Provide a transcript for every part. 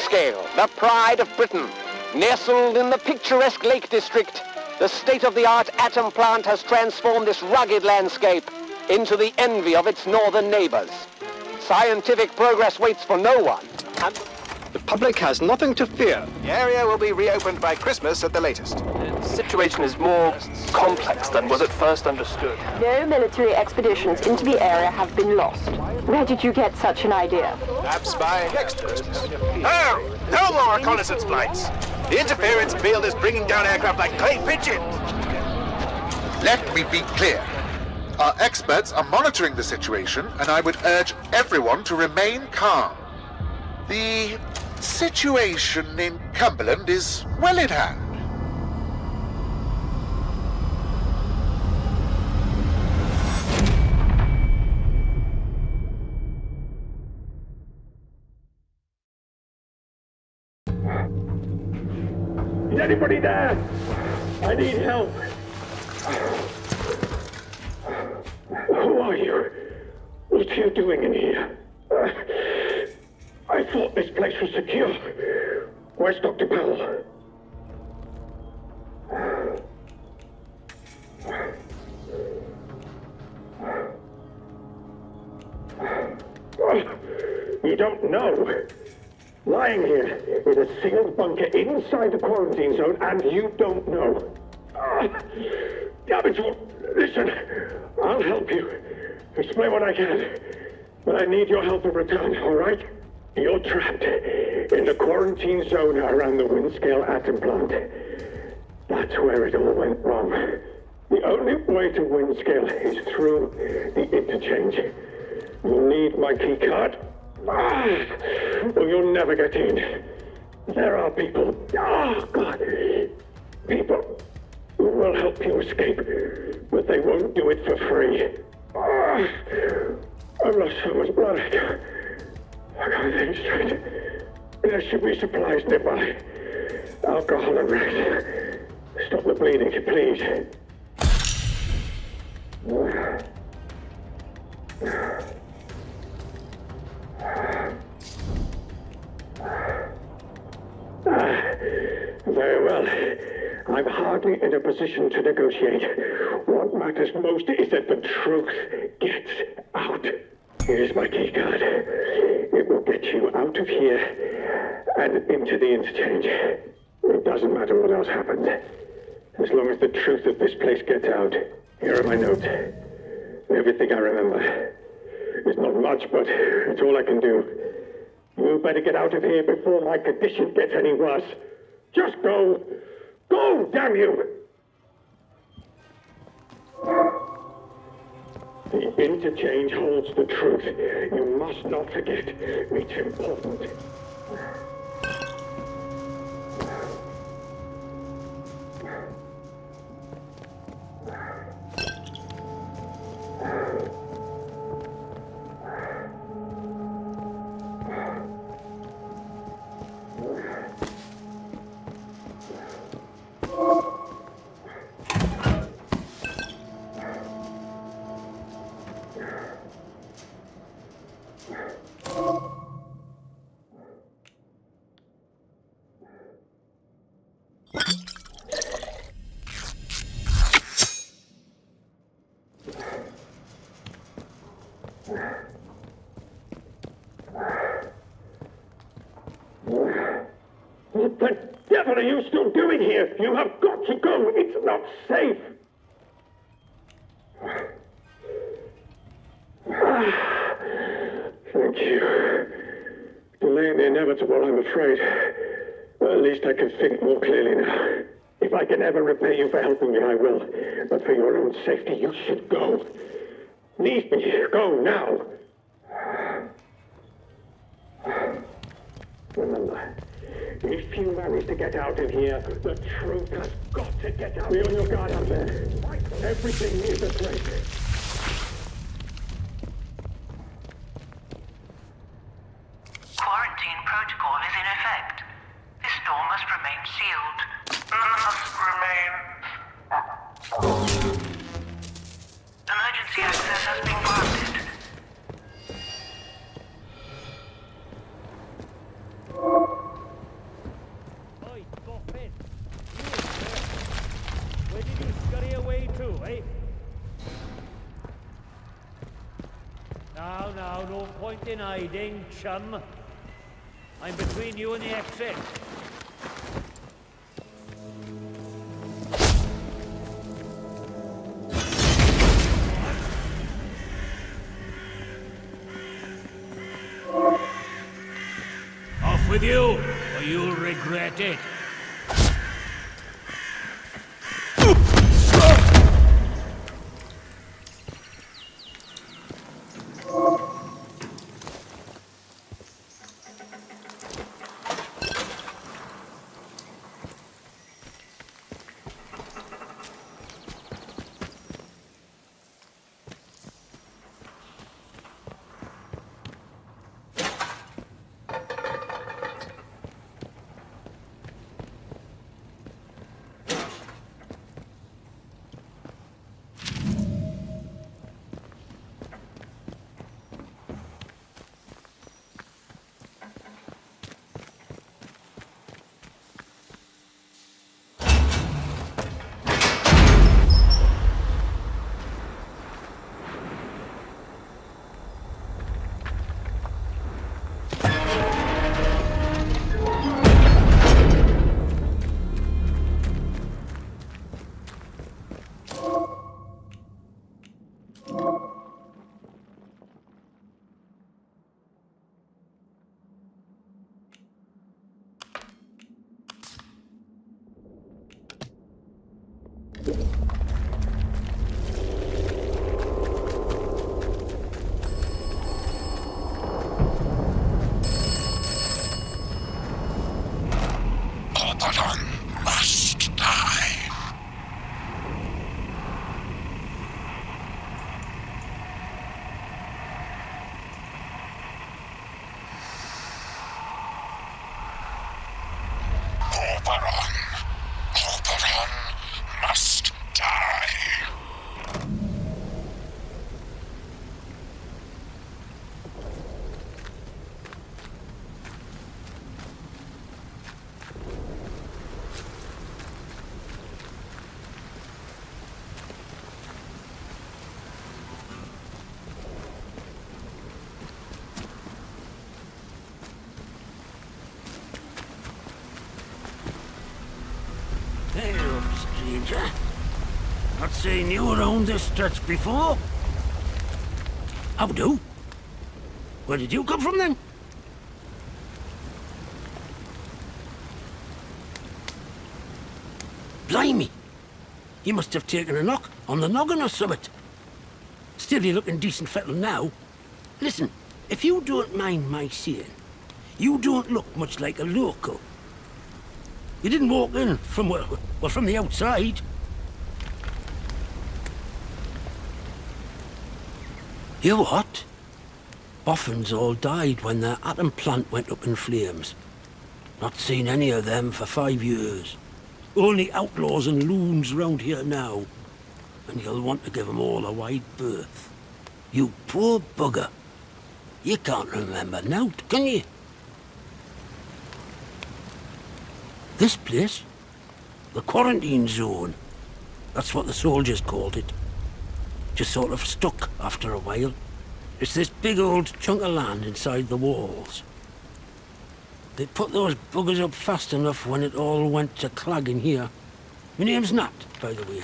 Windscale, the pride of Britain. Nestled in the picturesque Lake District, the state-of-the-art atom plant has transformed this rugged landscape into the envy of its northern neighbors. Scientific progress waits for no one, and the public has nothing to fear. The area will be reopened by Christmas at the latest. The situation is more complex than was at first understood. No military expeditions into the area have been lost. Where did you get such an idea? Perhaps by next Christmas. Oh, no more reconnaissance flights. The interference field is bringing down aircraft like clay pigeons. Let me be clear. Our experts are monitoring the situation, and I would urge everyone to remain calm. The situation in Cumberland is well in hand. Is anybody there? I need help. Who are you? What are you doing in here? I thought this place was secure. Where's Dr. Powell? You don't know. Lying here in a sealed bunker inside the quarantine zone, and you don't know. Damn it, listen, I'll help you. Explain what I can. But I need your help in return, all right? You're trapped in the quarantine zone around the Windscale atom plant. That's where it all went wrong. The only way to Windscale is through the interchange. You'll need my key card. Or you'll never get in. There are people, God, people who will help you escape, but they won't do it for free. I've lost so much blood. I can't think straight. There should be supplies nearby. Alcohol and rest. Stop the bleeding, please. Very well. I'm hardly in a position to negotiate. What matters most is that the truth gets out. Here's my key card. It will get you out of here and into the interchange. It doesn't matter what else happens. As long as the truth of this place gets out. Here are my notes. Everything I remember. It's not much, but it's all I can do. You better get out of here before my condition gets any worse. Just go! Go, damn you! The interchange holds the truth. You must not forget. It's important. What the devil are you still doing here? You have got to go. It's not safe. Thank you. Delaying the inevitable, I'm afraid. But at least I can think more clearly now. If I can ever repay you for helping me, I will. But for your own safety, you should go. Leave me. Go now. Remember, if you manage to get out of here, the truth has got to get out. Be on your guard out there. Everything is a threat. Quarantine protocol is in effect. This door must remain sealed. Must remain. Emergency access has been granted. no point in hiding, chum. I'm between you and the exit. Off with you, or you'll regret it. Oberon must die. Oberon must die. Hey up, stranger. Not seen you around this stretch before. How do? Where did you come from then? Blimey! You must have taken a knock on the noggin or something. Still, you're looking decent fettle now. Listen, if you don't mind my saying, you don't look much like a local. You didn't walk in from, well, from the outside. You what? Boffins all died when their atom plant went up in flames. Not seen any of them for 5 years. Only outlaws and loons round here now. And you'll want to give them all a wide berth. You poor bugger. You can't remember nought, can you? This place? The quarantine zone. That's what the soldiers called it. Just sort of stuck after a while. It's this big old chunk of land inside the walls. They put those buggers up fast enough when it all went to clagging here. My name's Nat, by the way.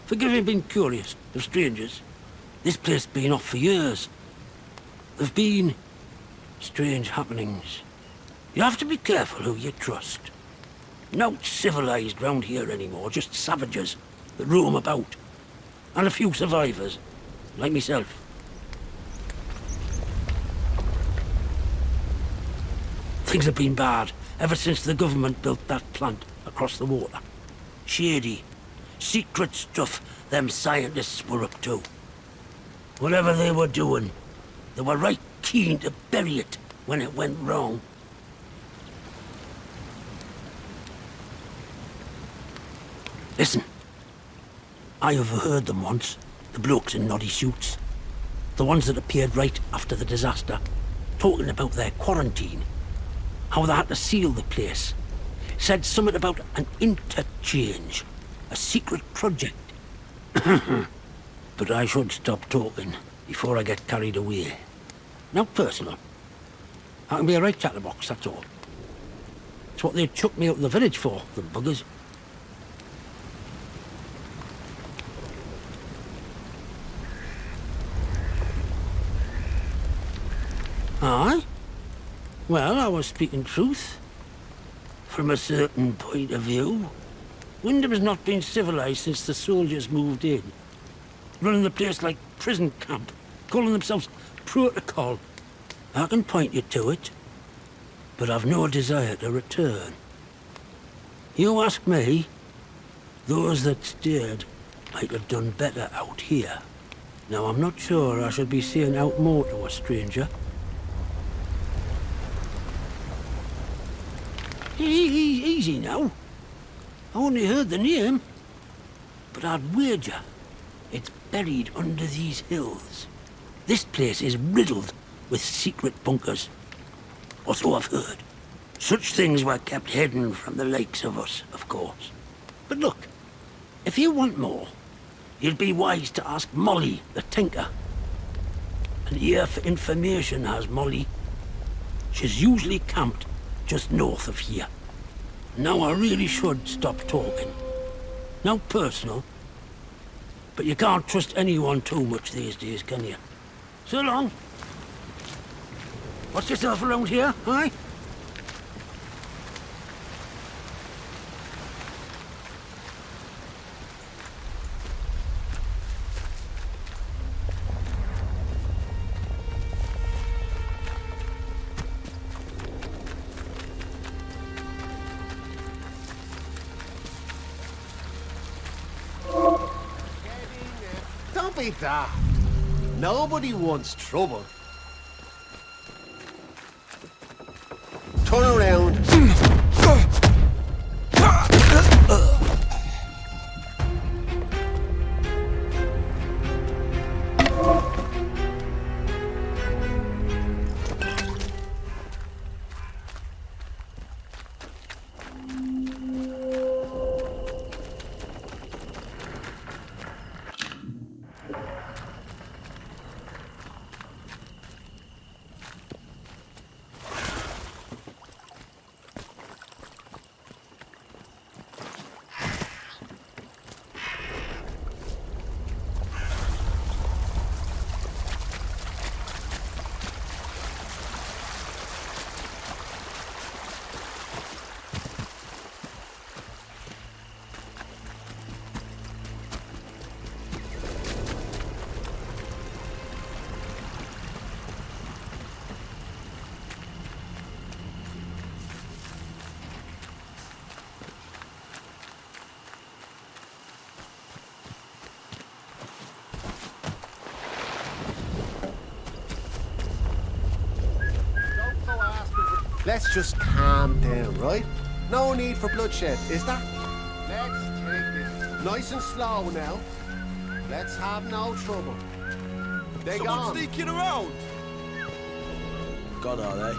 Forgive me being curious of strangers. This place has been off for years. There've been strange happenings. You have to be careful who you trust. Not civilized round here anymore, just savages that roam about. And a few survivors, like myself. Things have been bad ever since the government built that plant across the water. Shady, secret stuff them scientists were up to. Whatever they were doing, they were right keen to bury it when it went wrong. Listen, I overheard them once, the blokes in noddy suits. The ones that appeared right after the disaster, talking about their quarantine. How they had to seal the place. Said something about an interchange, a secret project. But I should stop talking before I get carried away. Now personal. I can be a right chatterbox, that's all. It's what they chucked me out of the village for, the buggers. Aye? Well, I was speaking truth. From a certain point of view. Wyndham's not been civilized since the soldiers moved in. Running the place like prison camp, calling themselves protocol. I can point you to it, but I've no desire to return. You ask me, those that stayed might have done better out here. Now, I'm not sure I should be saying out more to a stranger. Easy now. I only heard the name, but I'd wager it's buried under these hills. This place is riddled with secret bunkers, or so I've heard. Such things were kept hidden from the likes of us, of course. But look, if you want more, you'd be wise to ask Molly, the tinker. An ear for information has Molly. She's usually camped just north of here. Now I really should stop talking. Now personal, but you can't trust anyone too much these days, can you? So long. What's yourself around here, aye? Don't be daft. Nobody wants trouble. Turn around. Let's just calm down, right? No need for bloodshed, is there? Let's take this nice and slow now. Let's have no trouble. They're gone. Sneaking around? Gone, are they?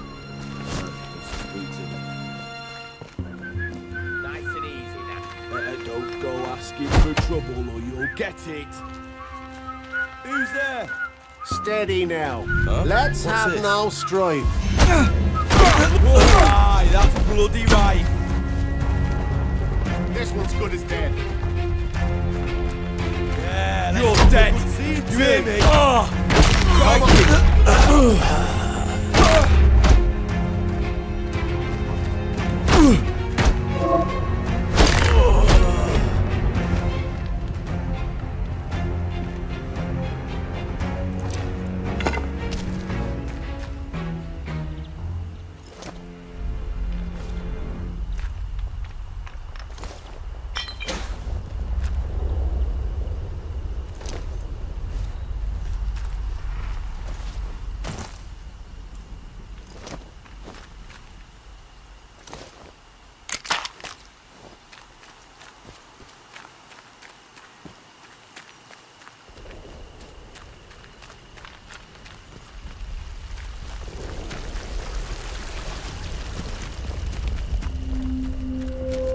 Nice and easy now. Don't go asking for trouble or you'll get it. Who's there? Steady now. Huh? Let's What's have this? no strife. Aye, that's bloody right. This one's good as dead. Yeah, you're dead. You hear me?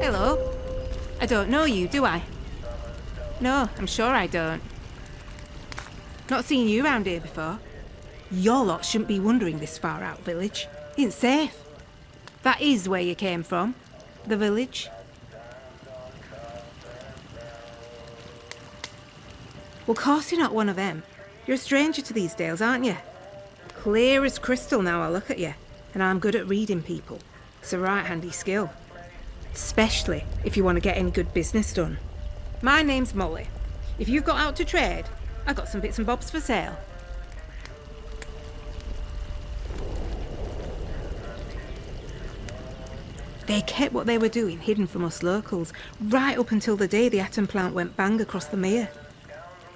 Hello. I don't know you, do I? No, I'm sure I don't. Not seen you around here before. Your lot shouldn't be wandering this far out village. It ain't safe. That is where you came from, the village. Well, course you're not one of them. You're a stranger to these dales, aren't you? Clear as crystal now I look at you, and I'm good at reading people. It's a right handy skill. Especially if you want to get any good business done. My name's Molly. If you've got out to trade, I've got some bits and bobs for sale. They kept what they were doing hidden from us locals, right up until the day the atom plant went bang across the mere.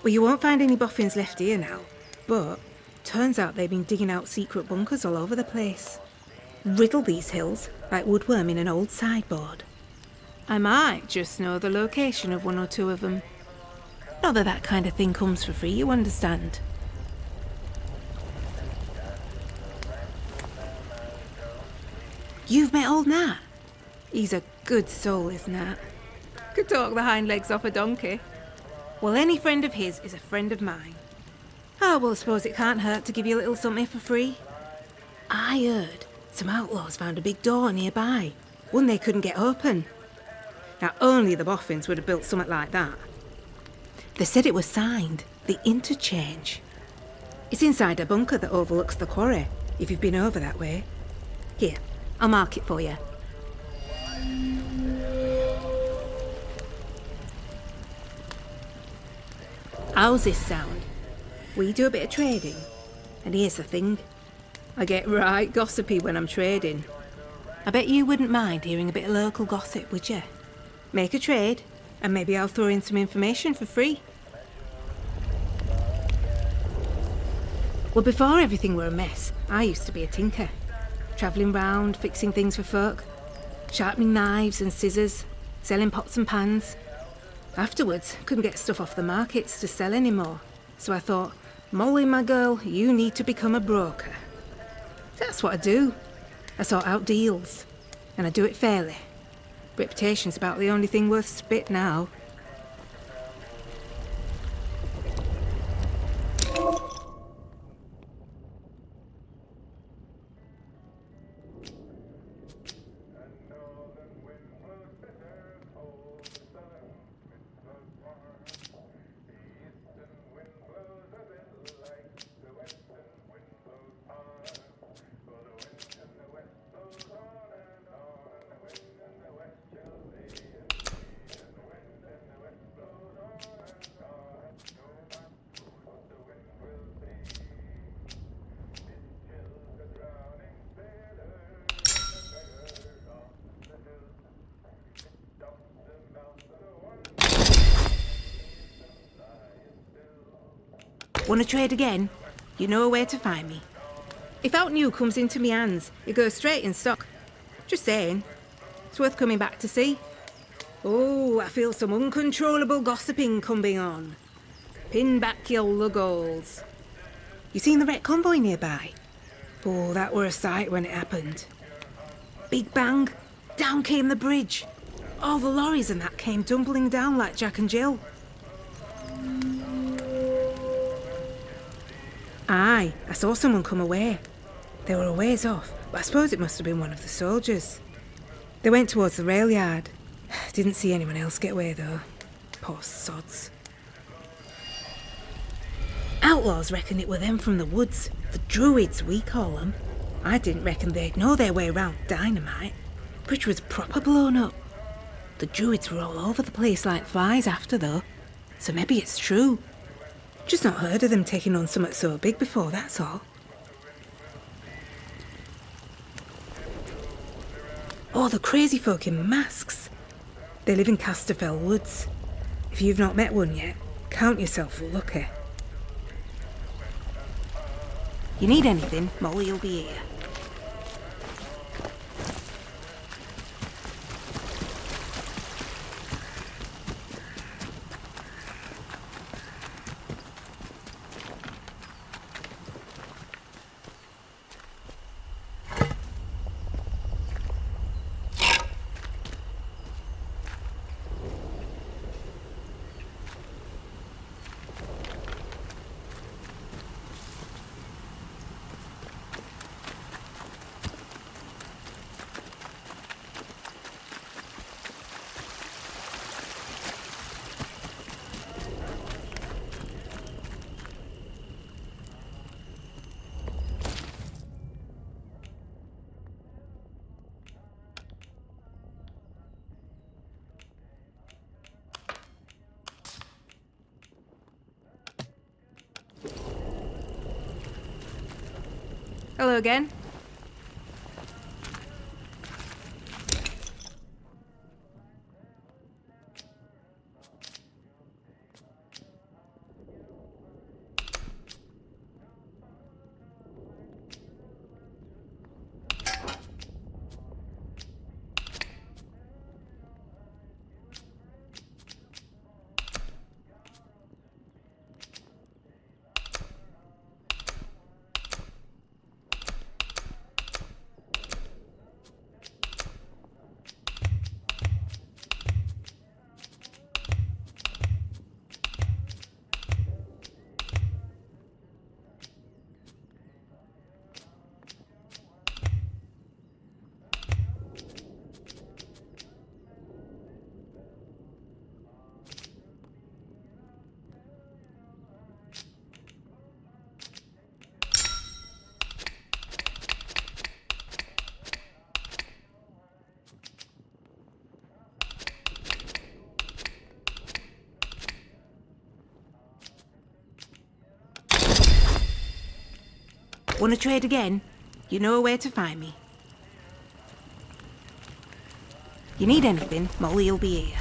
Well, you won't find any boffins left here now, but turns out they've been digging out secret bunkers all over the place. Riddle these hills like woodworm in an old sideboard. I might just know the location of one or two of them. Not that that kind of thing comes for free, you understand. You've met old Nat? He's a good soul, is Nat. Could talk the hind legs off a donkey. Well, any friend of his is a friend of mine. Oh, well, I suppose it can't hurt to give you a little something for free. I heard some outlaws found a big door nearby, one they couldn't get open. Now, only the boffins would have built something like that. They said it was signed, the Interchange. It's inside a bunker that overlooks the quarry, if you've been over that way. Here, I'll mark it for you. How's this sound? We do a bit of trading, and here's the thing. I get right gossipy when I'm trading. I bet you wouldn't mind hearing a bit of local gossip, would you? Make a trade, and maybe I'll throw in some information for free. Well, before everything were a mess, I used to be a tinker. Travelling round, fixing things for folk. Sharpening knives and scissors, selling pots and pans. Afterwards, couldn't get stuff off the markets to sell anymore. So I thought, Molly, my girl, you need to become a broker. That's what I do. I sort out deals. And I do it fairly. Reputation's about the only thing worth spit now. Want to trade again? You know where to find me. If out new comes into me hands, it goes straight in stock. Just saying. It's worth coming back to see. Oh, I feel some uncontrollable gossiping coming on. Pin back your luggles. You seen the wrecked convoy nearby? Oh, that were a sight when it happened. Big bang, down came the bridge. All the lorries and that came tumbling down like Jack and Jill. Aye, I saw someone come away. They were a ways off, but I suppose it must have been one of the soldiers. They went towards the rail yard. Didn't see anyone else get away though. Poor sods. Outlaws reckon it were them from the woods. The Druids, we call them. I didn't reckon they'd know their way round dynamite. Bridge was proper blown up. The Druids were all over the place like flies after though. So maybe it's true. Just not heard of them taking on something so big before, that's all. Oh, the crazy folk in masks. They live in Casterfell Woods. If you've not met one yet, count yourself lucky. You need anything, Molly will be here. Hello again. Want to trade again? You know where to find me. You need anything, Molly'll be here.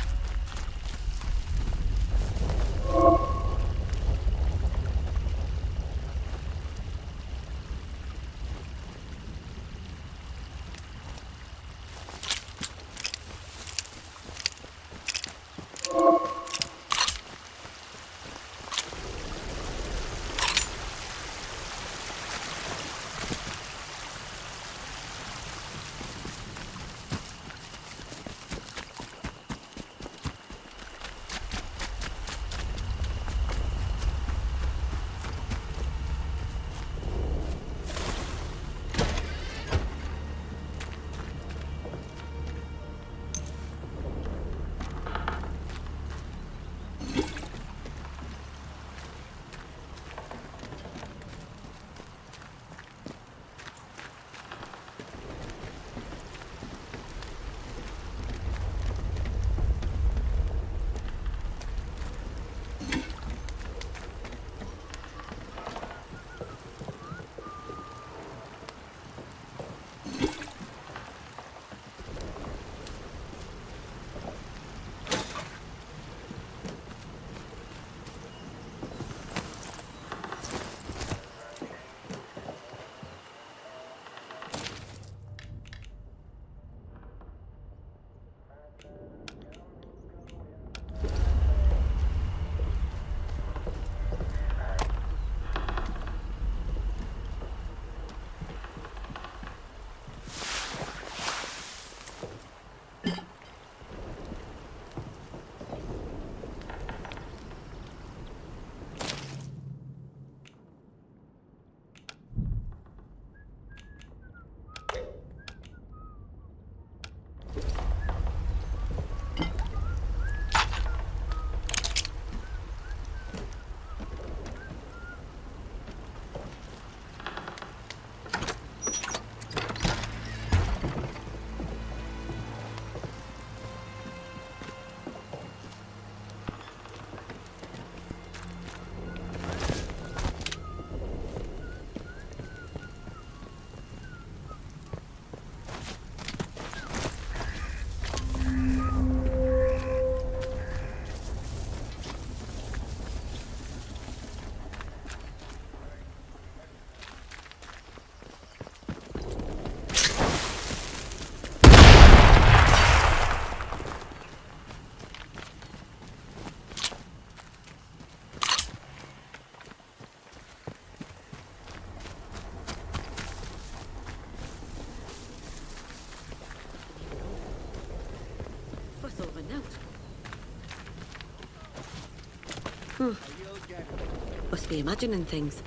Must be imagining things.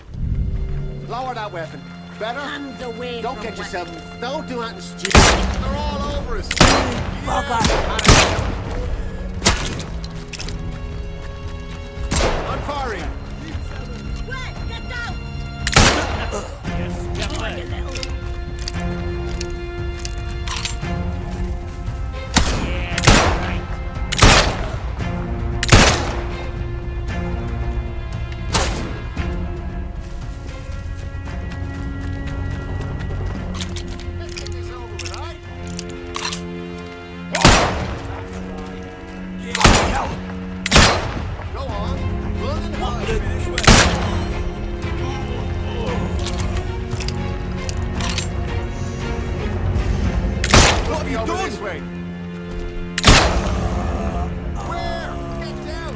Lower that weapon. Better? Hands away. Don't from get yourself. weapons. Don't do anything stupid. They're all over us. I'm firing. Get down! Oh, you little. you over done? this way. Where? Get down!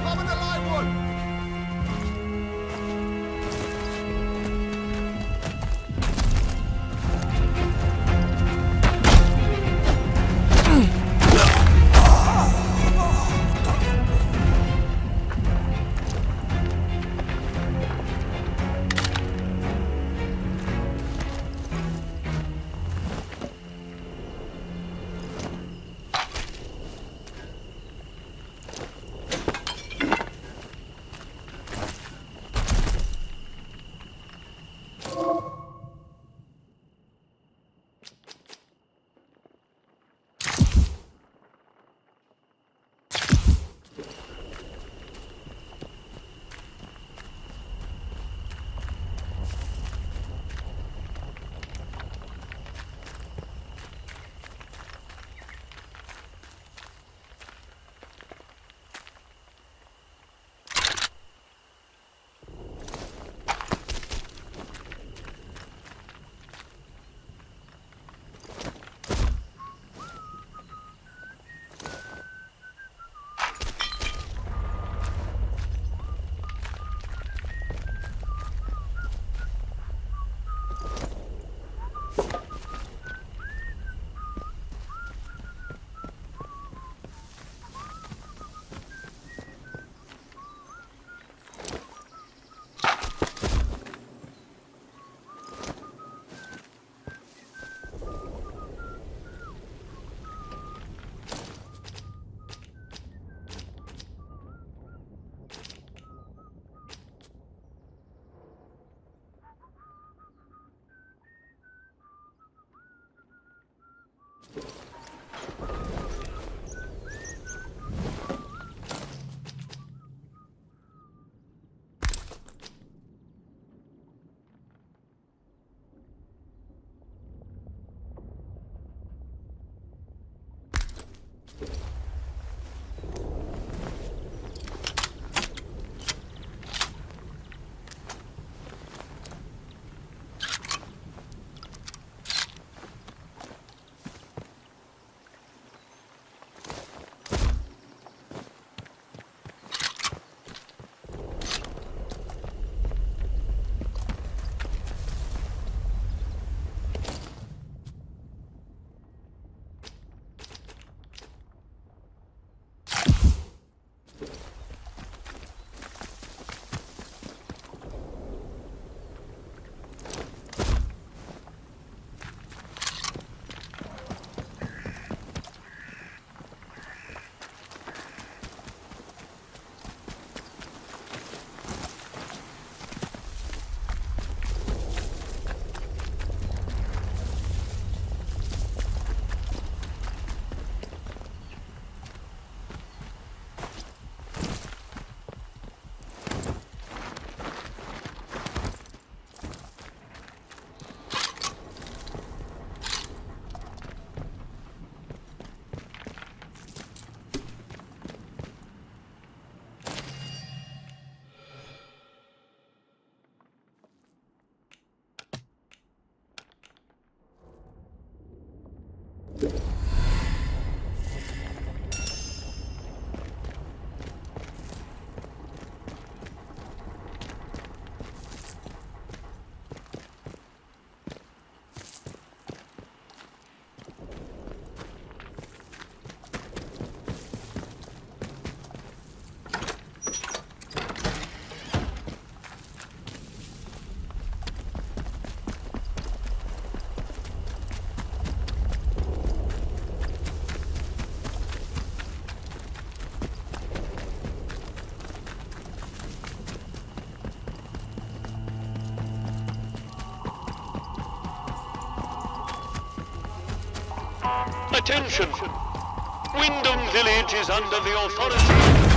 Lob in the live one! Attention! Wyndham Village is under the authority...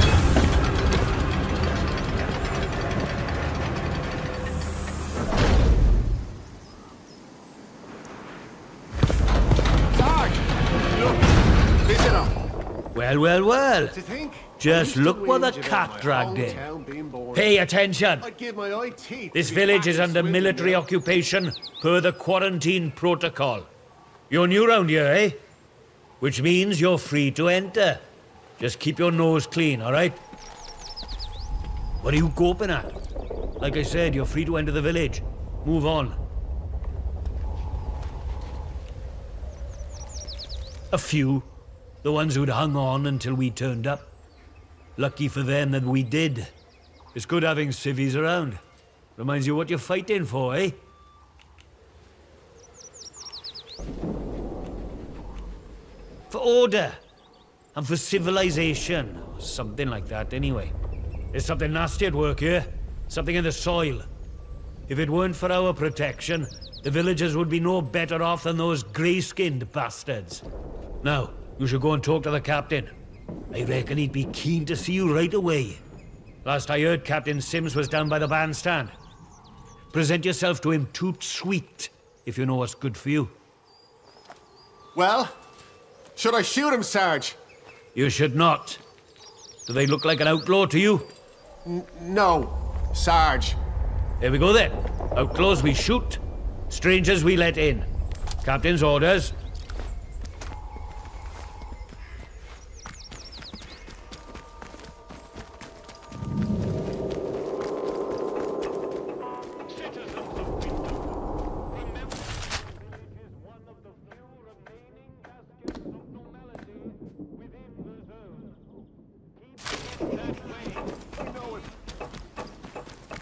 Well, well, well. To think, Just I used to look what the whinge about cat my dragged in. hometown being boring. Pay attention. I'd give my eye teeth This to be village back is in under Swindon military now. occupation per the quarantine protocol. You're new round here, eh? Which means you're free to enter. Just keep your nose clean, all right? What are you gawping at? Like I said, you're free to enter the village. Move on. A few. The ones who'd hung on until we turned up. Lucky for them that we did. It's good having civvies around. Reminds you what you're fighting for, eh? For order. And for civilization. Or something like that, anyway. There's something nasty at work here. Something in the soil. If it weren't for our protection, the villagers would be no better off than those grey-skinned bastards. Now, you should go and talk to the captain. I reckon he'd be keen to see you right away. Last I heard, Captain Sims was down by the bandstand. Present yourself to him toot sweet, if you know what's good for you. Well, should I shoot him, Sarge? You should not. Do they look like an outlaw to you? No, Sarge. There we go then. Outlaws we shoot, strangers we let in. Captain's orders.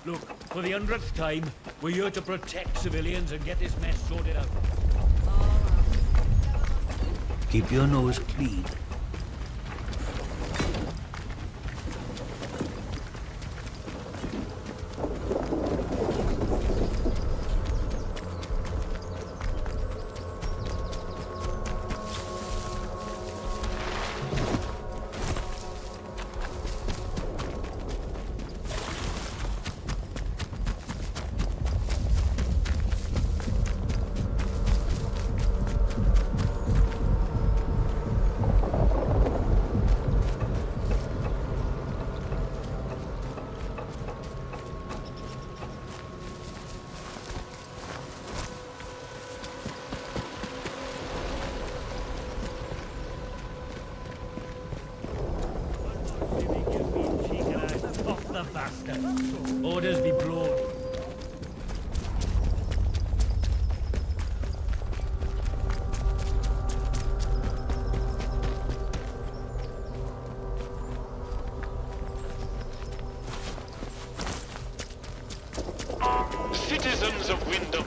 Look, for the 100th time, we're here to protect civilians and get this mess sorted out. Keep your nose clean. Orders be blown. Citizens of Wyndham,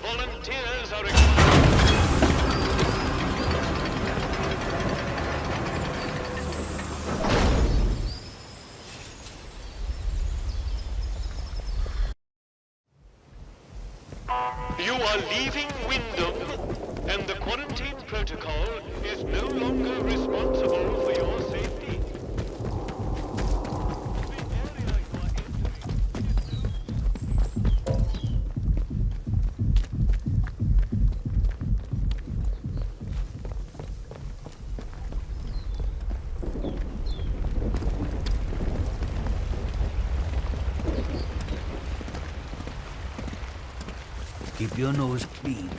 volunteers are You are leaving Wyndham, and the quarantine protocol is no longer responsible for your safety. Keep your nose clean.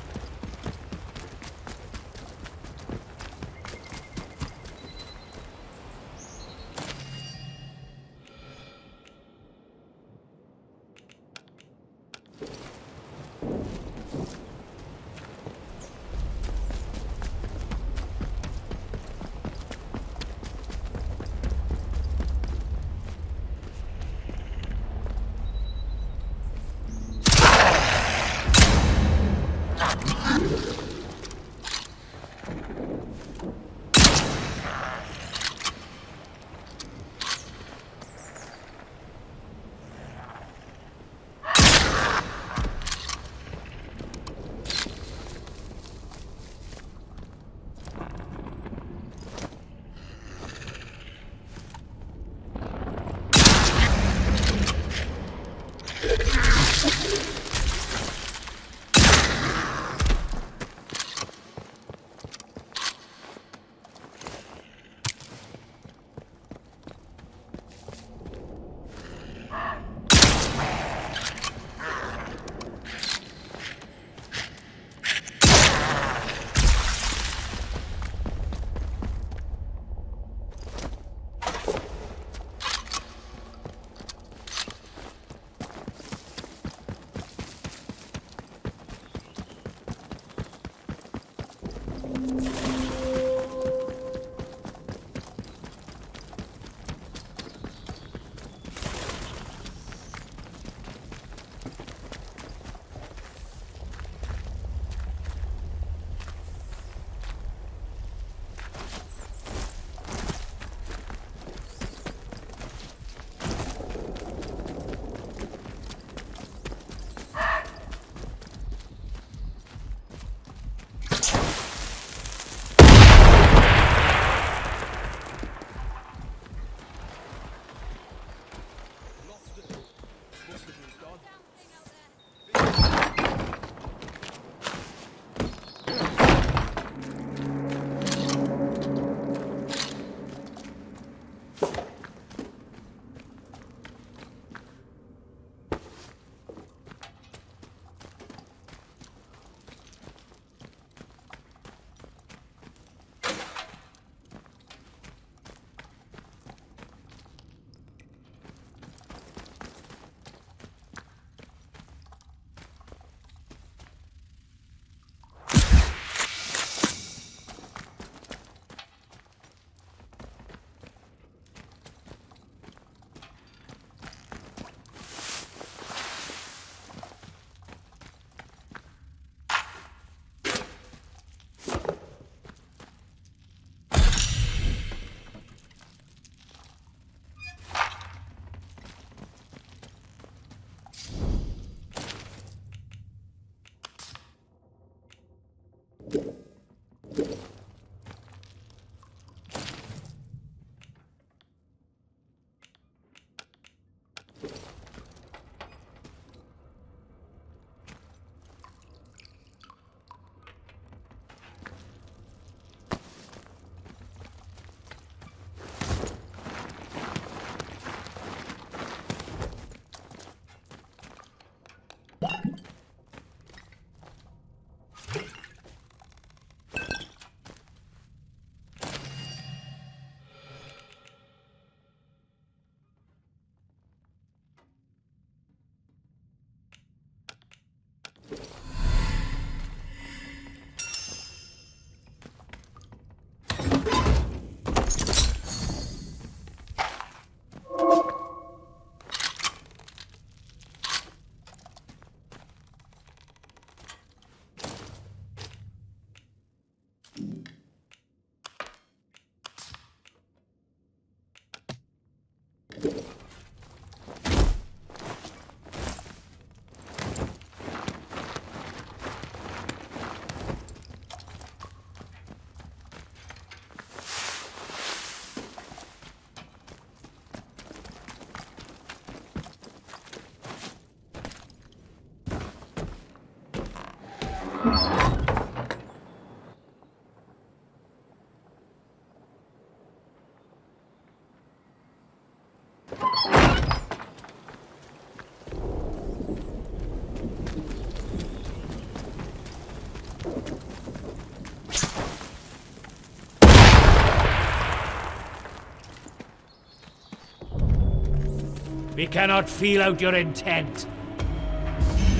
We cannot feel out your intent.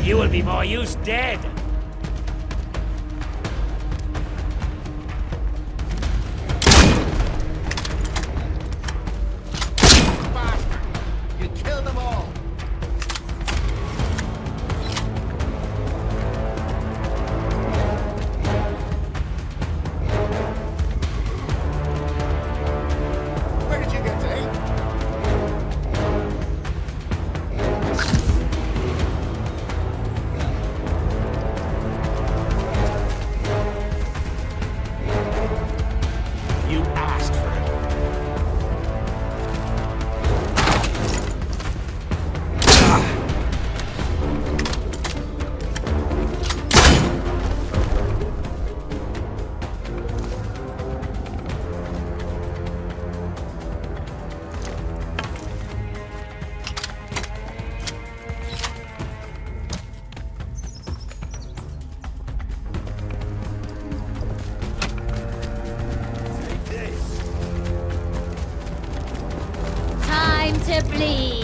You will be more use dead. Bastard! You killed them all! Where did you get to, eh? You asked for it. Time to bleed.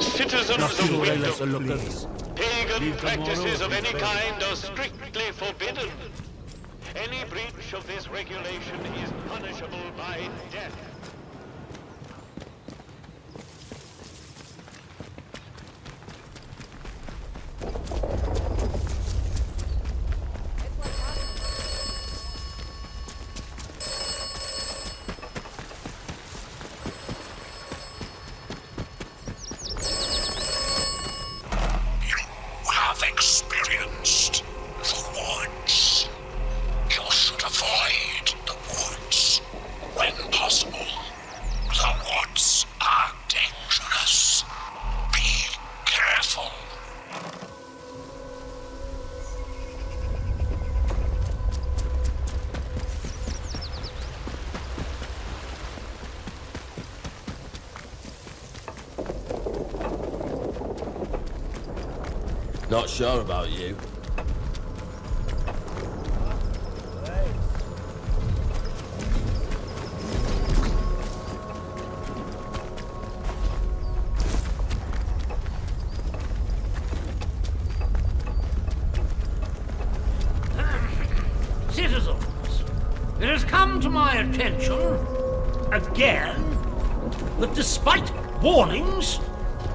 Citizens of Wyndham, pagan practices of any kind are strictly forbidden. Any breach of this regulation is punishable by death. Not sure about you. Citizens, it has come to my attention, again, that despite warnings,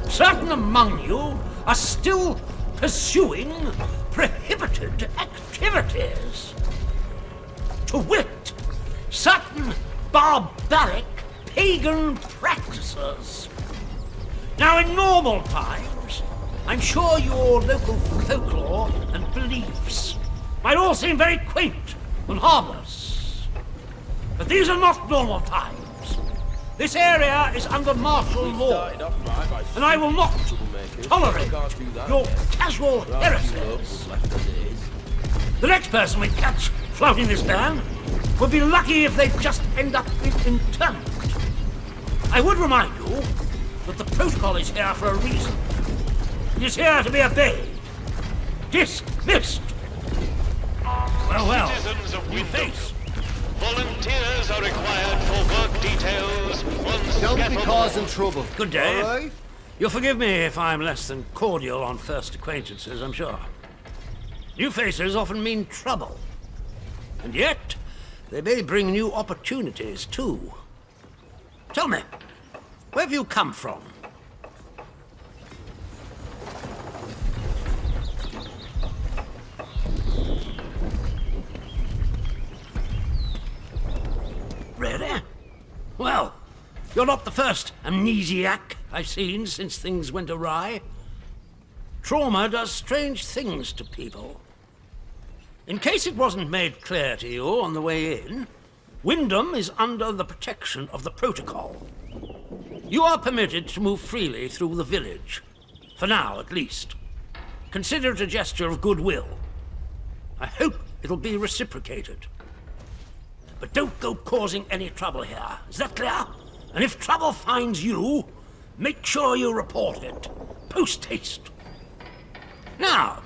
certain among you are still pursuing prohibited activities. To wit, certain barbaric pagan practices. Now, in normal times, I'm sure your local folklore and beliefs might all seem very quaint and harmless. But these are not normal times. This area is under martial law, and I will not tolerate your casual heresies. The next person we catch flouting this ban will be lucky if they just end up in internment. I would remind you that the protocol is here for a reason. It is here to be obeyed. Dismissed. Well, Citizens of you face. Volunteers are required for work details on Don't be causing trouble. Good day. All right? You'll forgive me if I'm less than cordial on first acquaintances, I'm sure. New faces often mean trouble. And yet, they may bring new opportunities, too. Tell me, where have you come from? Really? Well, you're not the first amnesiac I've seen since things went awry. Trauma does strange things to people. In case it wasn't made clear to you on the way in, Wyndham is under the protection of the protocol. You are permitted to move freely through the village. For now, at least. Consider it a gesture of goodwill. I hope it'll be reciprocated. But don't go causing any trouble here. Is that clear? And if trouble finds you, make sure you report it. Post haste. Now,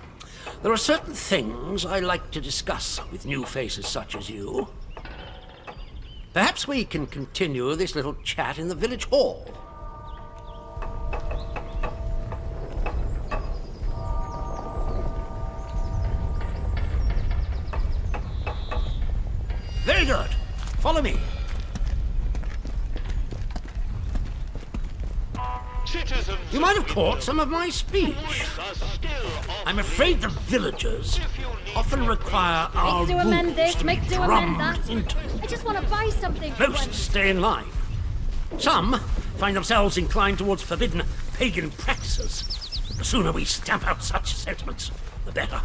there are certain things I like to discuss with new faces such as you. Perhaps we can continue this little chat in the village hall. Very good. Follow me. Citizens, You might have caught some of my speech. I'm afraid the villagers often require our Make do amend rules this, to be make do amend that. drummed into. I just want to buy something. Most stay in line. Some find themselves inclined towards forbidden pagan practices. The sooner we stamp out such sentiments, the better.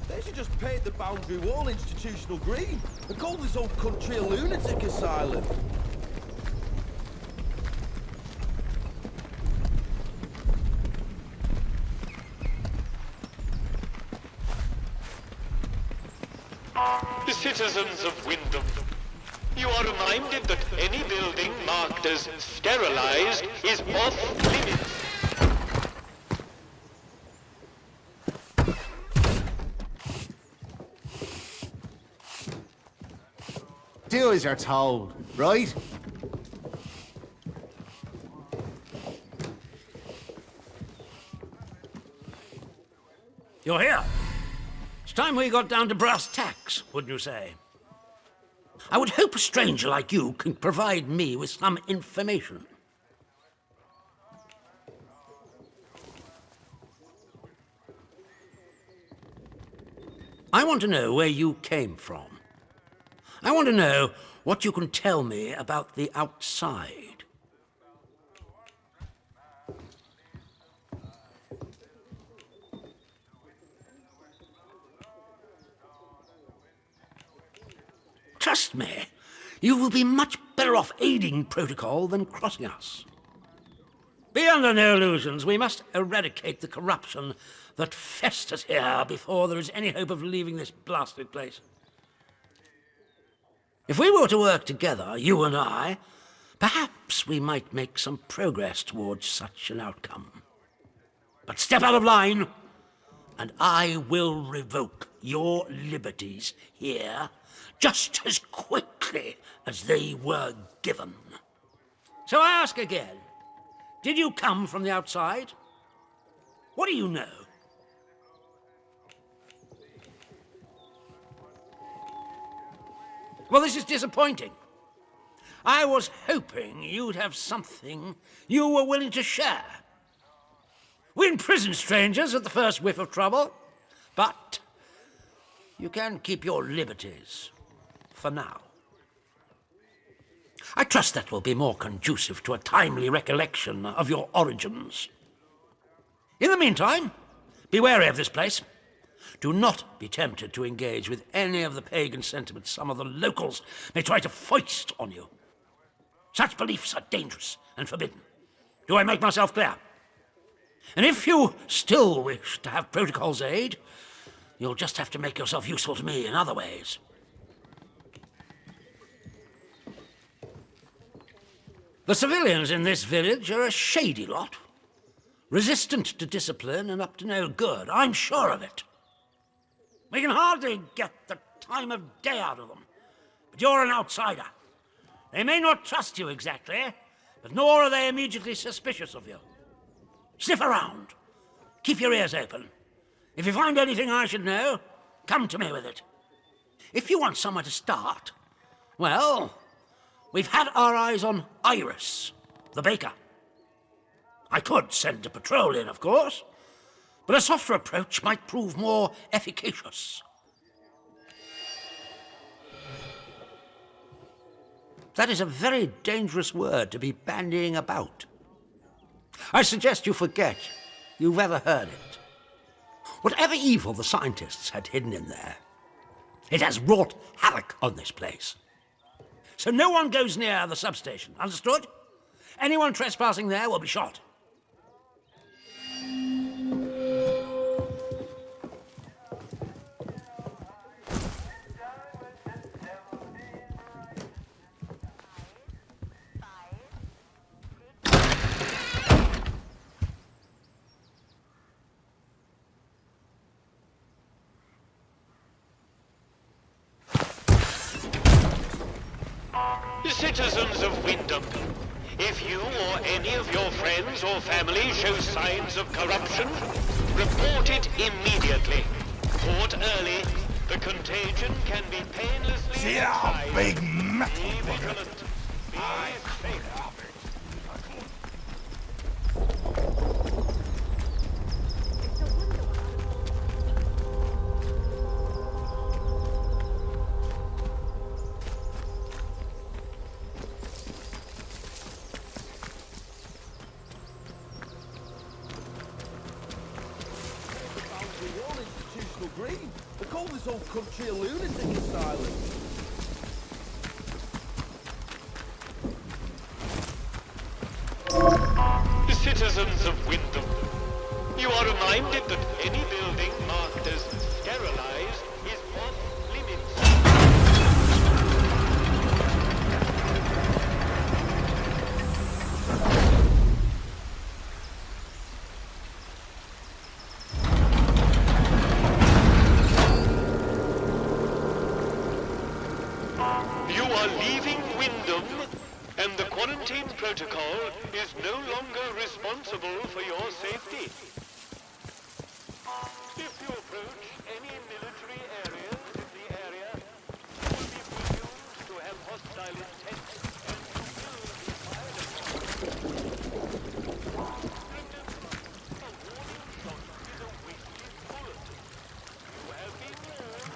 They should just paint the boundary wall institutional green and call this whole country a lunatic asylum. the citizens of Wyndham, you are reminded that any building marked as sterilized is off limits. Do as you're told, right? You're here. It's time we got down to brass tacks, wouldn't you say? I would hope a stranger like you can provide me with some information. I want to know where you came from. I want to know what you can tell me about the outside. Trust me, you will be much better off aiding protocol than crossing us. Be under no illusions. We must eradicate the corruption that festers here before there is any hope of leaving this blasted place. If we were to work together, you and I, Perhaps we might make some progress towards such an outcome. But step out of line, and I will revoke your liberties here just as quickly as they were given. So I ask again, did you come from the outside? What do you know? Well, this is disappointing. I was hoping you'd have something you were willing to share. We imprison strangers at the first whiff of trouble, but you can keep your liberties for now. I trust that will be more conducive to a timely recollection of your origins. In the meantime, be wary of this place. Do not be tempted to engage with any of the pagan sentiments some of the locals may try to foist on you. Such beliefs are dangerous and forbidden. Do I make myself clear? And if you still wish to have protocol's aid, you'll just have to make yourself useful to me in other ways. The civilians in this village are a shady lot. Resistant to discipline and up to no good, I'm sure of it. We can hardly get the time of day out of them. But you're an outsider. They may not trust you exactly, but nor are they immediately suspicious of you. Sniff around. Keep your ears open. If you find anything I should know, come to me with it. If you want somewhere to start, well, we've had our eyes on Iris, the baker. I could send a patrol in, of course, but a softer approach might prove more efficacious. That is a very dangerous word to be bandying about. I suggest you forget you've ever heard it. Whatever evil the scientists had hidden in there, it has wrought havoc on this place. So no one goes near the substation, understood? Anyone trespassing there will be shot. Citizens of Wyndham, if you or any of your friends or family show signs of corruption, report it immediately. Caught early, the contagion can be painlessly See how big metal Be vigilant. Be safe. They call this whole country a lunatic asylum. Citizens of Wyndham, you are reminded that any building marked as sterilized is off limits. You are leaving Wyndham, and the quarantine protocol is no longer responsible for your safety. If you approach any military areas in the area, you will be presumed to have hostile intent, and you will be fired upon. Remember, a warning shot is a wasted bullet. You have been warned.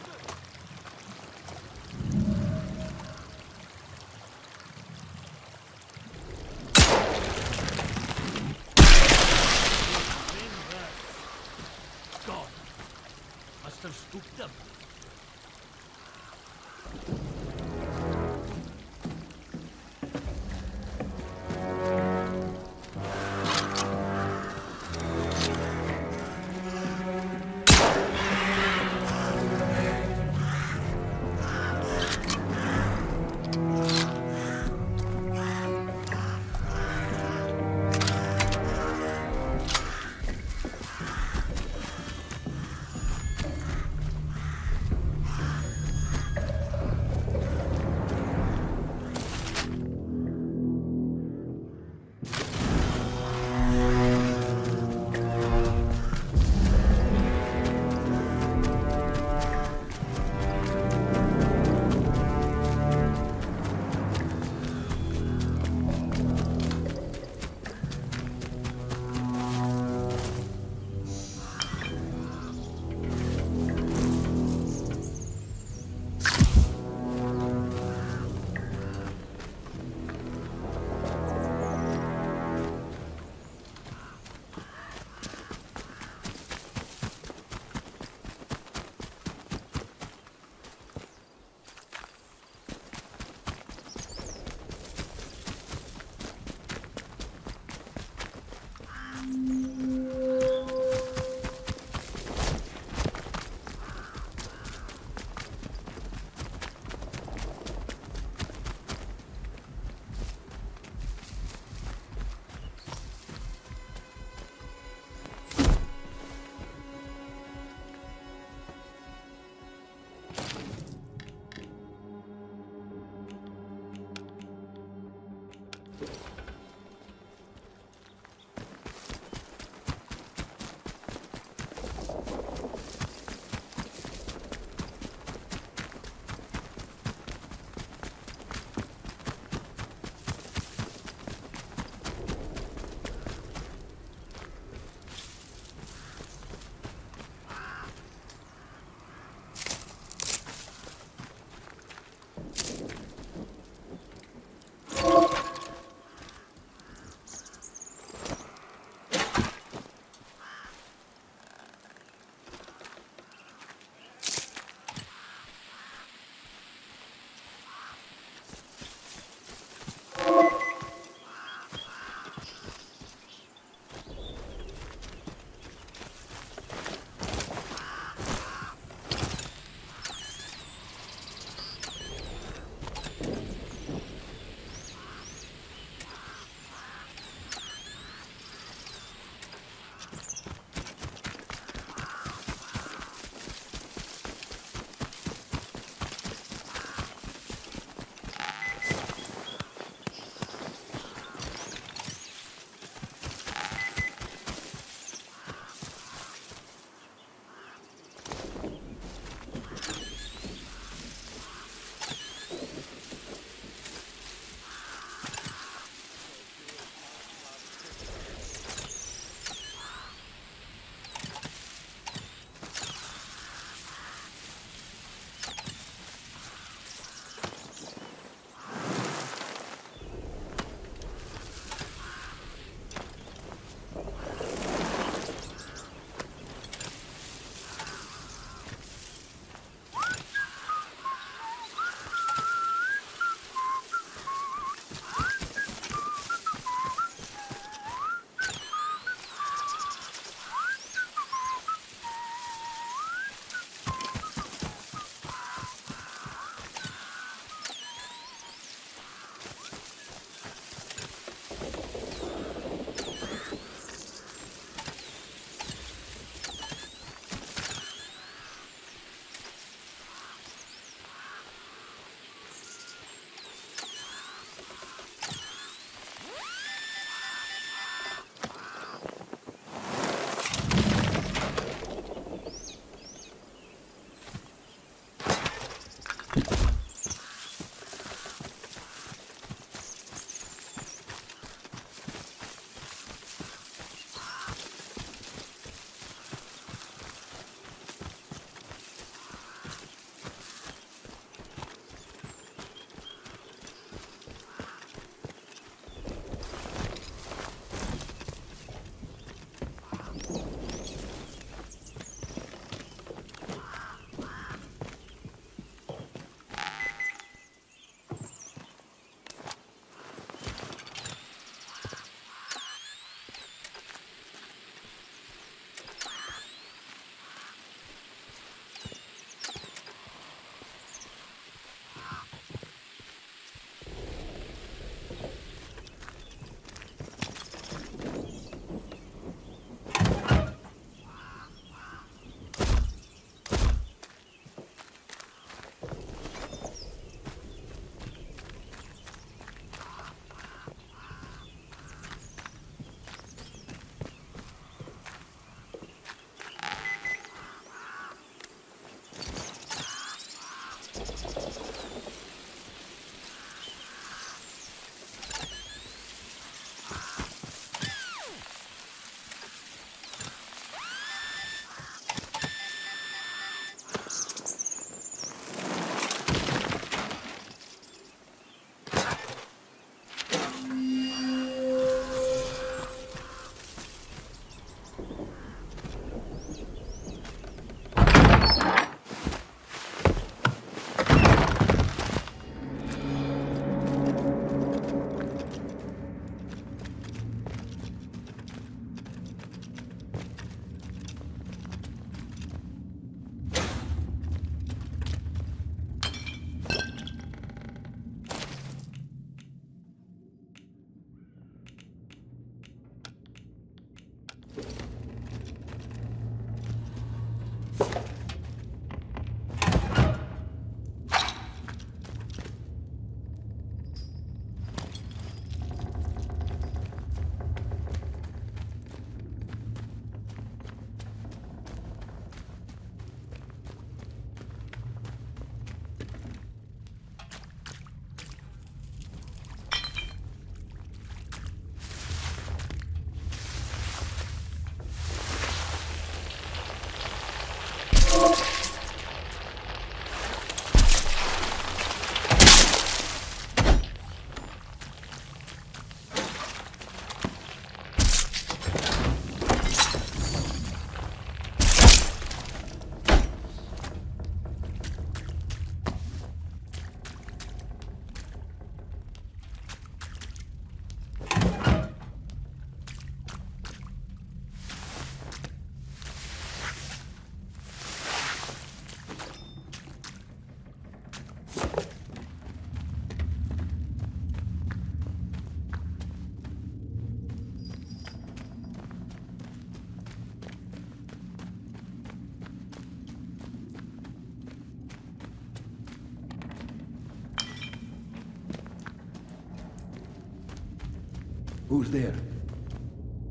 Who's there?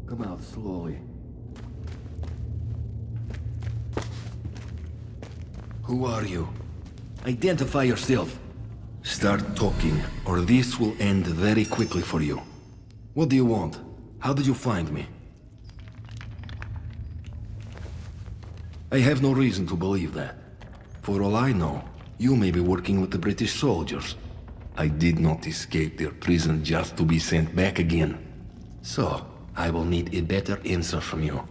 Come out slowly. Who are you? Identify yourself. Start talking, or this will end very quickly for you. What do you want? How did you find me? I have no reason to believe that. For all I know, you may be working with the British soldiers. I did not escape their prison just to be sent back again. So, I will need a better answer from you.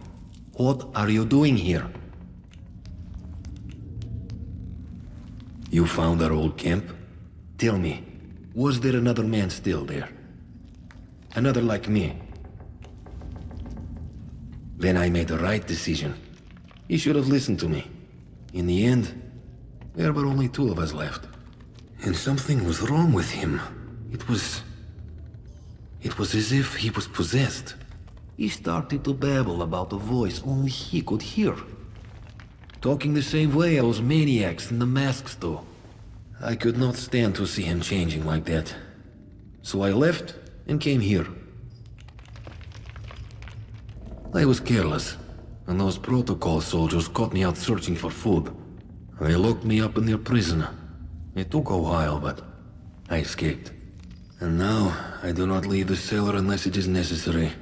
What are you doing here? You found our old camp? Tell me, was there another man still there? Another like me? Then I made the right decision. You should have listened to me. In the end, there were only two of us left. And something was wrong with him. It was as if he was possessed. He started to babble about a voice only he could hear. Talking the same way those maniacs in the masks do. I could not stand to see him changing like that. So I left and came here. I was careless, and those protocol soldiers caught me out searching for food. They locked me up in their prison. It took a while, but I escaped. And now, I do not leave the cellar unless it is necessary.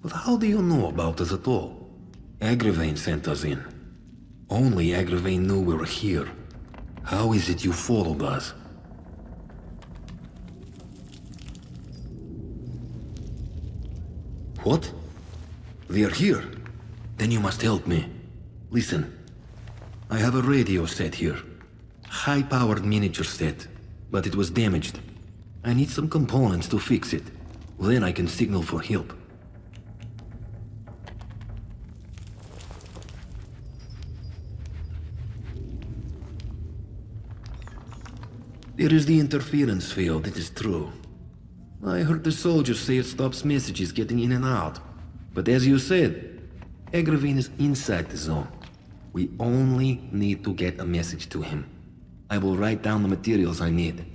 But how do you know about us at all? Agravain sent us in. Only Agravain knew we were here. How is it you followed us? What? They are here? Then you must help me. Listen. I have a radio set here. High-powered miniature set, but it was damaged. I need some components to fix it. Then I can signal for help. There is the interference field, it is true. I heard the soldiers say it stops messages getting in and out. But as you said, Agravain is inside the zone. We only need to get a message to him. I will write down the materials I need.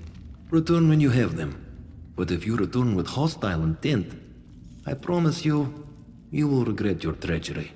Return when you have them. But if you return with hostile intent, I promise you, you will regret your treachery.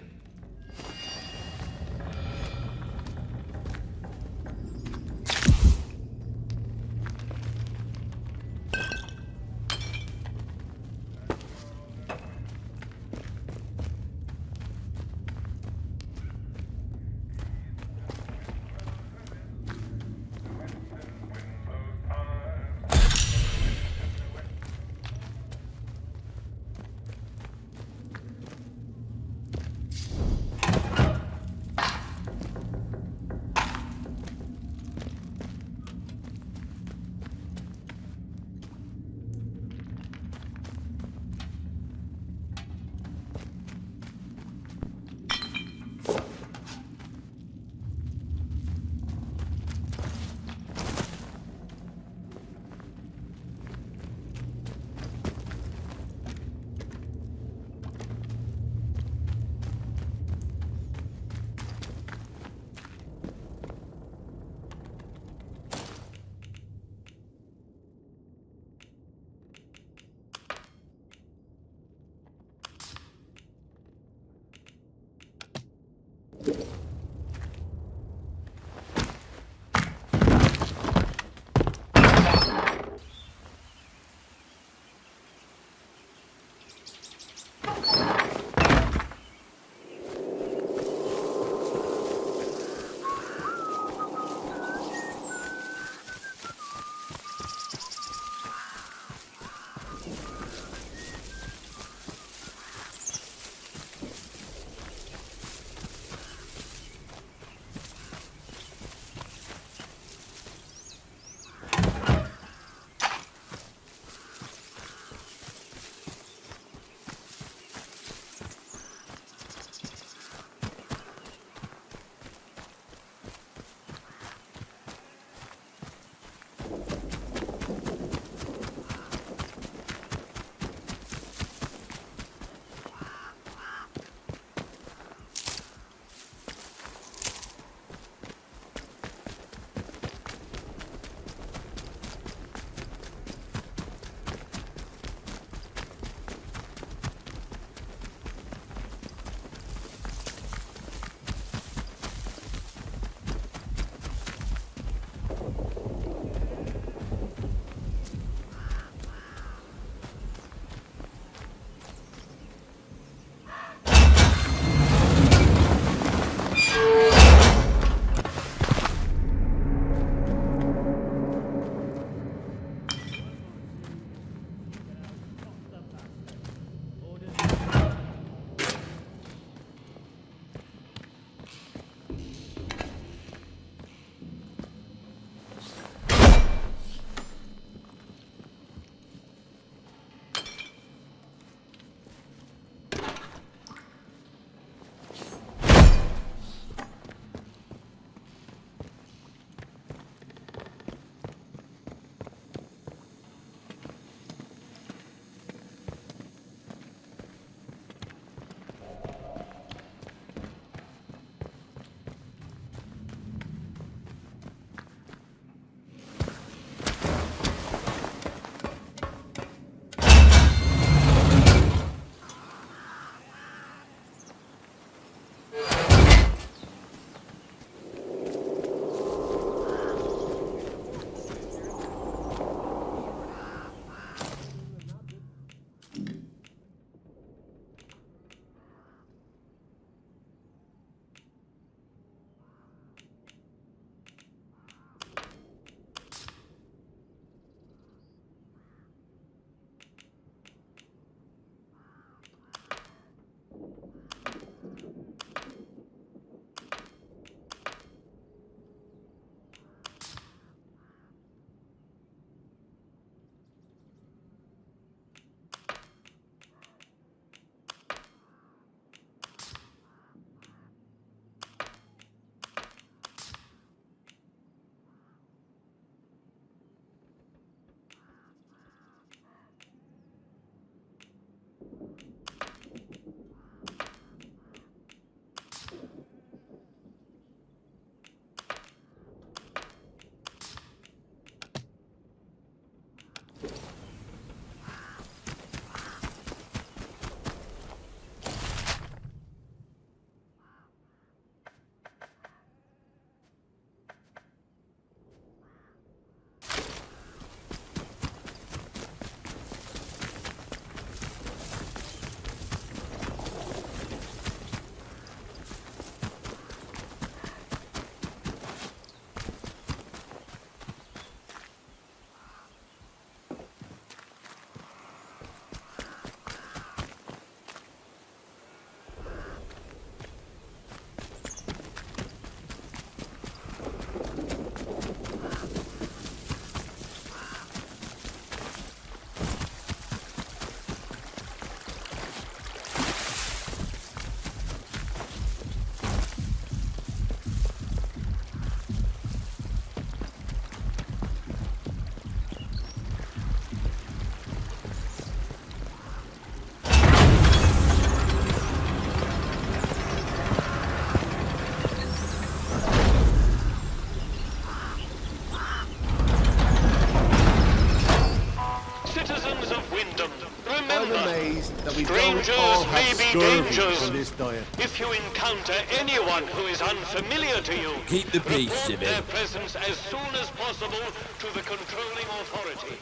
amazed that we don't all Strangers have may be scurvy dangers. from this diet. If you encounter anyone who is unfamiliar to you, Keep the peace, report Sibby. their presence as soon as possible to the controlling authority.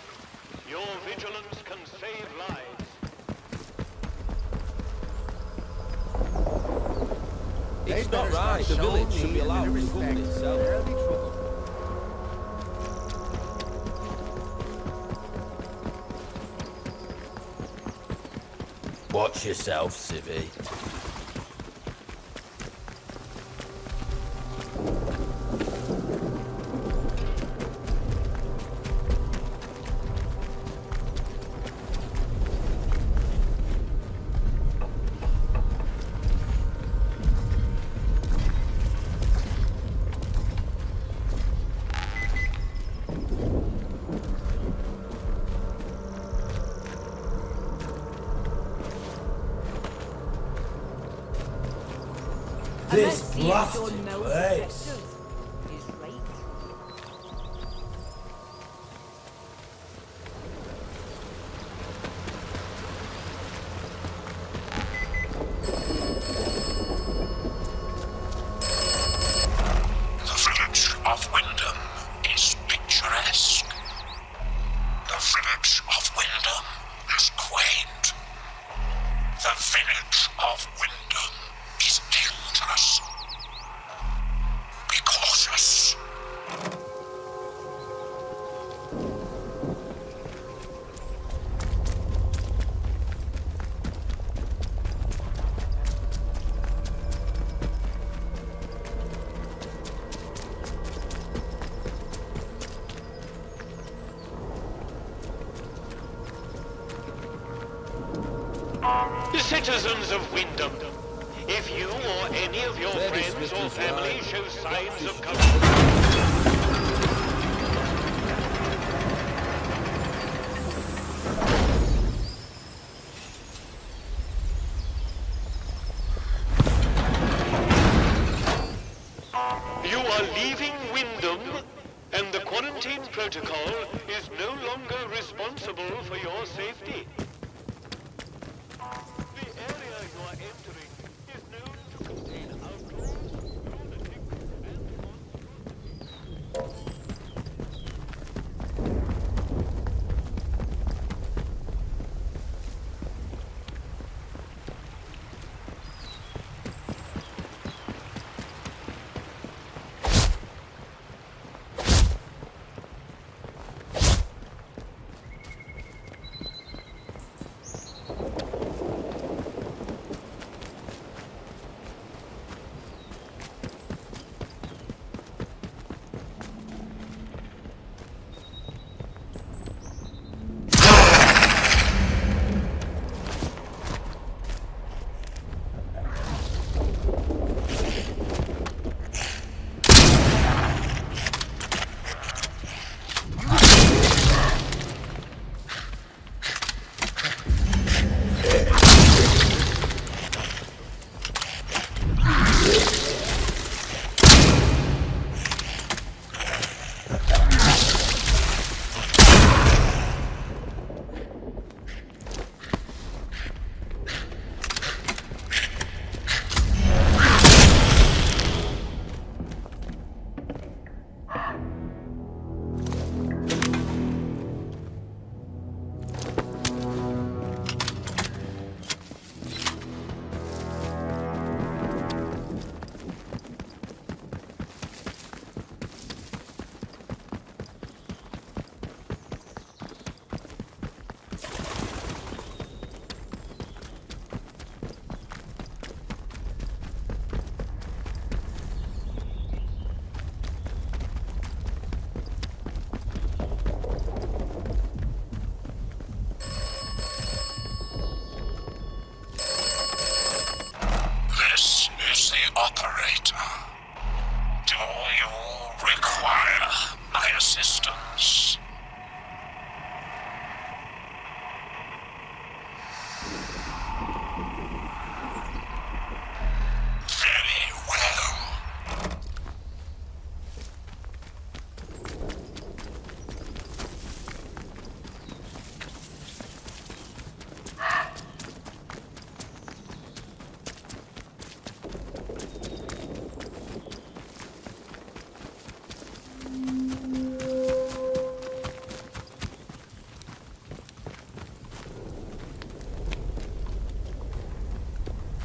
Your vigilance can save lives. It's not right. The village should be allowed to govern itself. Watch yourself, Civvy. This blasted place. The village of Wyndham is picturesque. The village of Wyndham is quaint. The village of Wyndham is dangerous. Be cautious. Citizens of Wyndham, if you or any of your friends or family show signs of You are leaving Wyndham, and the quarantine protocol is no longer responsible for your safety. The area you are entering is known to contain outlaws, lunatics,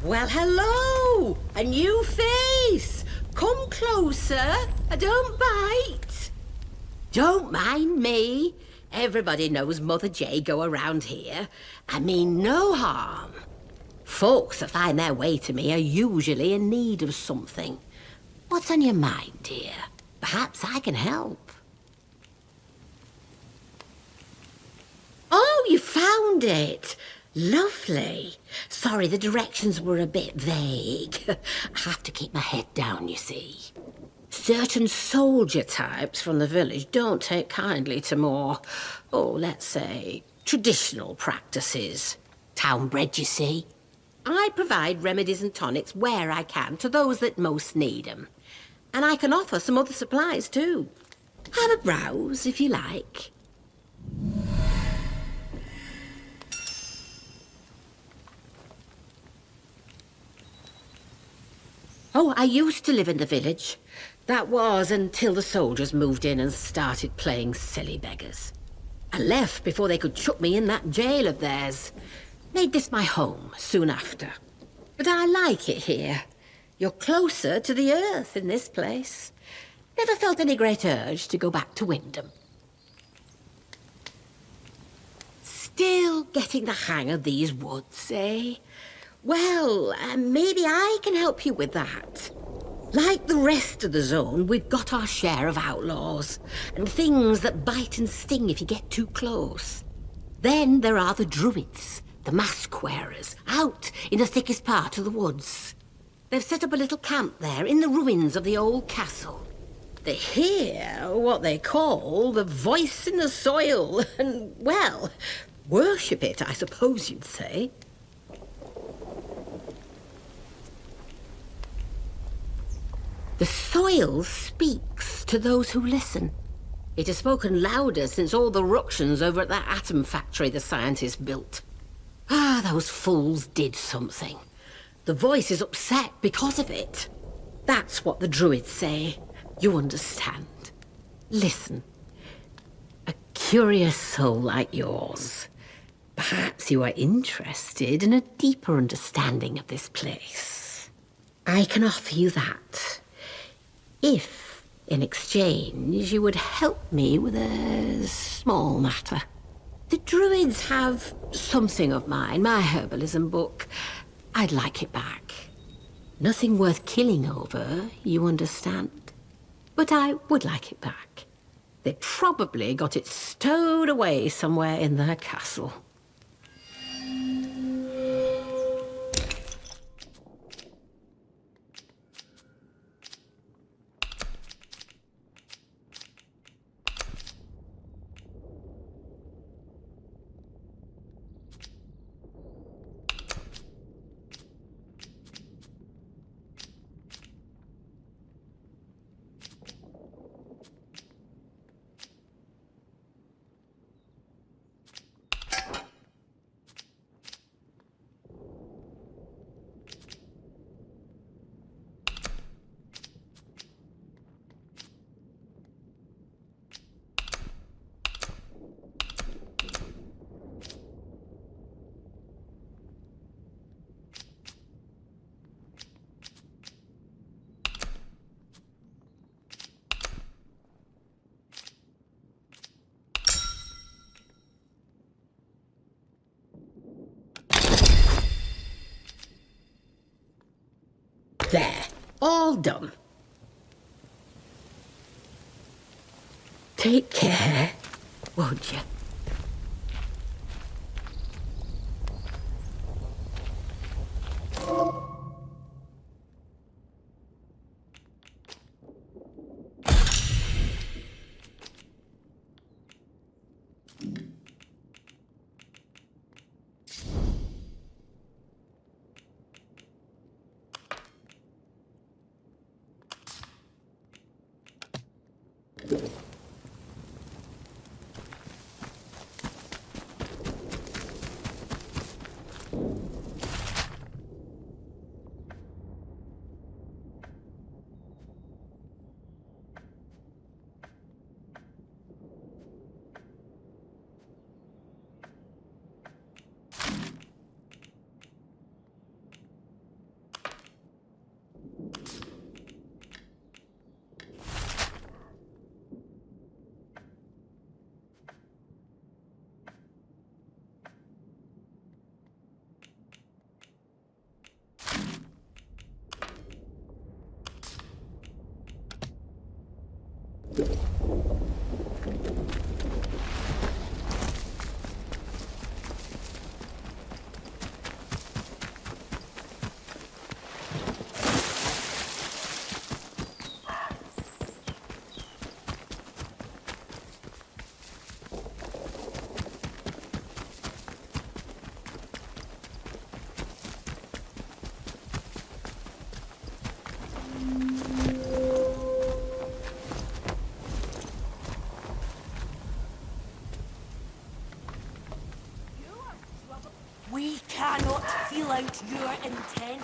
Well, hello! A new face! Come closer. Don't bite. Don't mind me. Everybody knows Mother J go around here. I mean no harm. Folks that find their way to me are usually in need of something. What's on your mind, dear? Perhaps I can help. Oh, you found it. Lovely. Sorry, the directions were a bit vague. I have to keep my head down, you see. Certain soldier types from the village don't take kindly to more, let's say, traditional practices. Town-bred, you see. I provide remedies and tonics where I can to those that most need them. And I can offer some other supplies, too. Have a browse, if you like. Oh, I used to live in the village. That was until the soldiers moved in and started playing silly beggars. I left before they could chuck me in that jail of theirs. Made this my home soon after. But I like it here. You're closer to the earth in this place. Never felt any great urge to go back to Wyndham. Still getting the hang of these woods, eh? Well, maybe I can help you with that. Like the rest of the zone, we've got our share of outlaws and things that bite and sting if you get too close. Then there are the Druids, the mask wearers, out in the thickest part of the woods. They've set up a little camp there in the ruins of the old castle. They hear what they call the voice in the soil and, well, worship it, I suppose you'd say. The soil speaks to those who listen. It has spoken louder since all the ructions over at that atom factory the scientists built. Those fools did something. The voice is upset because of it. That's what the Druids say. You understand. Listen. A curious soul like yours. Perhaps you are interested in a deeper understanding of this place. I can offer you that. If, in exchange, you would help me with a small matter. The Druids have something of mine, my herbalism book. I'd like it back. Nothing worth killing over, you understand? But I would like it back. They probably got it stowed away somewhere in their castle. There, all done. Take care, won't you? cannot feel out your intent.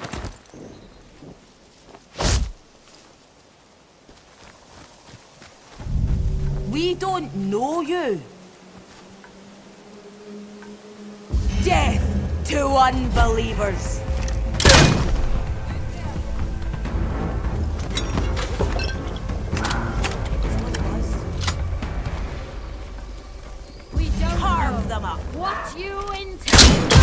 We don't know you. Death to unbelievers. We don't Carve them up. What you intend.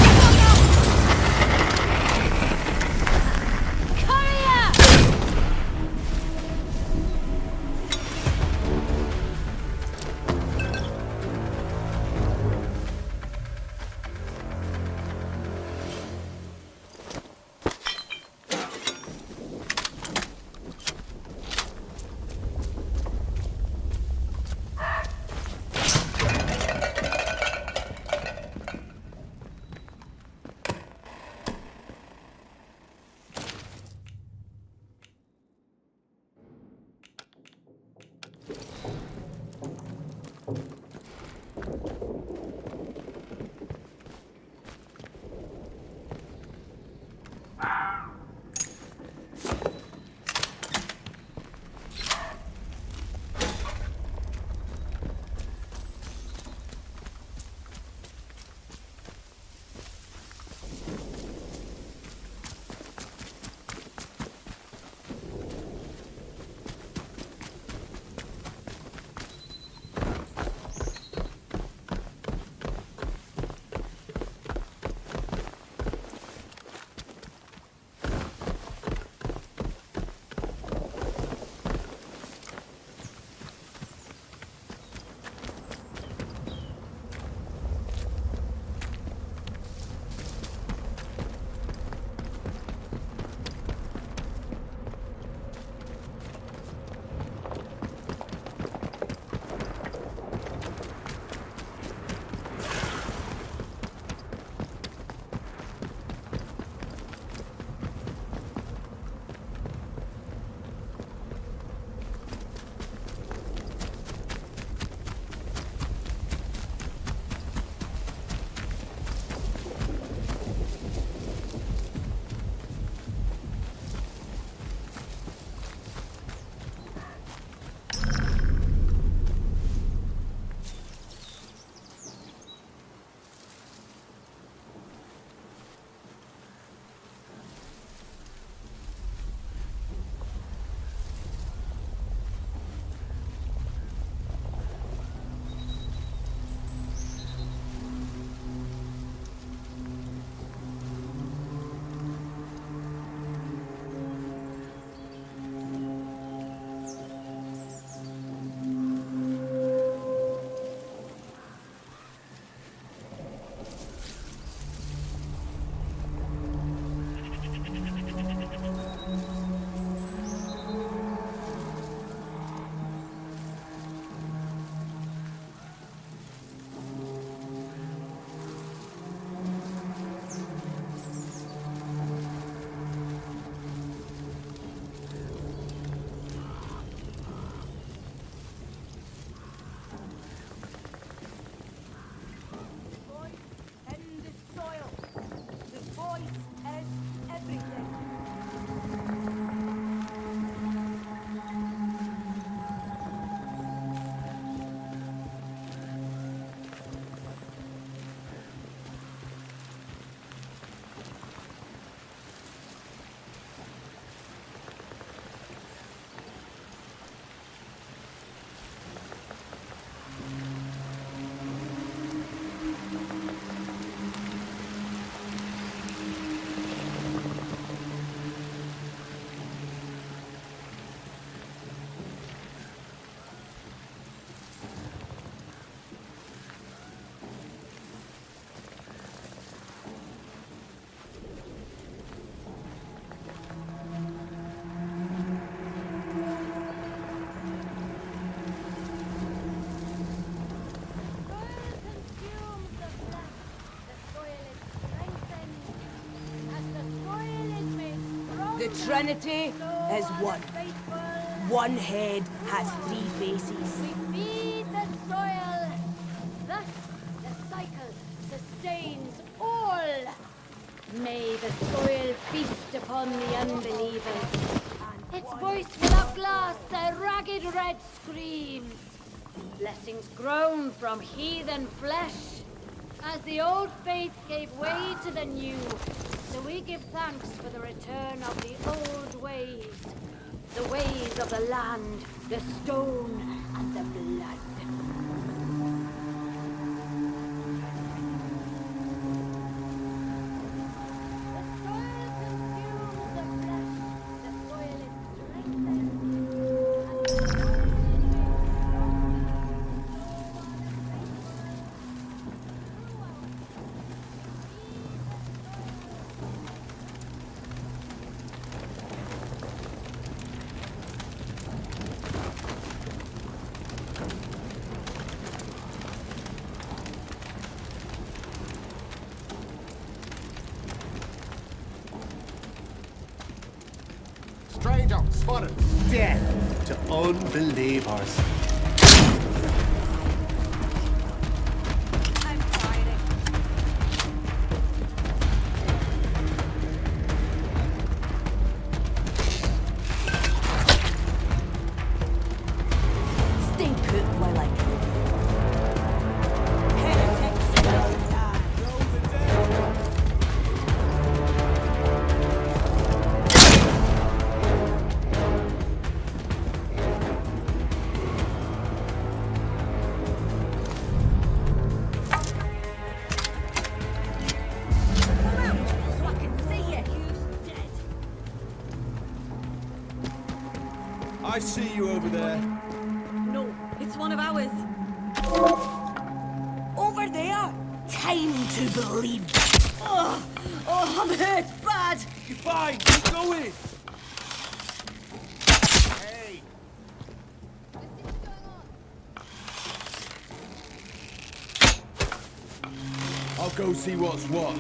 The Trinity is one. One head has three faces. We feed the soil. Thus, the cycle sustains all. the soil feast upon the unbelievers. Its voice will outlast their ragged red screams. Blessings grown from heathen flesh. As the old faith gave way to the new, so we give thanks for the return of the old ways. The ways of the land, the stone, and the blood. Stranger spotted. Death to unbelievers. I see you over there. No, it's one of ours. Over there. Time to believe. Oh, I'm hurt bad. You're fine. Keep going. Hey. I'll go see what's what.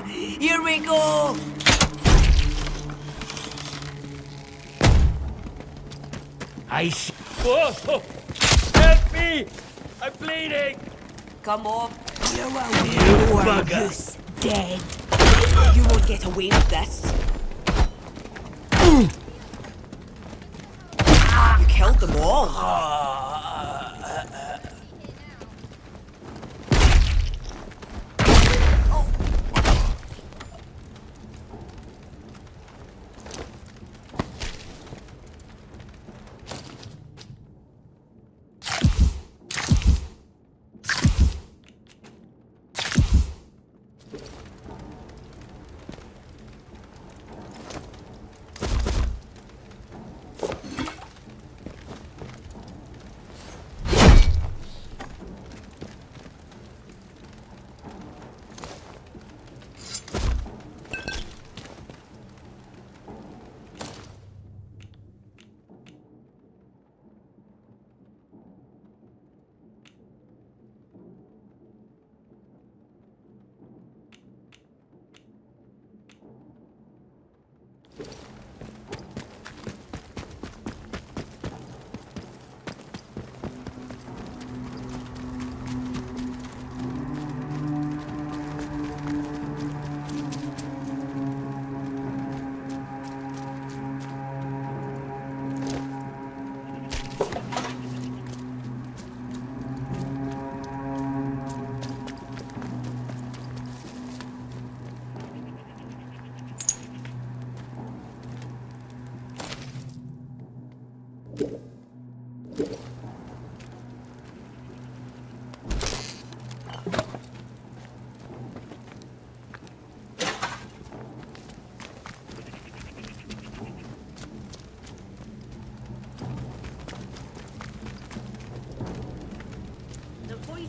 Here we go. Whoa! Help me! I'm bleeding! Come on. You're a You bugger. goose dead. You won't get away with this. You killed them all.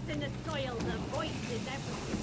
In the soil, the voice is everything.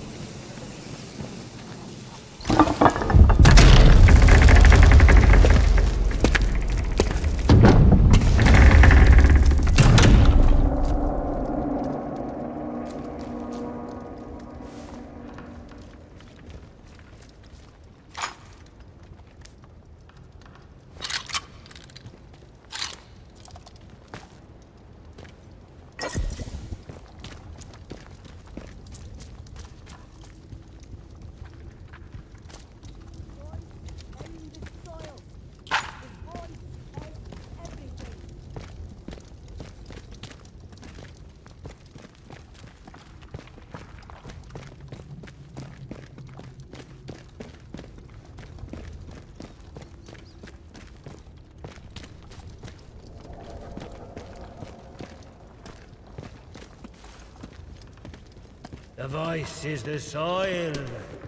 The voice is the soil.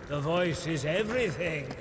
The voice is everything.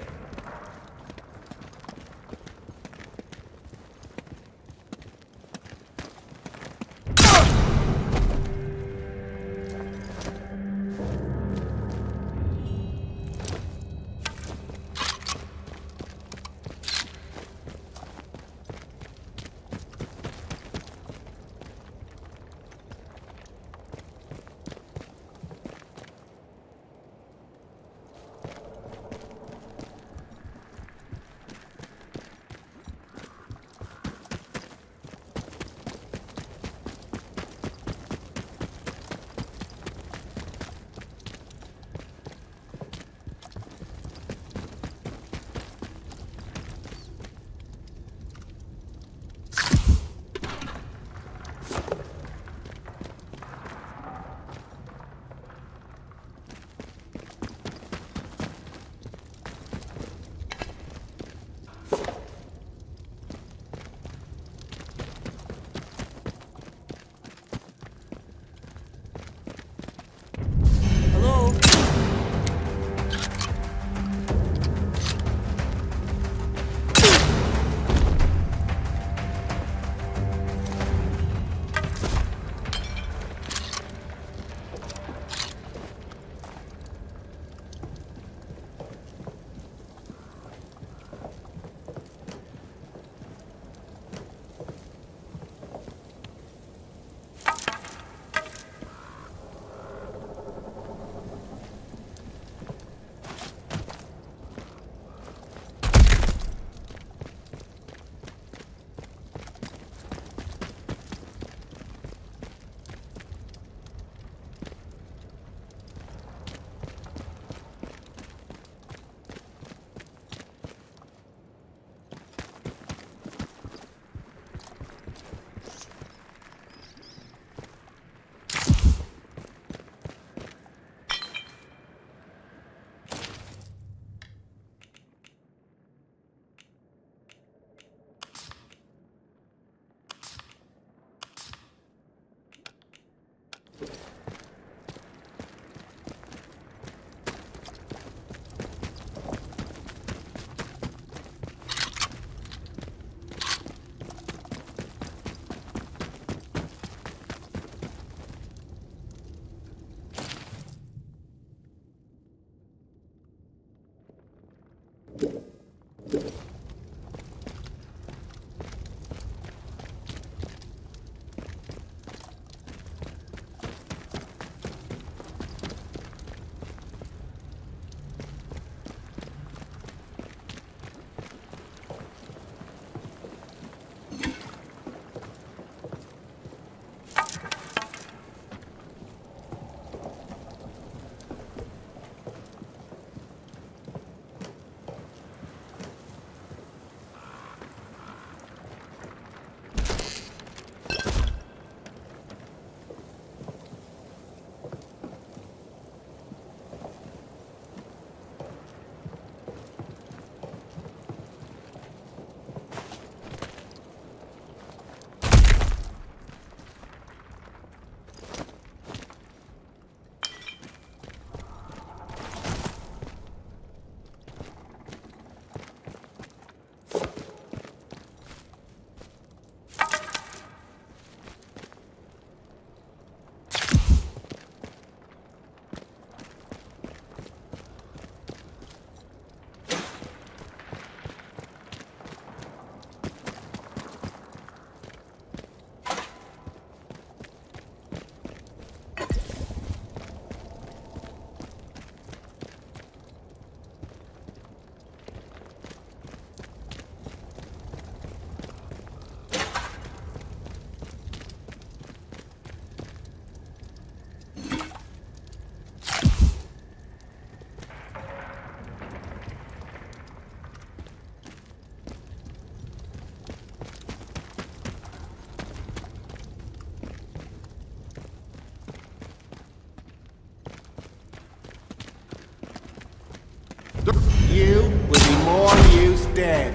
You will be more use dead.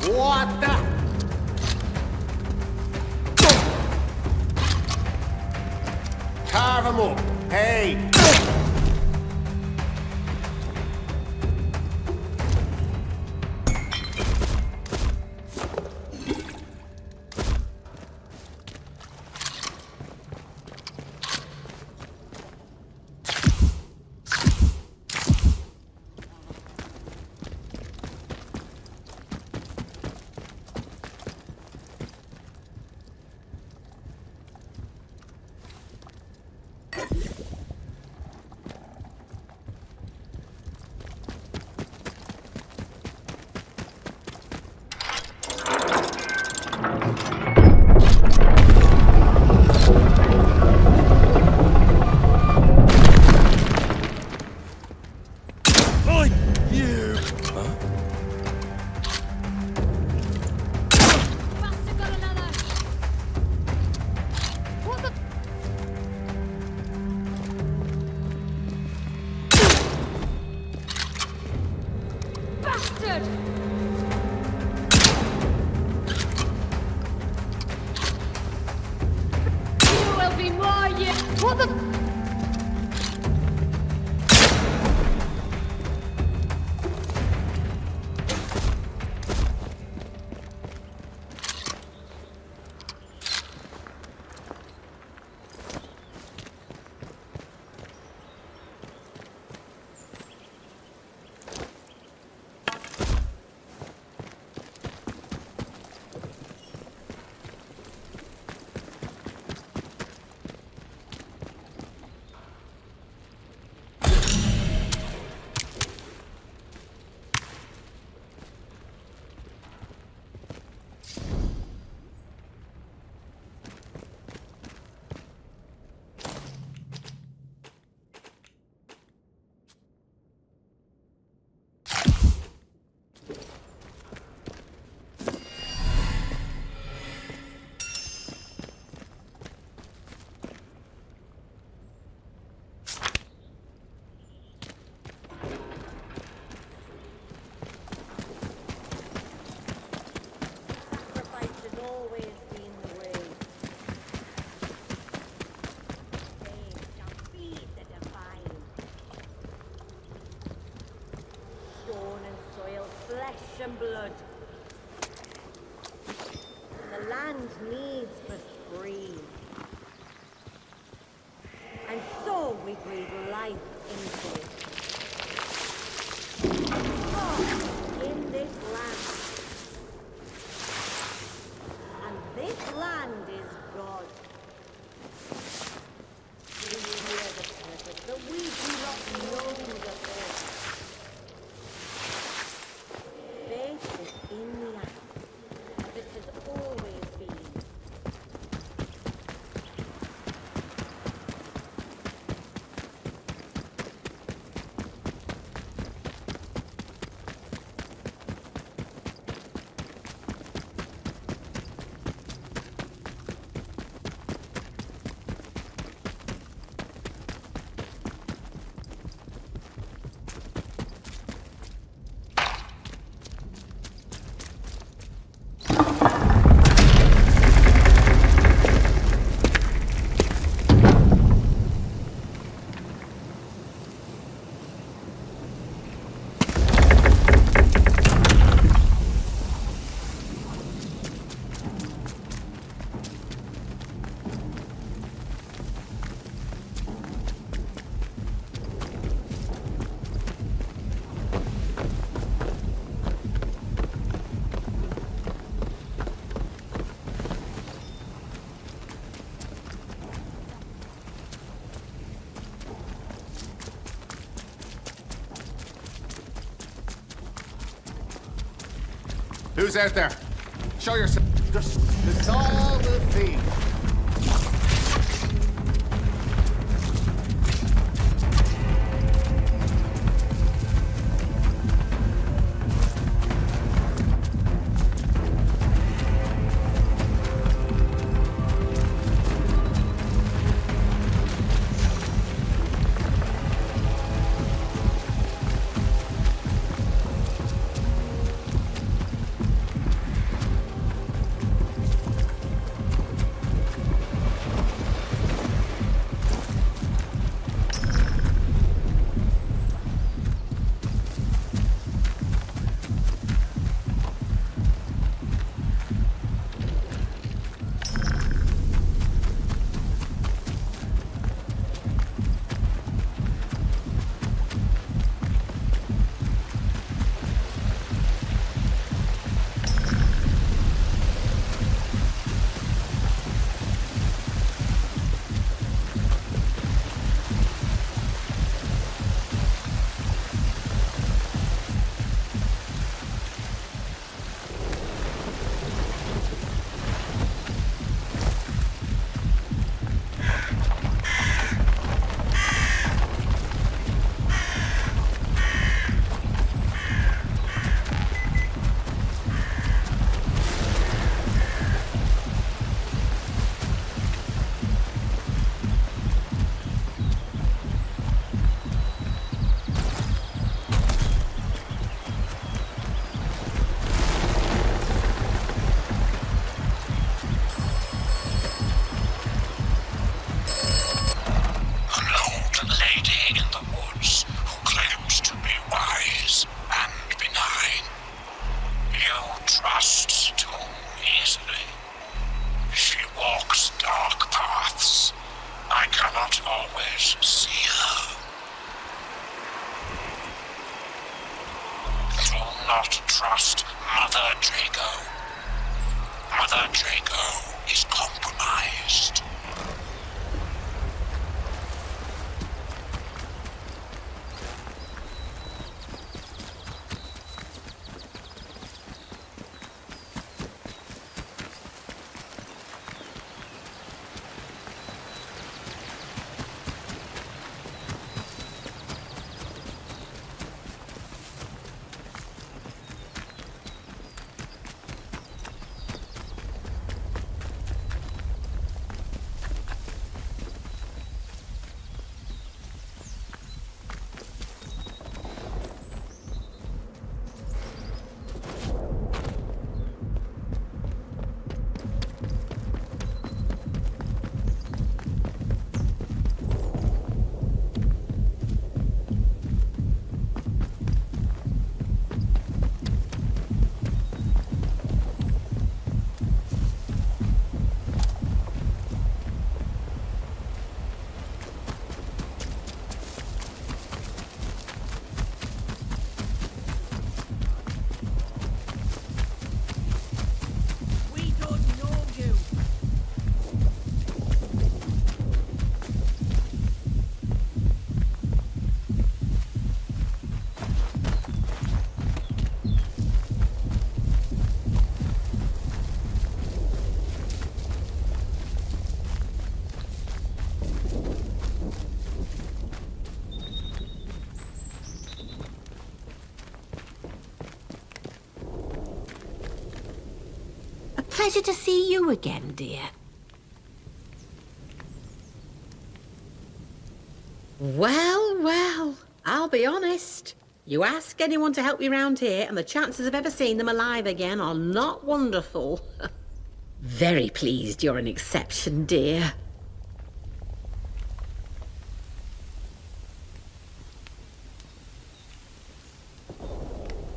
What the? Carve him up. Hey! What the... And blood. The land needs must breathe. And so we breathe life into it. God in this land. And this land is God. Do you hear the purpose that we do not know before? Faith is in the act, as it has always been. Who's out there? Show yourself. It's all the feed. pleasure to see you again, dear. Well, well, I'll be honest. You ask anyone to help you round here, and the chances of ever seeing them alive again are not wonderful. Very pleased you're an exception, dear.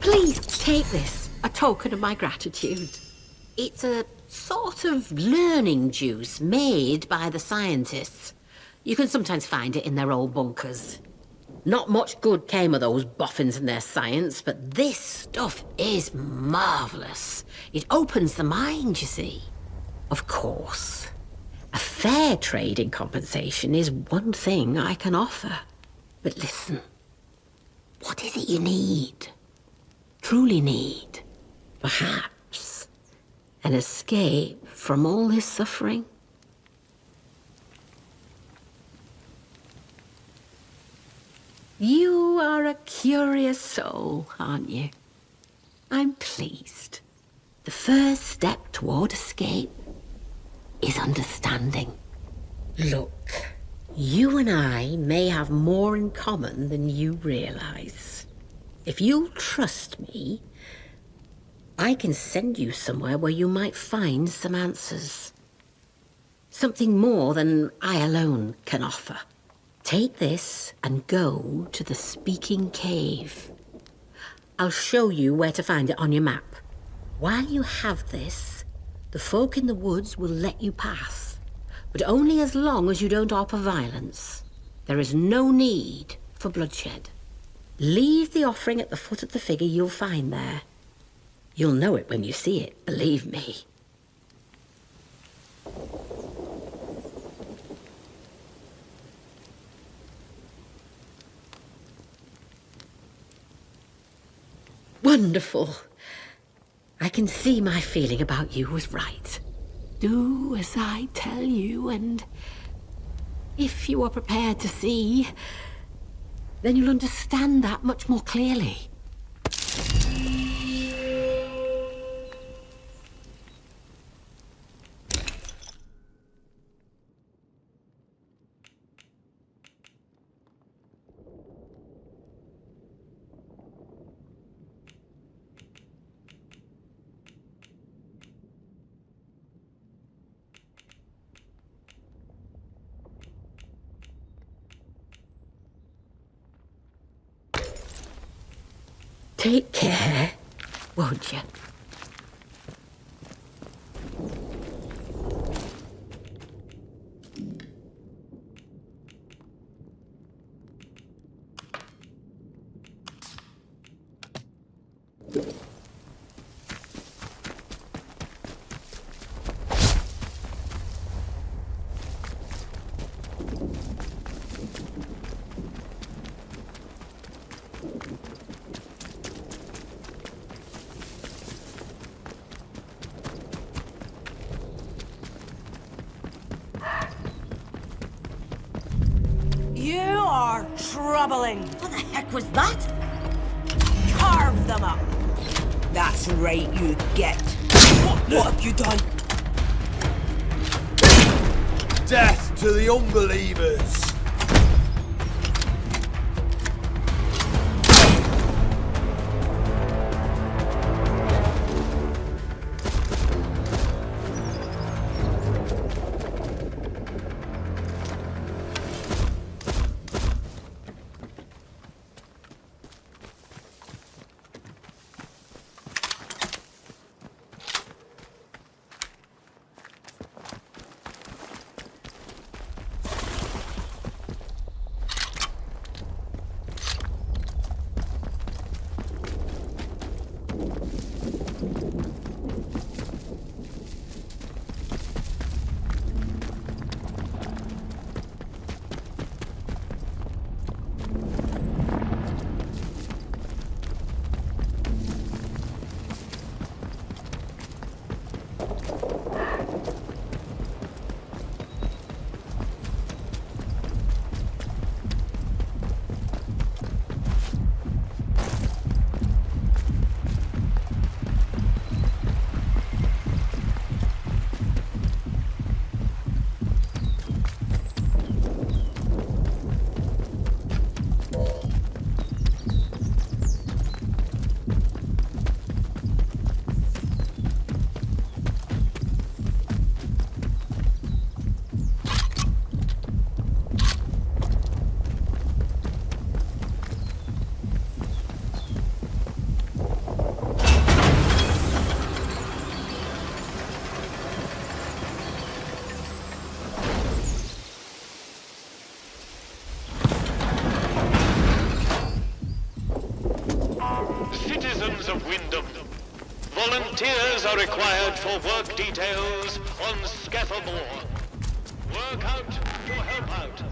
Please take this, a token of my gratitude. It's a sort of learning juice made by the scientists. You can sometimes find it in their old bunkers. Not much good came of those boffins and their science, but this stuff is marvellous. It opens the mind, you see. Of course, a fair trade in compensation is one thing I can offer. But listen, what is it you need? Truly need? Perhaps an escape from all this suffering? You are a curious soul, aren't you? I'm pleased. The first step toward escape is understanding. Look, you and I may have more in common than you realize. If you'll trust me, I can send you somewhere where you might find some answers. Something more than I alone can offer. Take this and go to the Speaking Cave. I'll show you where to find it on your map. While you have this, the folk in the woods will let you pass, but only as long as you don't offer violence. There is no need for bloodshed. Leave the offering at the foot of the figure you'll find there. You'll know it when you see it, believe me. Wonderful. I can see my feeling about you was right. Do as I tell you, and if you are prepared to see, then you'll understand that much more clearly. Take care, won't you? You are troubling. What the heck was that? Carve them up. That's right, you get. What have you done? Death to the unbelievers! of Wyndham. Volunteers are required for work details on Scafamore. Work out to help out.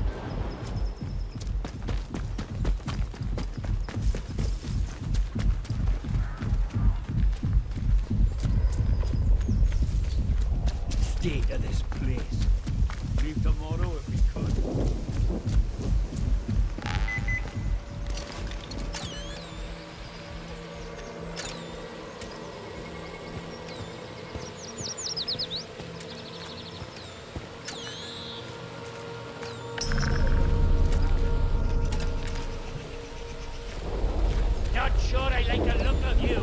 State of this place. Leave tomorrow if we could. Not sure I like the look of you.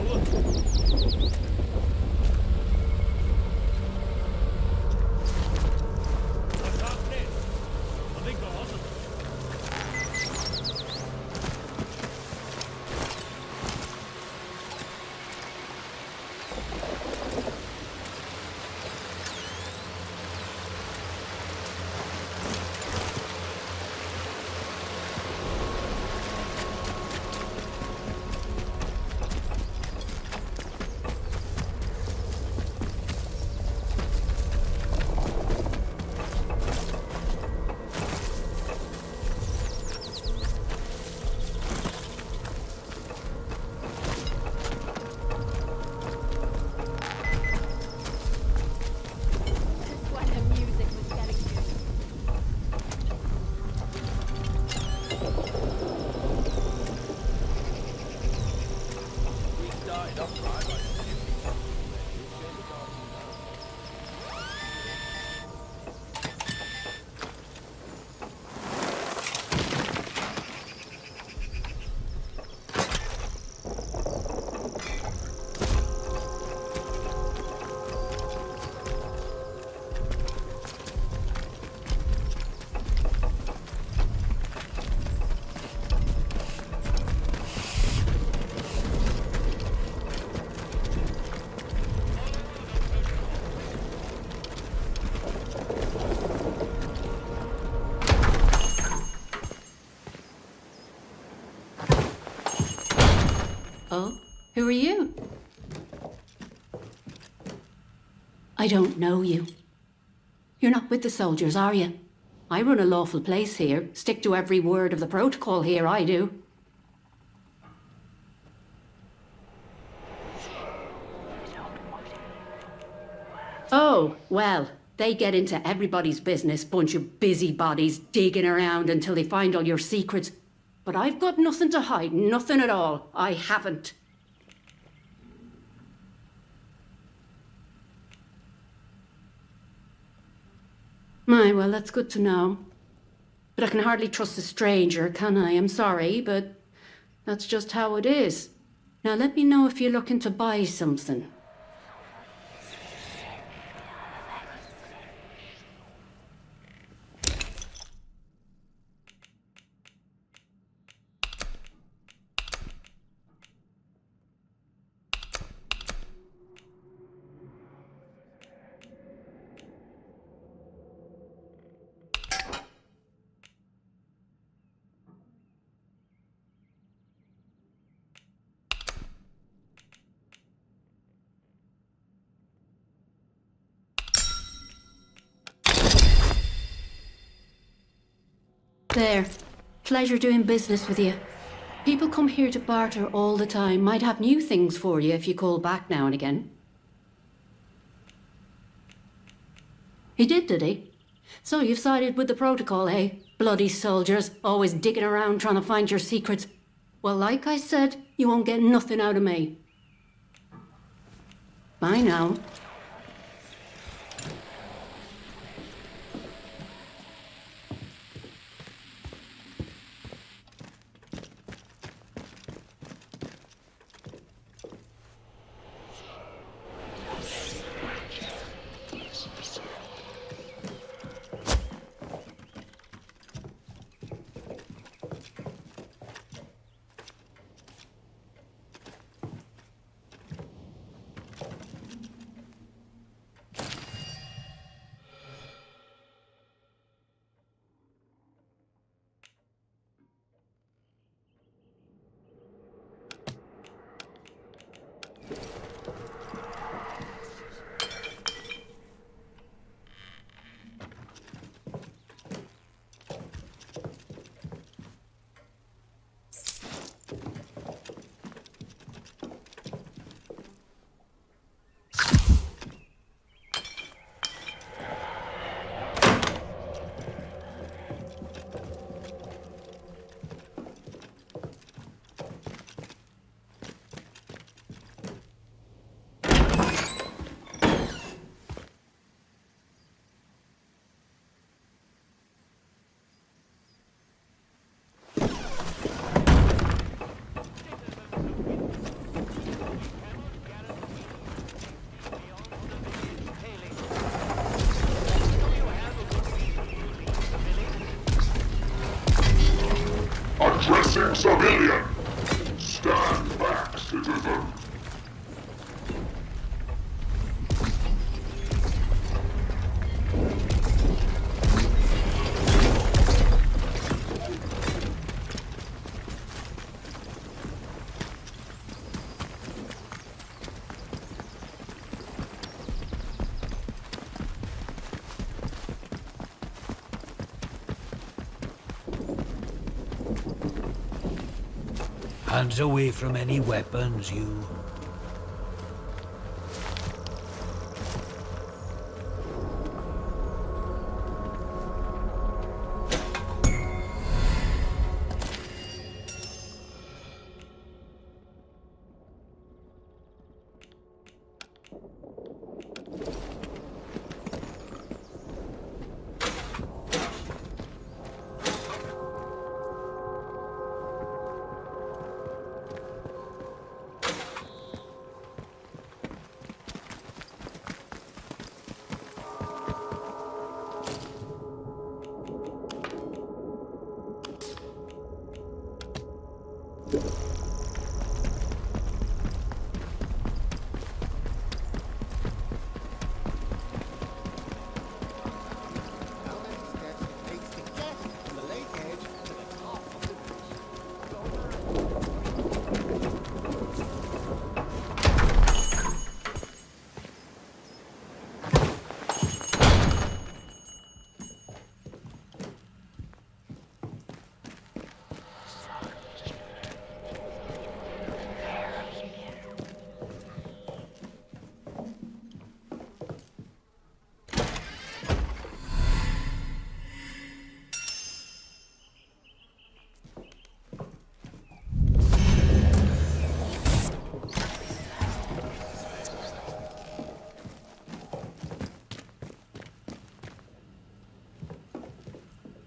Oh, who are you? I don't know you. You're not with the soldiers, are you? I run a lawful place here. Stick to every word of the protocol here, I do. Oh, well, they get into everybody's business, bunch of busybodies digging around until they find all your secrets. But I've got nothing to hide, nothing at all. I haven't. My, well, that's good to know. But I can hardly trust a stranger, can I? I'm sorry, but that's just how it is. Now let me know if you're looking to buy something. There. Pleasure doing business with you. People come here to barter all the time. Might have new things for you if you call back now and again. He did he? So you've sided with the protocol, eh? Bloody soldiers, always digging around trying to find your secrets. Well, like I said, you won't get nothing out of me. Bye now. Civilian! Stand back, citizen. Hands away from any weapons, you.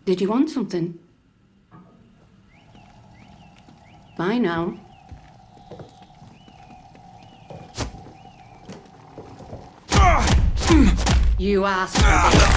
Did you want something? Bye now. You asked for this.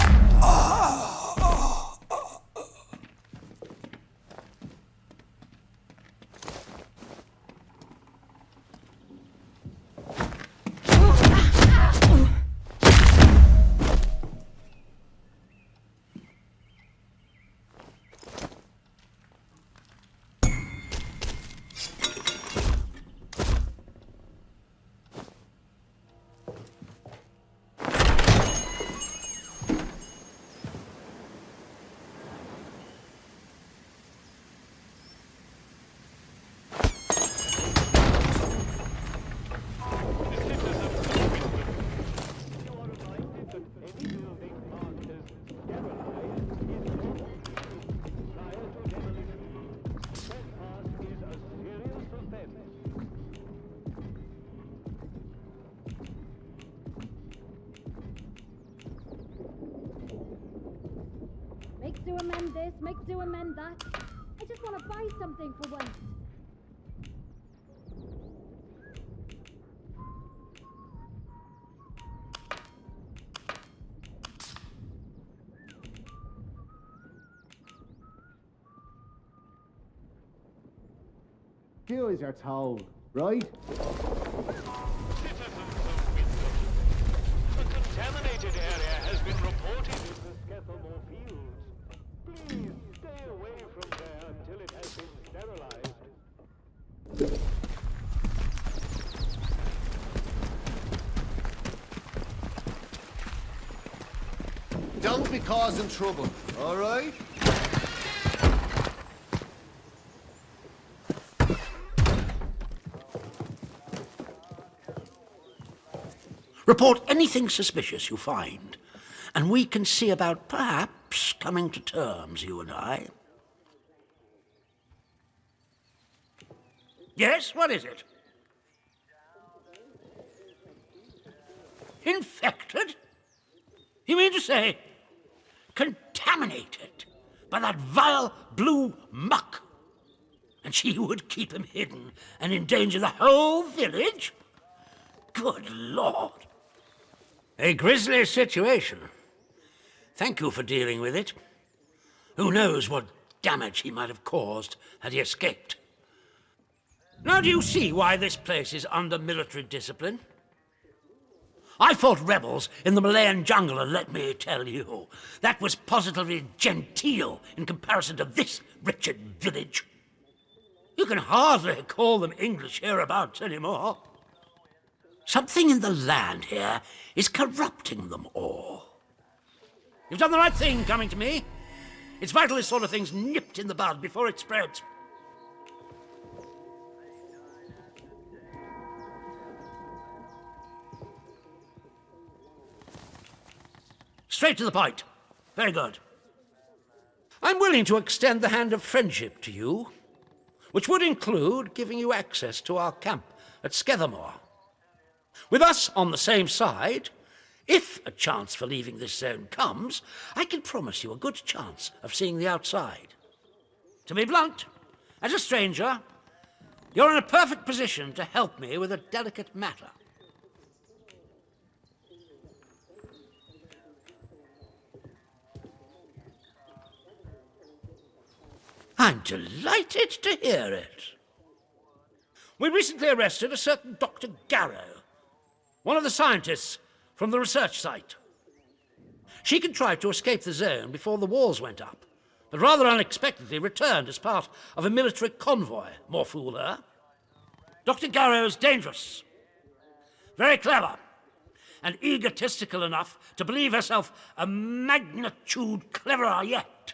Make do amend this, make do amend that. I just want to buy something for once. Do as you're told, right? A contaminated area has been reported in the Skethamore fields. Please stay away from there until it has been sterilized. Don't be causing trouble, all right? Report anything suspicious you find, and we can see about perhaps coming to terms, you and I. Yes, what is it? Infected? You mean to say contaminated by that vile blue muck? And she would keep him hidden and endanger the whole village? Good Lord. A grisly situation. Thank you for dealing with it. Who knows what damage he might have caused had he escaped. Now do you see why this place is under military discipline? I fought rebels in the Malayan jungle, and let me tell you, that was positively genteel in comparison to this wretched village. You can hardly call them English hereabouts anymore. Something in the land here is corrupting them all. You've done the right thing coming to me. It's vital this sort of thing's nipped in the bud before it spreads. Straight to the point. Very good. I'm willing to extend the hand of friendship to you, which would include giving you access to our camp at Skethermore. With us on the same side, if a chance for leaving this zone comes, I can promise you a good chance of seeing the outside. To be blunt, as a stranger, you're in a perfect position to help me with a delicate matter. I'm delighted to hear it. We recently arrested a certain Dr. Garrow, one of the scientists from the research site. She contrived to escape the zone before the walls went up, but rather unexpectedly returned as part of a military convoy. More fool her. Dr. Garrow's dangerous, very clever, and egotistical enough to believe herself a magnitude cleverer yet.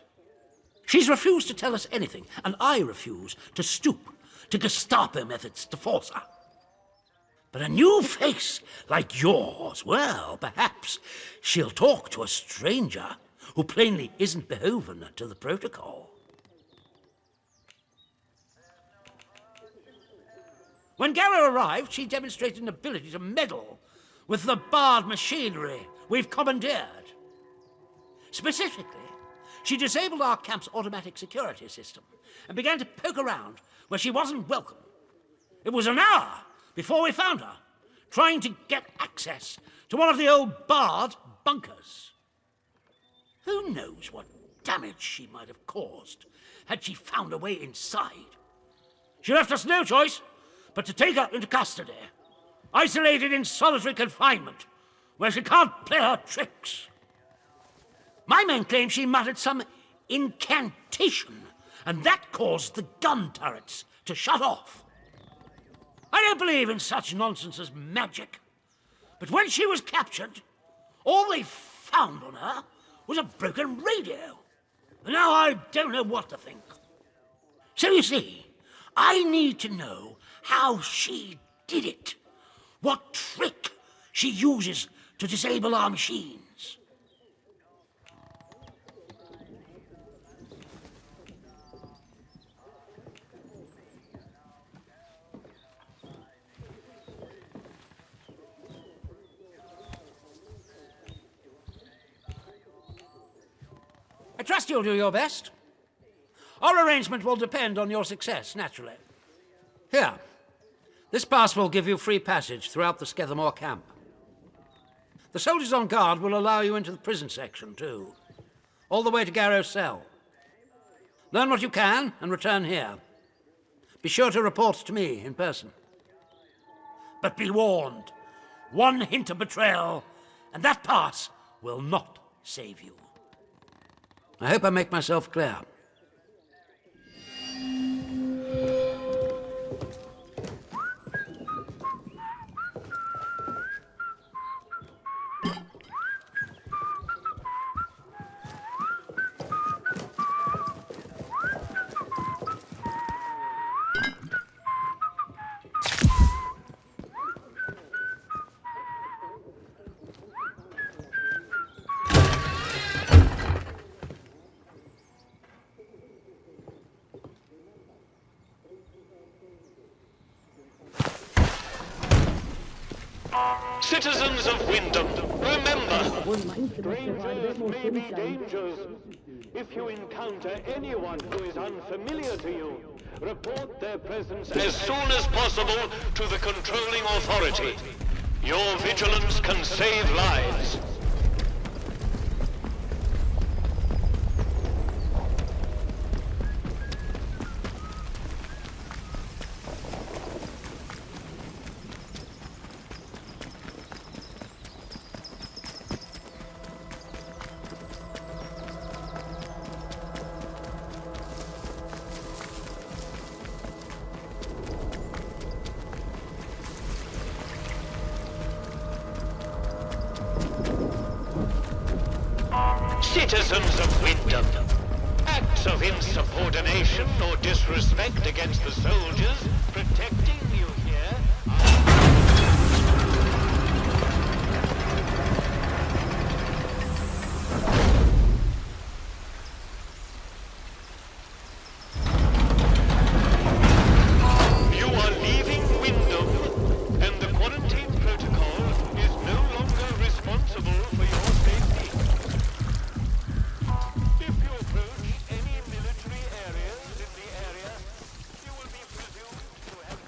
She's refused to tell us anything, and I refuse to stoop to Gestapo methods to force her. But a new face like yours, well, perhaps she'll talk to a stranger who plainly isn't beholden to the protocol. When Garrow arrived, she demonstrated an ability to meddle with the barred machinery we've commandeered. Specifically, she disabled our camp's automatic security system and began to poke around where she wasn't welcome. It was an hour before we found her, trying to get access to one of the old barred bunkers. Who knows what damage she might have caused had she found a way inside. She left us no choice but to take her into custody, isolated in solitary confinement, where she can't play her tricks. My men claim she muttered some incantation, and that caused the gun turrets to shut off. I don't believe in such nonsense as magic, but when she was captured, all they found on her was a broken radio. And now I don't know what to think. So you see, I need to know how she did it, what trick she uses to disable our machines. I trust you'll do your best. Our arrangement will depend on your success, naturally. Here, this pass will give you free passage throughout the Skethermore camp. The soldiers on guard will allow you into the prison section, too, all the way to Garrow's cell. Learn what you can and return here. Be sure to report to me in person. But be warned, one hint of betrayal, and that pass will not save you. I hope I make myself clear. Citizens of Wyndham, remember, strangers may be dangers. If you encounter anyone who is unfamiliar to you, report their presence as soon as possible to the controlling authority. Your vigilance can save lives. citizens of Wyndham. Acts of insubordination or disrespect against the soldiers protecting you here You are leaving Wyndham, and the quarantine protocol is no longer responsible for your safety. If you approach any military areas in the area, you will be presumed to have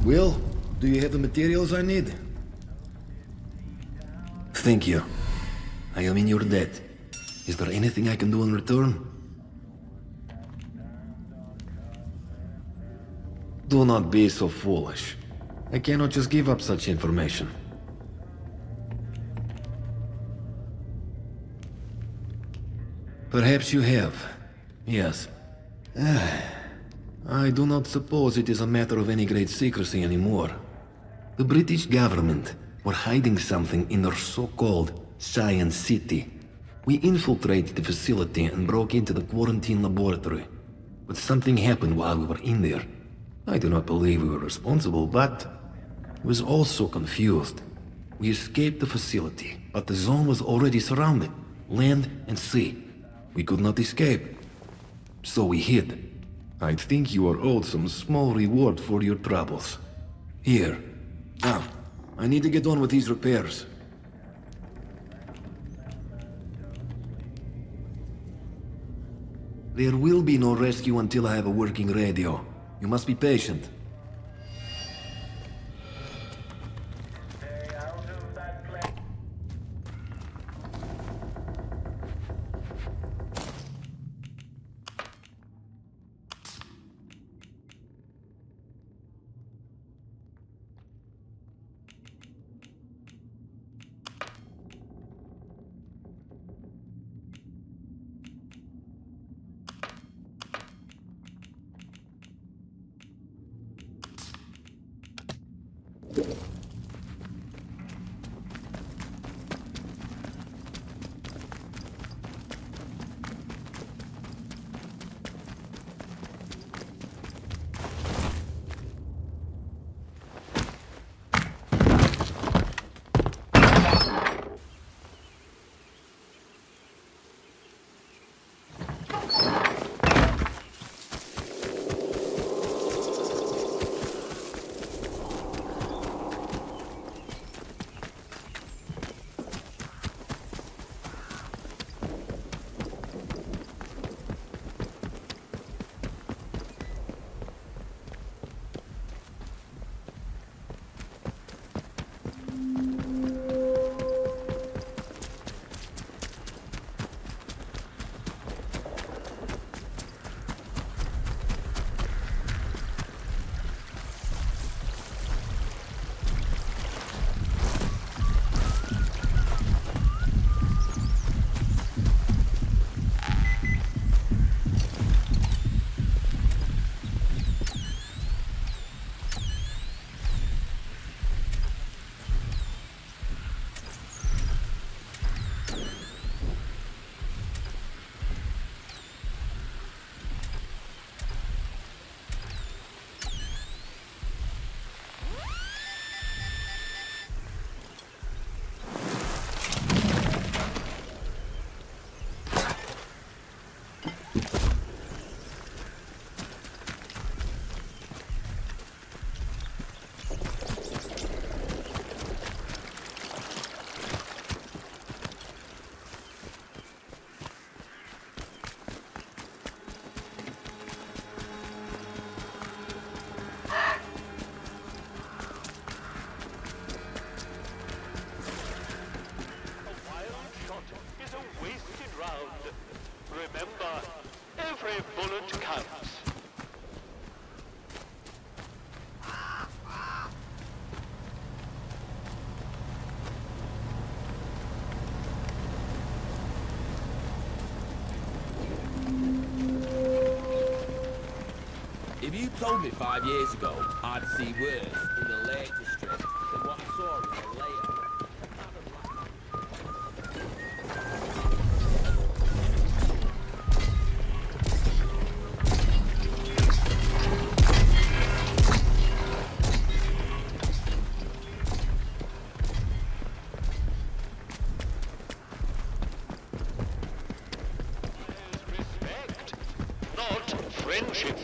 Will, do you have the materials I need? Thank you. I am in your debt. Is there anything I can do in return? Do not be so foolish. I cannot just give up such information. Perhaps you have. Yes. I do not suppose it is a matter of any great secrecy anymore. The British government were hiding something in their so-called Science City. We infiltrated the facility and broke into the quarantine laboratory. But something happened while we were in there. I do not believe we were responsible, but I was also confused. We escaped the facility, but the zone was already surrounded, land and sea. We could not escape. So we hid. I think you are owed some small reward for your troubles. Here. Now, I need to get on with these repairs. There will be no rescue until I have a working radio. You must be patient. told me 5 years ago I'd see worse in the Lake District than what I saw in the layer. Respect, not friendship.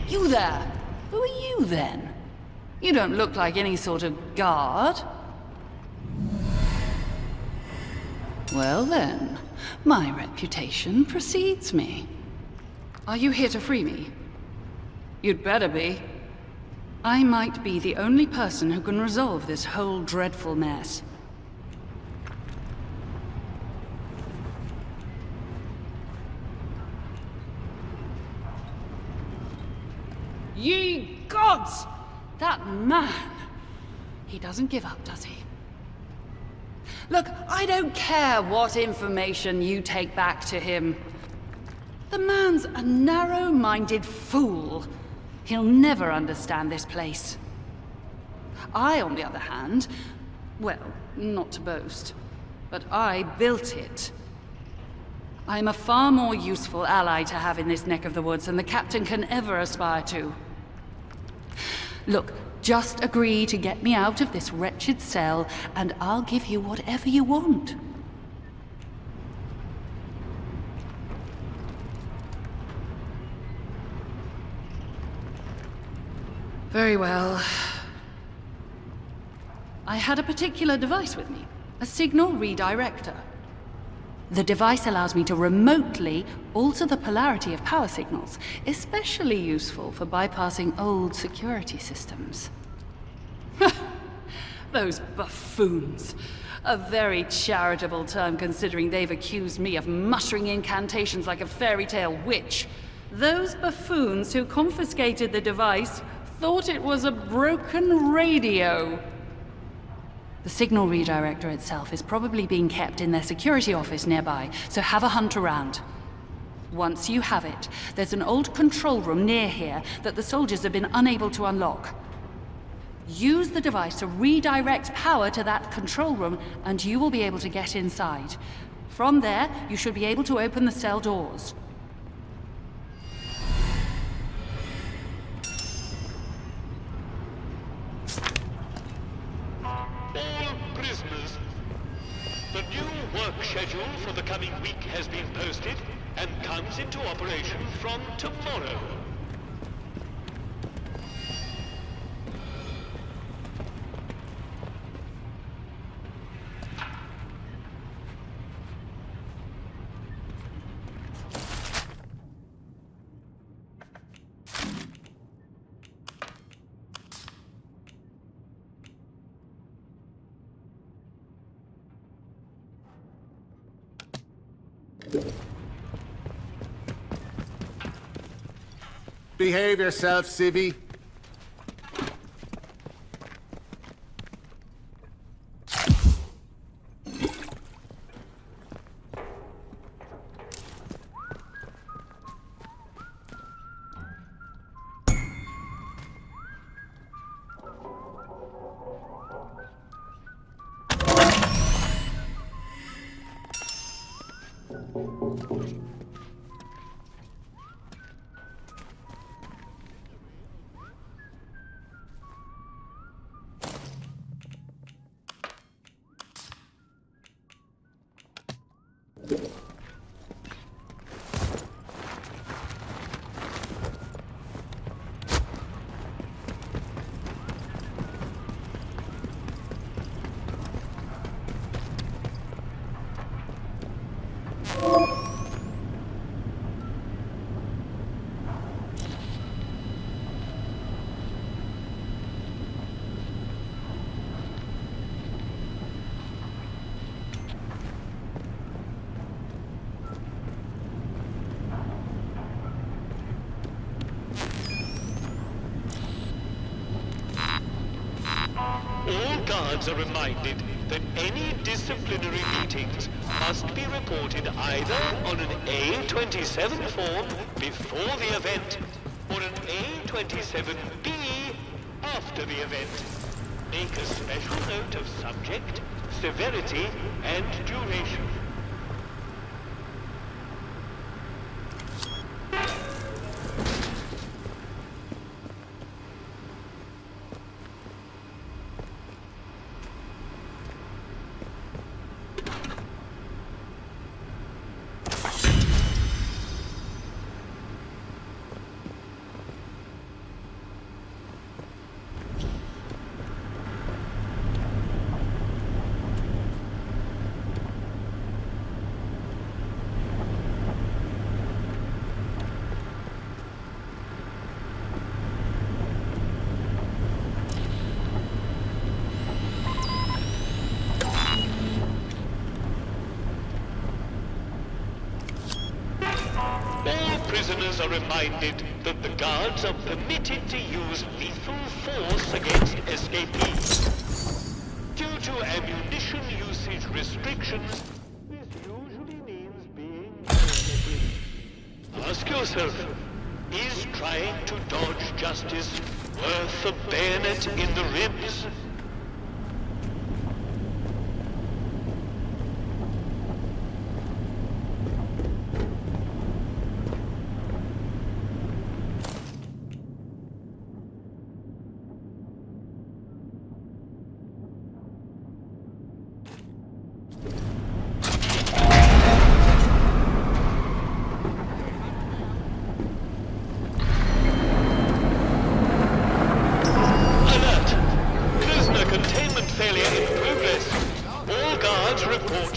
You there! Who are you then? You don't look like any sort of guard. Well then, my reputation precedes me. Are you here to free me? You'd better be. I might be the only person who can resolve this whole dreadful mess. Ye gods! That man! He doesn't give up, does he? Look, I don't care what information you take back to him. The man's a narrow-minded fool. He'll never understand this place. I, on the other hand, well, not to boast, but I built it. I'm a far more useful ally to have in this neck of the woods than the captain can ever aspire to. Look, just agree to get me out of this wretched cell, and I'll give you whatever you want. Very well. I had a particular device with me, a signal redirector. The device allows me to remotely alter the polarity of power signals, especially useful for bypassing old security systems. Those buffoons. A very charitable term considering they've accused me of muttering incantations like a fairy tale witch. Those buffoons who confiscated the device thought it was a broken radio. The signal redirector itself is probably being kept in their security office nearby, so have a hunt around. Once you have it, there's an old control room near here that the soldiers have been unable to unlock. Use the device to redirect power to that control room, and you will be able to get inside. From there, you should be able to open the cell doors. The new work schedule for the coming week has been posted and comes into operation from tomorrow. Behave yourself, Civvy. All guards are reminded that any disciplinary meetings must be reported either on an A27 form before the event or an A27B after the event. Make a special note of subject, severity, and duration. Prisoners are reminded that the guards are permitted to use lethal force against escapees. Due to ammunition usage restrictions, this usually means being bayoneted. Ask yourself, is trying to dodge justice worth a bayonet in the ribs?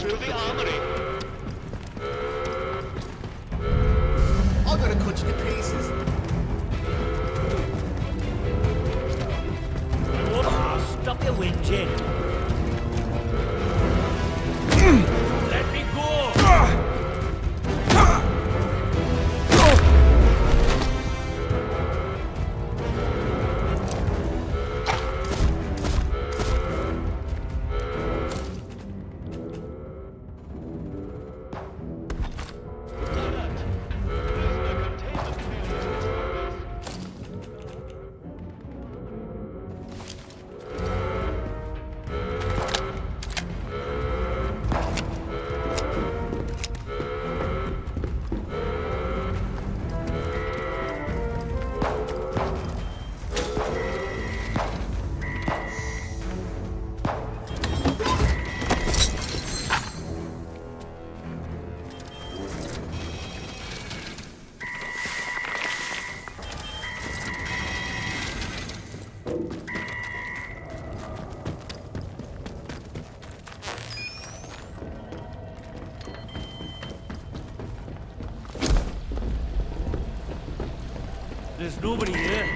to the armory. I'm gonna cut you to pieces. Stop your whinging. Let me go. There's nobody here.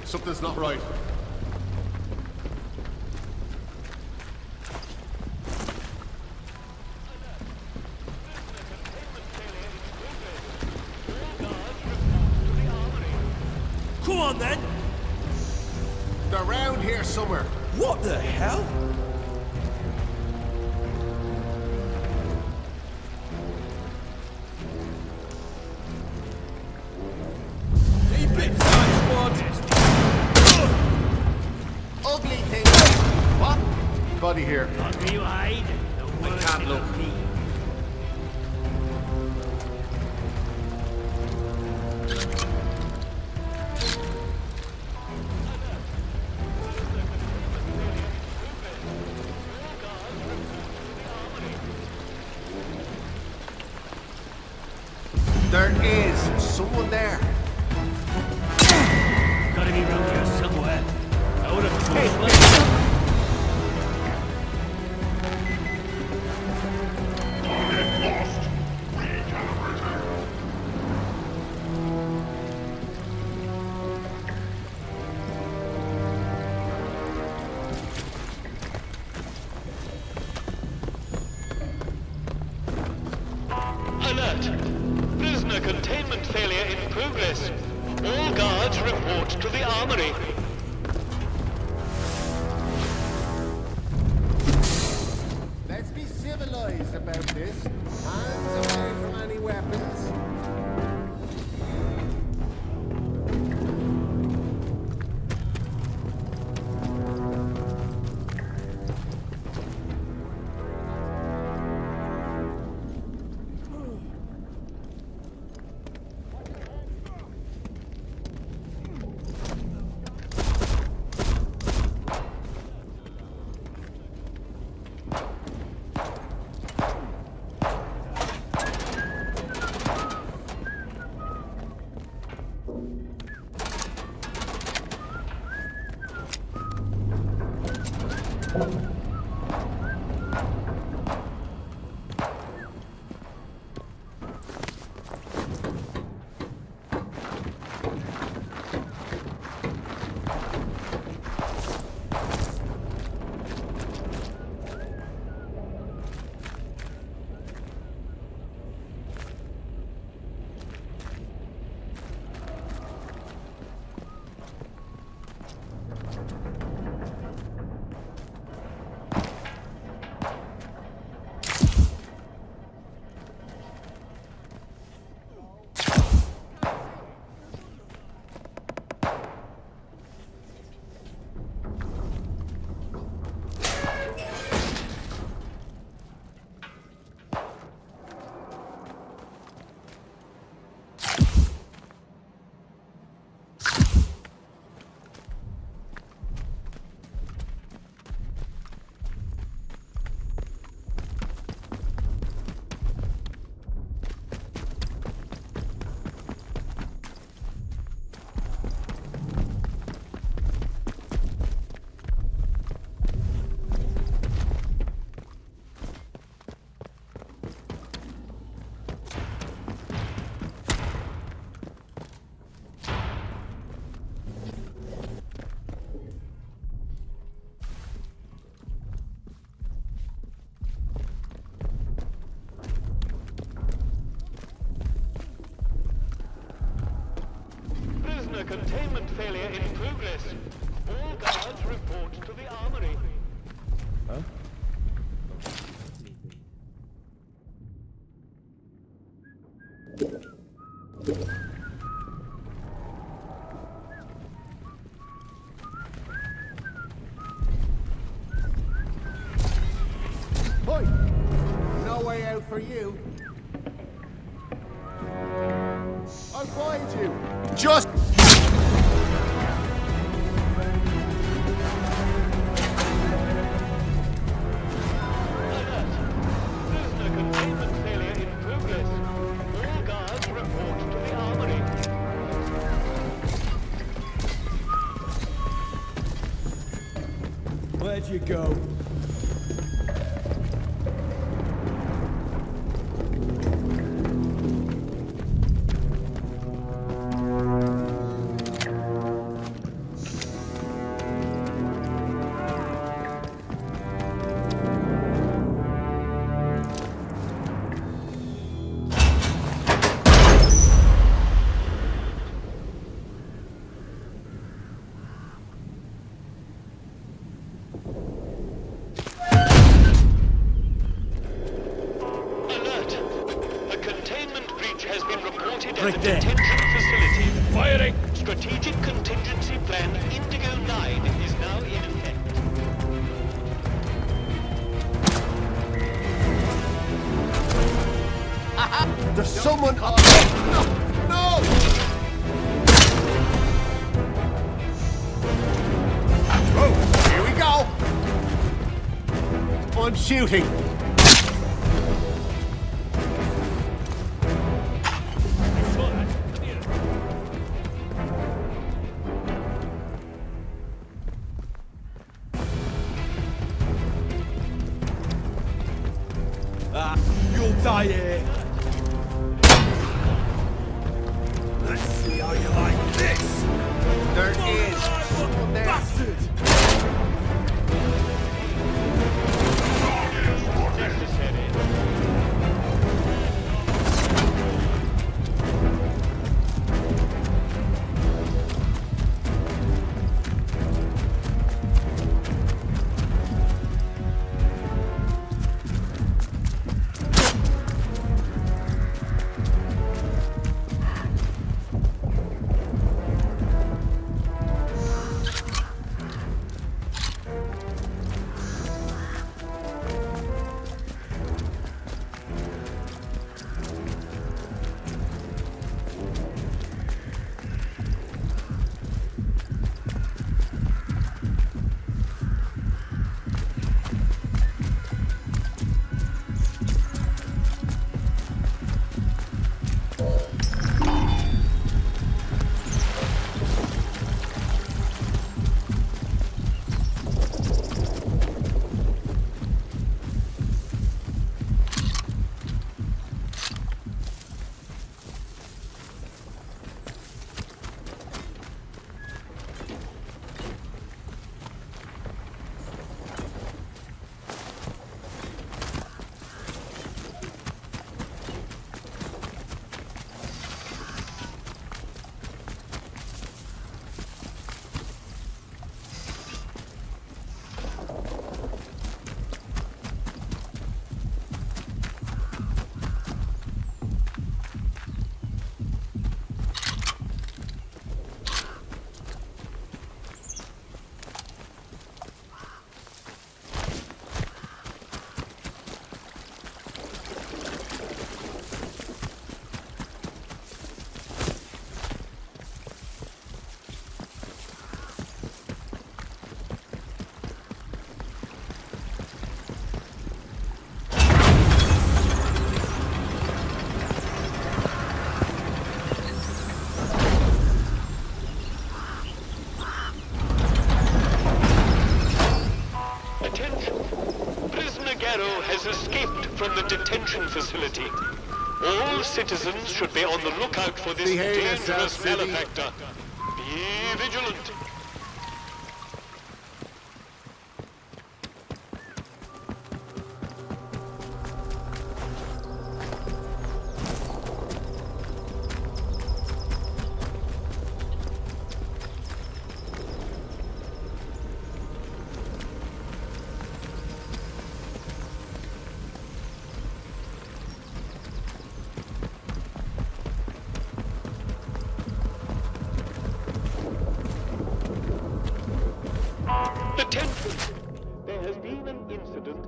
Something's not right. Come on then! They're around here somewhere. What the hell? Keep it tight, squad! Ugly thing. What? Body here. Longer you hide, the worse can't it'll look. be. There is someone there. Gotta be around here somewhere. I would have told you. Alert! Prisoner containment failure in progress. All guards report to the armory. Let's be civilized about this. Hands away from any weapons. failure in progress. All guards report to the armory. Huh? Oi! No way out for you. I'll find you. Just... Prisoner containment failure in progress. All guards report to the armory. Where'd you go? Right there. Detention facility. Firing. Strategic contingency plan Indigo 9 is now in effect. There's someone up. No! Oh, here we go. I'm shooting. You'll die here. Let's see how you like this. There is someone there. Bastard! From the detention facility. All citizens should be on the lookout for this dangerous malefactor. Be vigilant.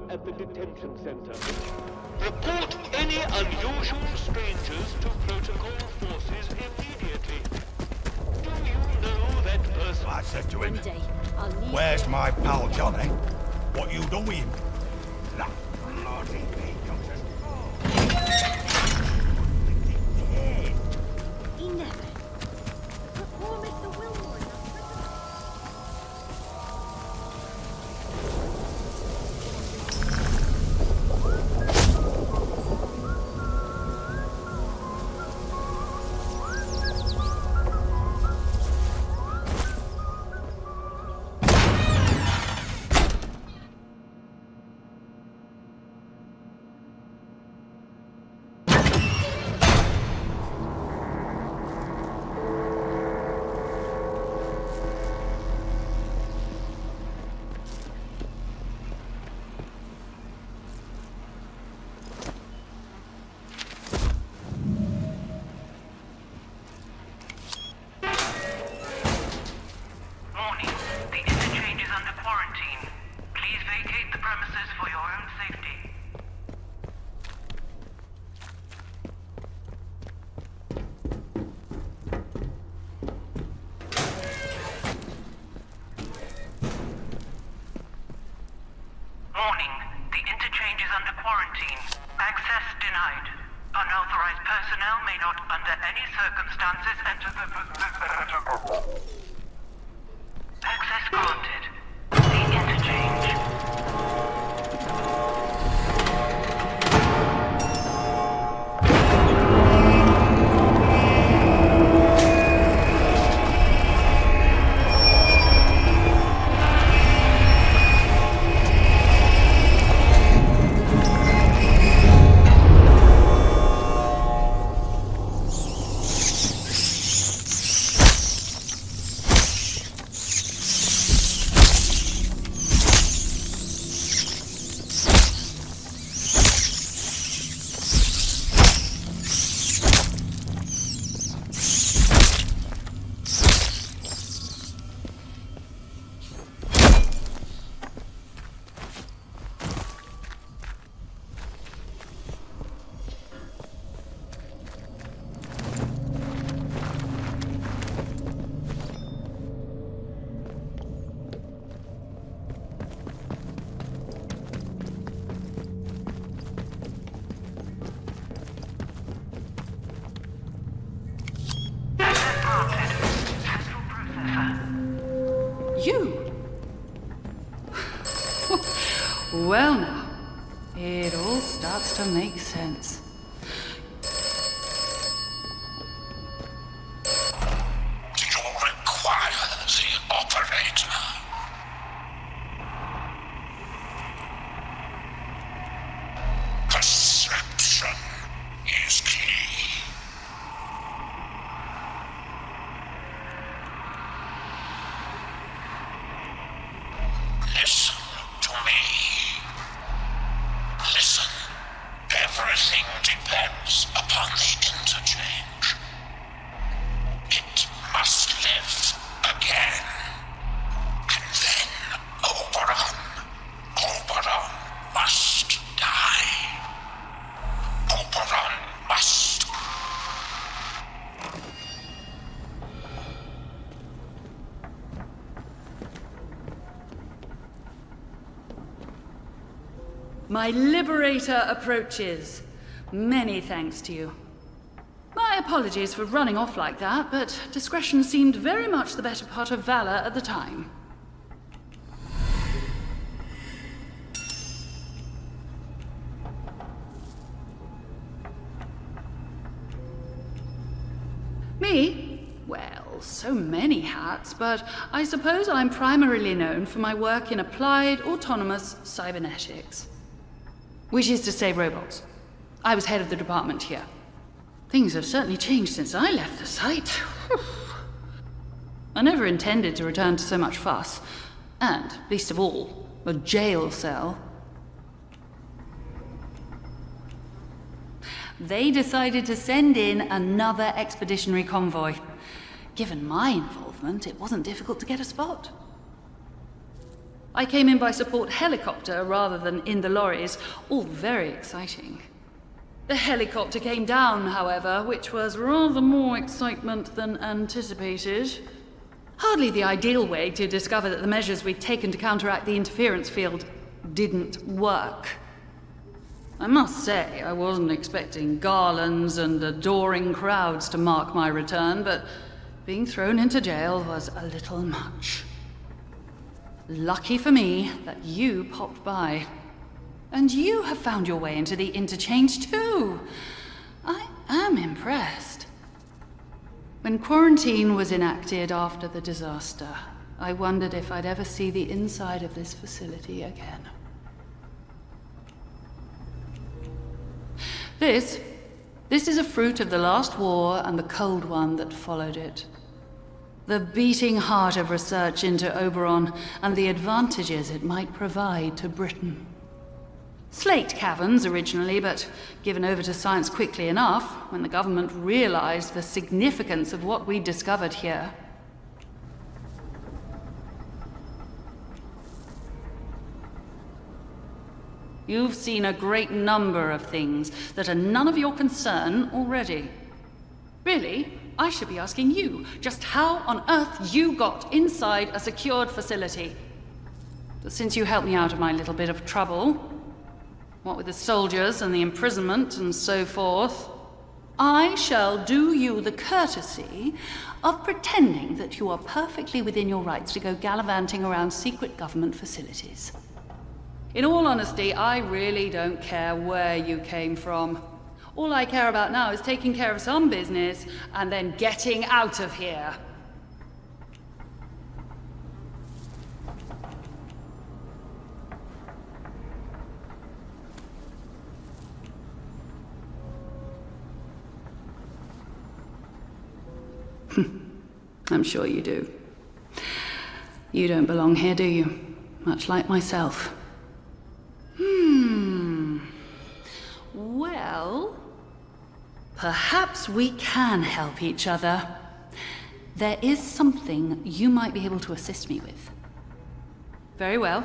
at the detention center. Report any unusual strangers to protocol forces immediately. Do you know that person? I said to him, where's my pal Johnny? What you done with him? That bloody peacock just... He never. But poor Mr. Wilmore. Well now, it all starts to make sense. Do you require the operator? Perception is key. Listen to me. Listen. Everything depends upon the interchange. It must live again. And then Oberon must die. Oberon must. My liberator approaches. Many thanks to you. My apologies for running off like that, but discretion seemed very much the better part of valor at the time. Me? Well, so many hats, but I suppose I'm primarily known for my work in applied autonomous cybernetics. Which is to say robots. I was head of the department here. Things have certainly changed since I left the site. I never intended to return to so much fuss, and, least of all, a jail cell. They decided to send in another expeditionary convoy. Given my involvement, it wasn't difficult to get a spot. I came in by support helicopter rather than in the lorries, all very exciting. The helicopter came down, however, which was rather more excitement than anticipated. Hardly the ideal way to discover that the measures we'd taken to counteract the interference field didn't work. I must say, I wasn't expecting garlands and adoring crowds to mark my return, but being thrown into jail was a little much. Lucky for me that you popped by. And you have found your way into the interchange too. I am impressed. When quarantine was enacted after the disaster, I wondered if I'd ever see the inside of this facility again. This is a fruit of the last war and the cold one that followed it. The beating heart of research into Oberon and the advantages it might provide to Britain. Slate caverns originally, but given over to science quickly enough when the government realized the significance of what we discovered here. You've seen a great number of things that are none of your concern already. Really, I should be asking you just how on earth you got inside a secured facility. But since you helped me out of my little bit of trouble, what with the soldiers and the imprisonment and so forth, I shall do you the courtesy of pretending that you are perfectly within your rights to go gallivanting around secret government facilities. In all honesty, I really don't care where you came from. All I care about now is taking care of some business and then getting out of here. I'm sure you do. You don't belong here, do you? Much like myself. Well, perhaps we can help each other. There is something you might be able to assist me with. Very well.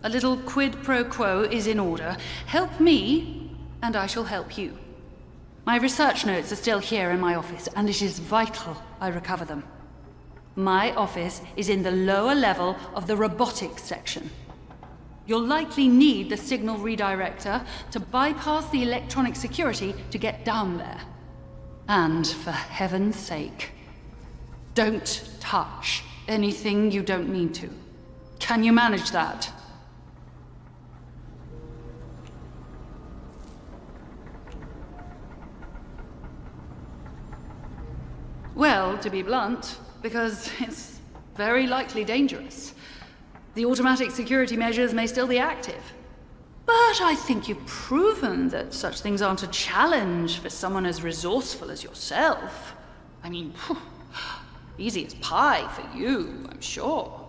A little quid pro quo is in order. Help me, and I shall help you. My research notes are still here in my office, and it is vital I recover them. My office is in the lower level of the robotics section. You'll likely need the signal redirector to bypass the electronic security to get down there. And for heaven's sake, don't touch anything you don't need to. Can you manage that? Well, to be blunt, because it's very likely dangerous. The automatic security measures may still be active. But I think you've proven that such things aren't a challenge for someone as resourceful as yourself. I mean, easy as pie for you, I'm sure.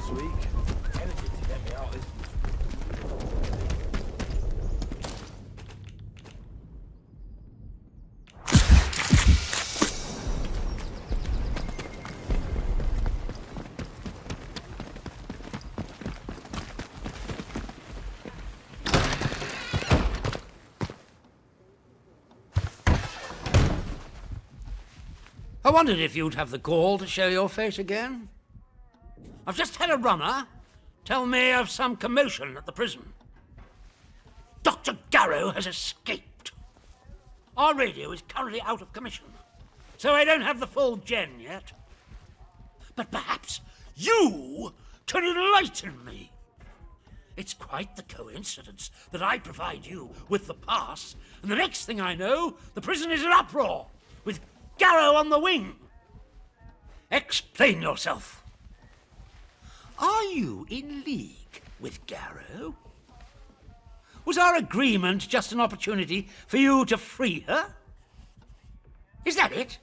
last week. Anything to get me out of this. I wondered if you'd have the gall to show your face again. I've just had a runner tell me of some commotion at the prison. Dr. Garrow has escaped. Our radio is currently out of commission, so I don't have the full gen yet. But perhaps you can enlighten me. It's quite the coincidence that I provide you with the pass, and the next thing I know, the prison is in uproar, with Garrow on the wing. Explain yourself. Are you in league with Garrow? Was our agreement just an opportunity for you to free her? Is that it?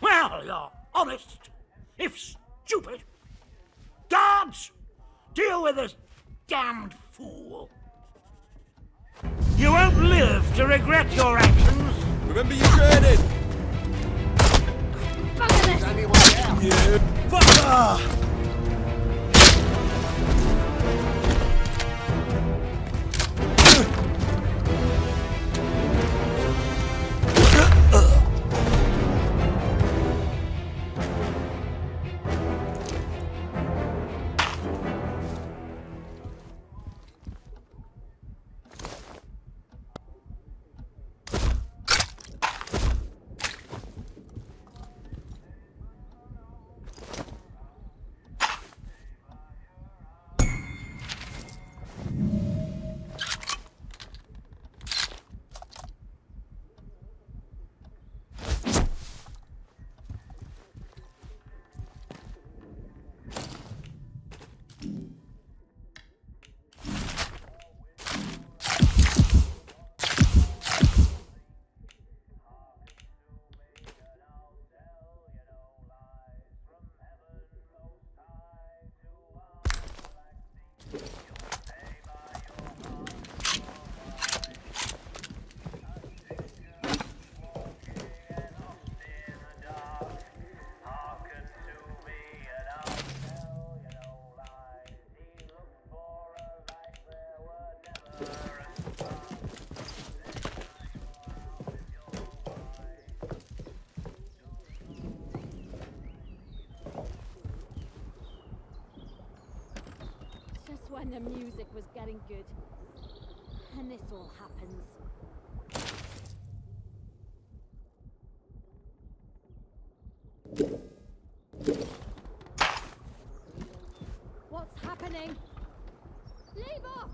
Well, you're honest, if stupid. Guards, deal with this damned fool. You won't live to regret your actions. Remember your training. Fuck this! Anyone else? Yeah. Fucker! When the music was getting good. And this all happens. What's happening? Leave off!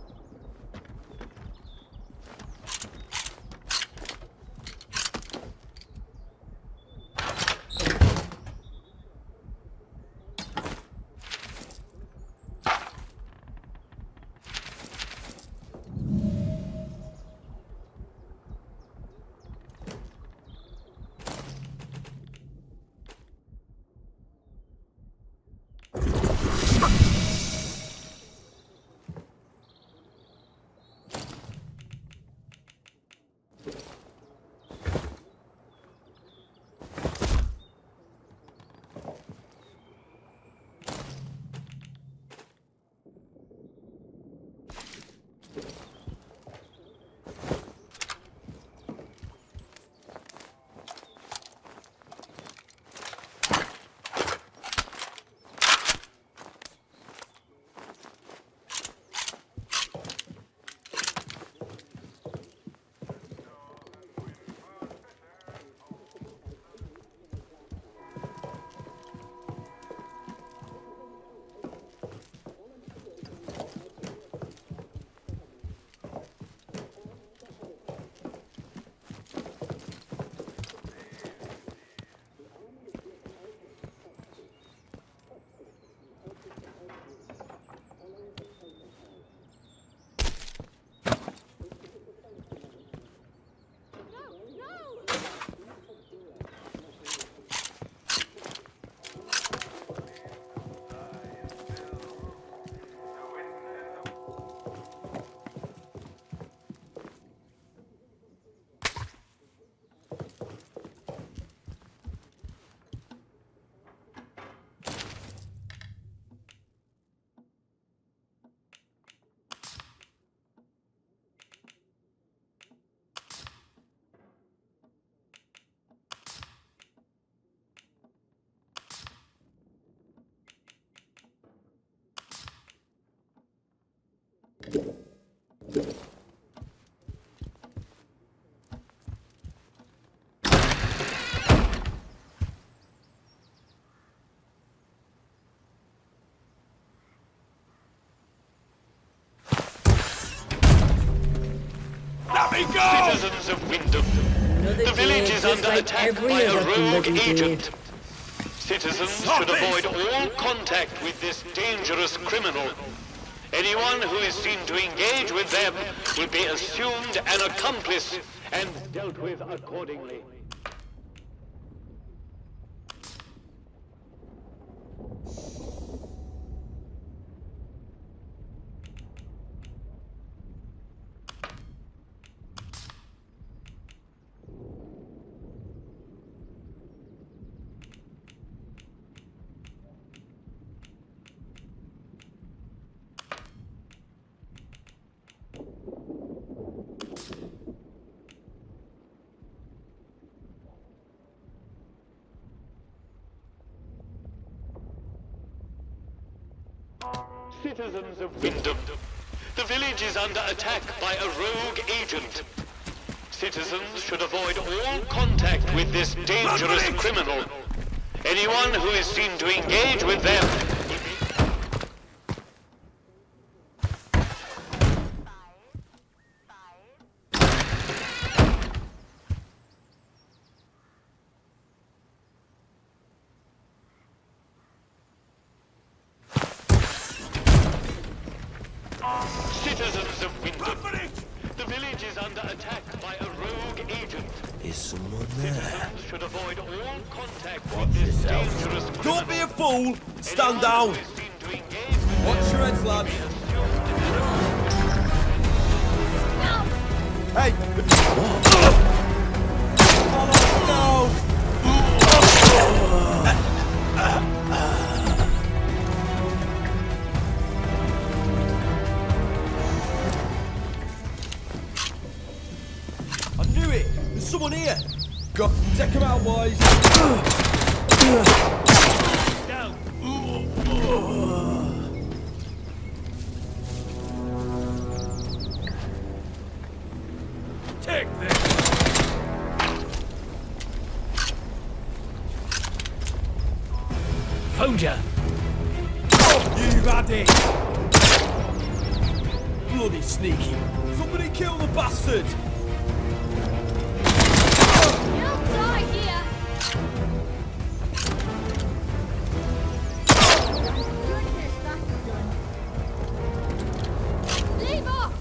Citizens of Wyndham, the village is under attack by a rogue agent. Citizens should avoid all contact with this dangerous criminal. Anyone who is seen to engage with them will be assumed an accomplice and dealt with accordingly. Citizens of Wyndham, the village is under attack by a rogue agent. Citizens should avoid all contact with this dangerous criminal. Anyone who is seen to engage with them Citizens of Wyndham, the village is under attack by a rogue agent. Is someone there? Citizens should avoid all contact with this dangerous criminal. Don't be a fool! Stand down! Watch your heads, lads! Hey! Oh, no! I knew it! There's someone here! Go, take him out, boys! Down! Take this! Found ya! You had it! Bloody sneaky! Somebody kill the bastard! You'll die here! Goodness, that's done. Leave off!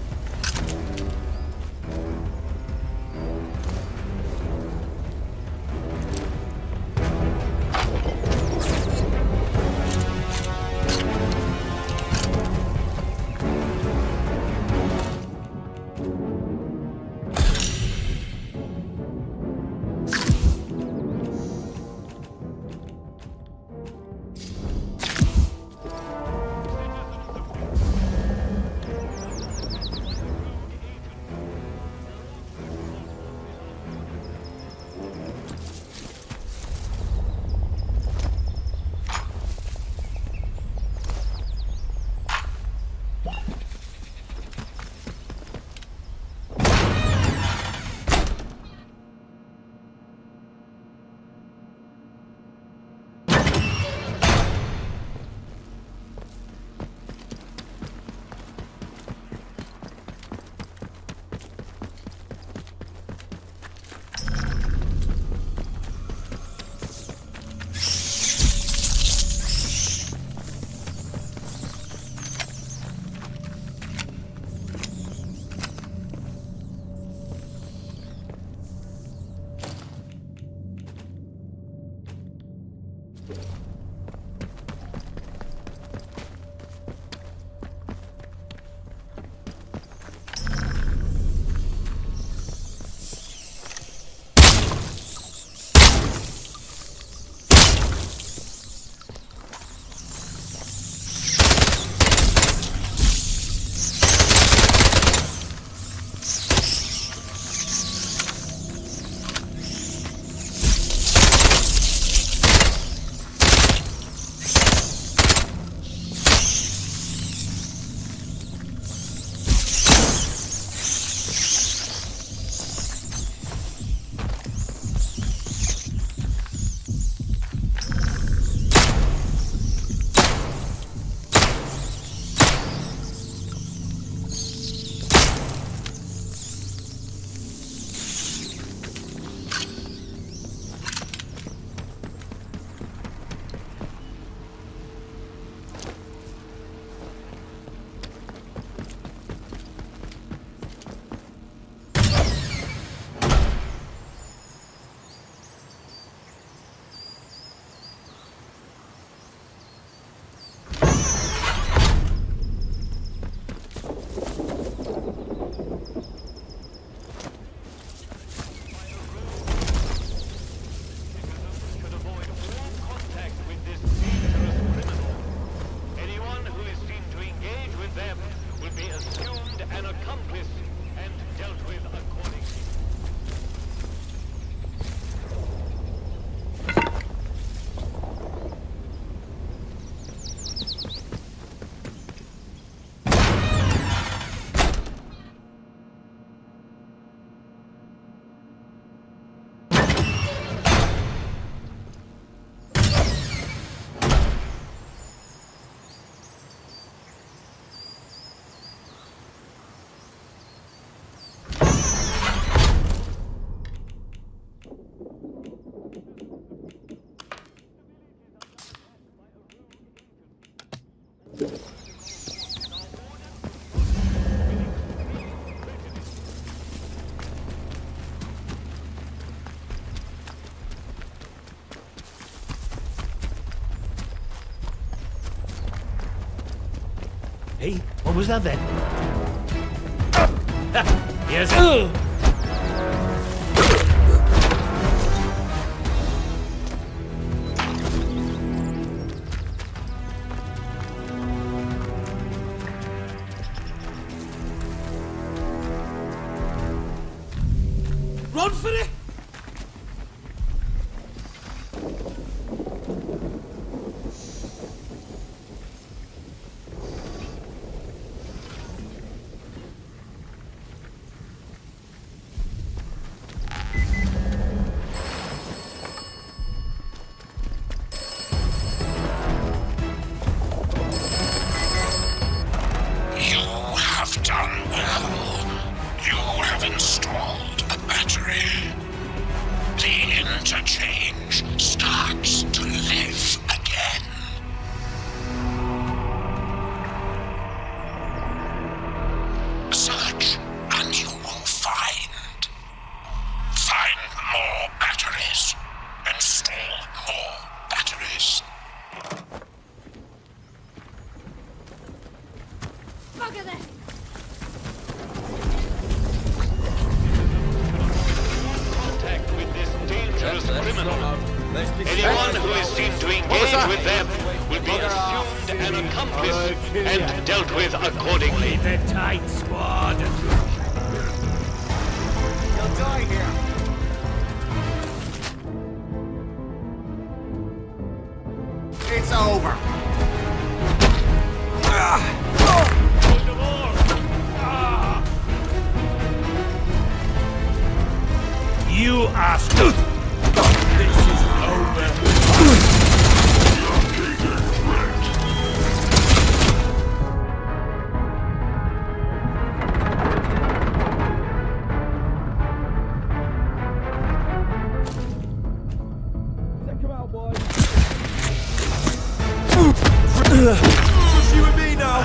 Hey, what was that then? Yes. Run for it! You have done well. You have installed a battery. The interchange starts to live again. Search and you will find. Find more batteries. Install more batteries. Bugger this! Contact with this dangerous criminal. Anyone who is seen to engage with them will be assumed an accomplice and dealt with accordingly. Keep it tight, squad. You'll die here. It's over. You asked. This is over. Take him out, boys. Just you and me now.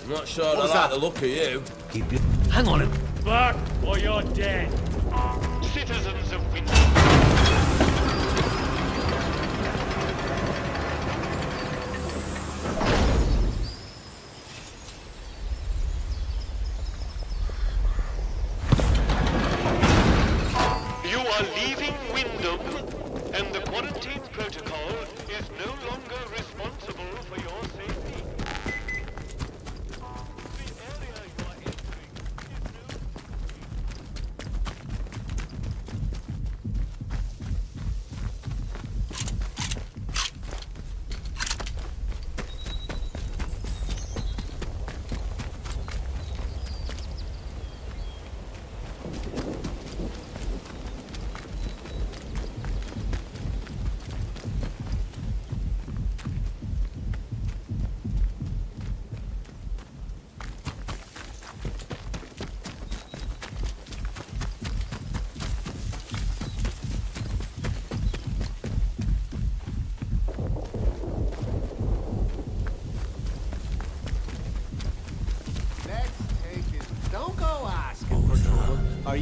I'm not sure I like the look of you. Keep it. Hang on. Back or you're dead. Citizens of Winter. You are leaving Wyndham, and the quarantine protocol is no longer responsible for your safety.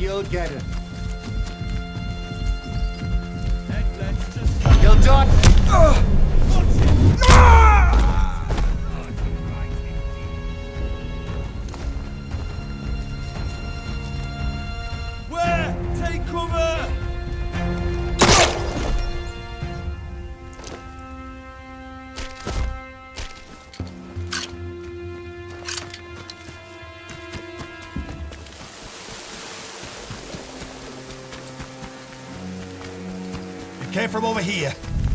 You'll get it. You'll do it. Where? Take cover! It came from over here.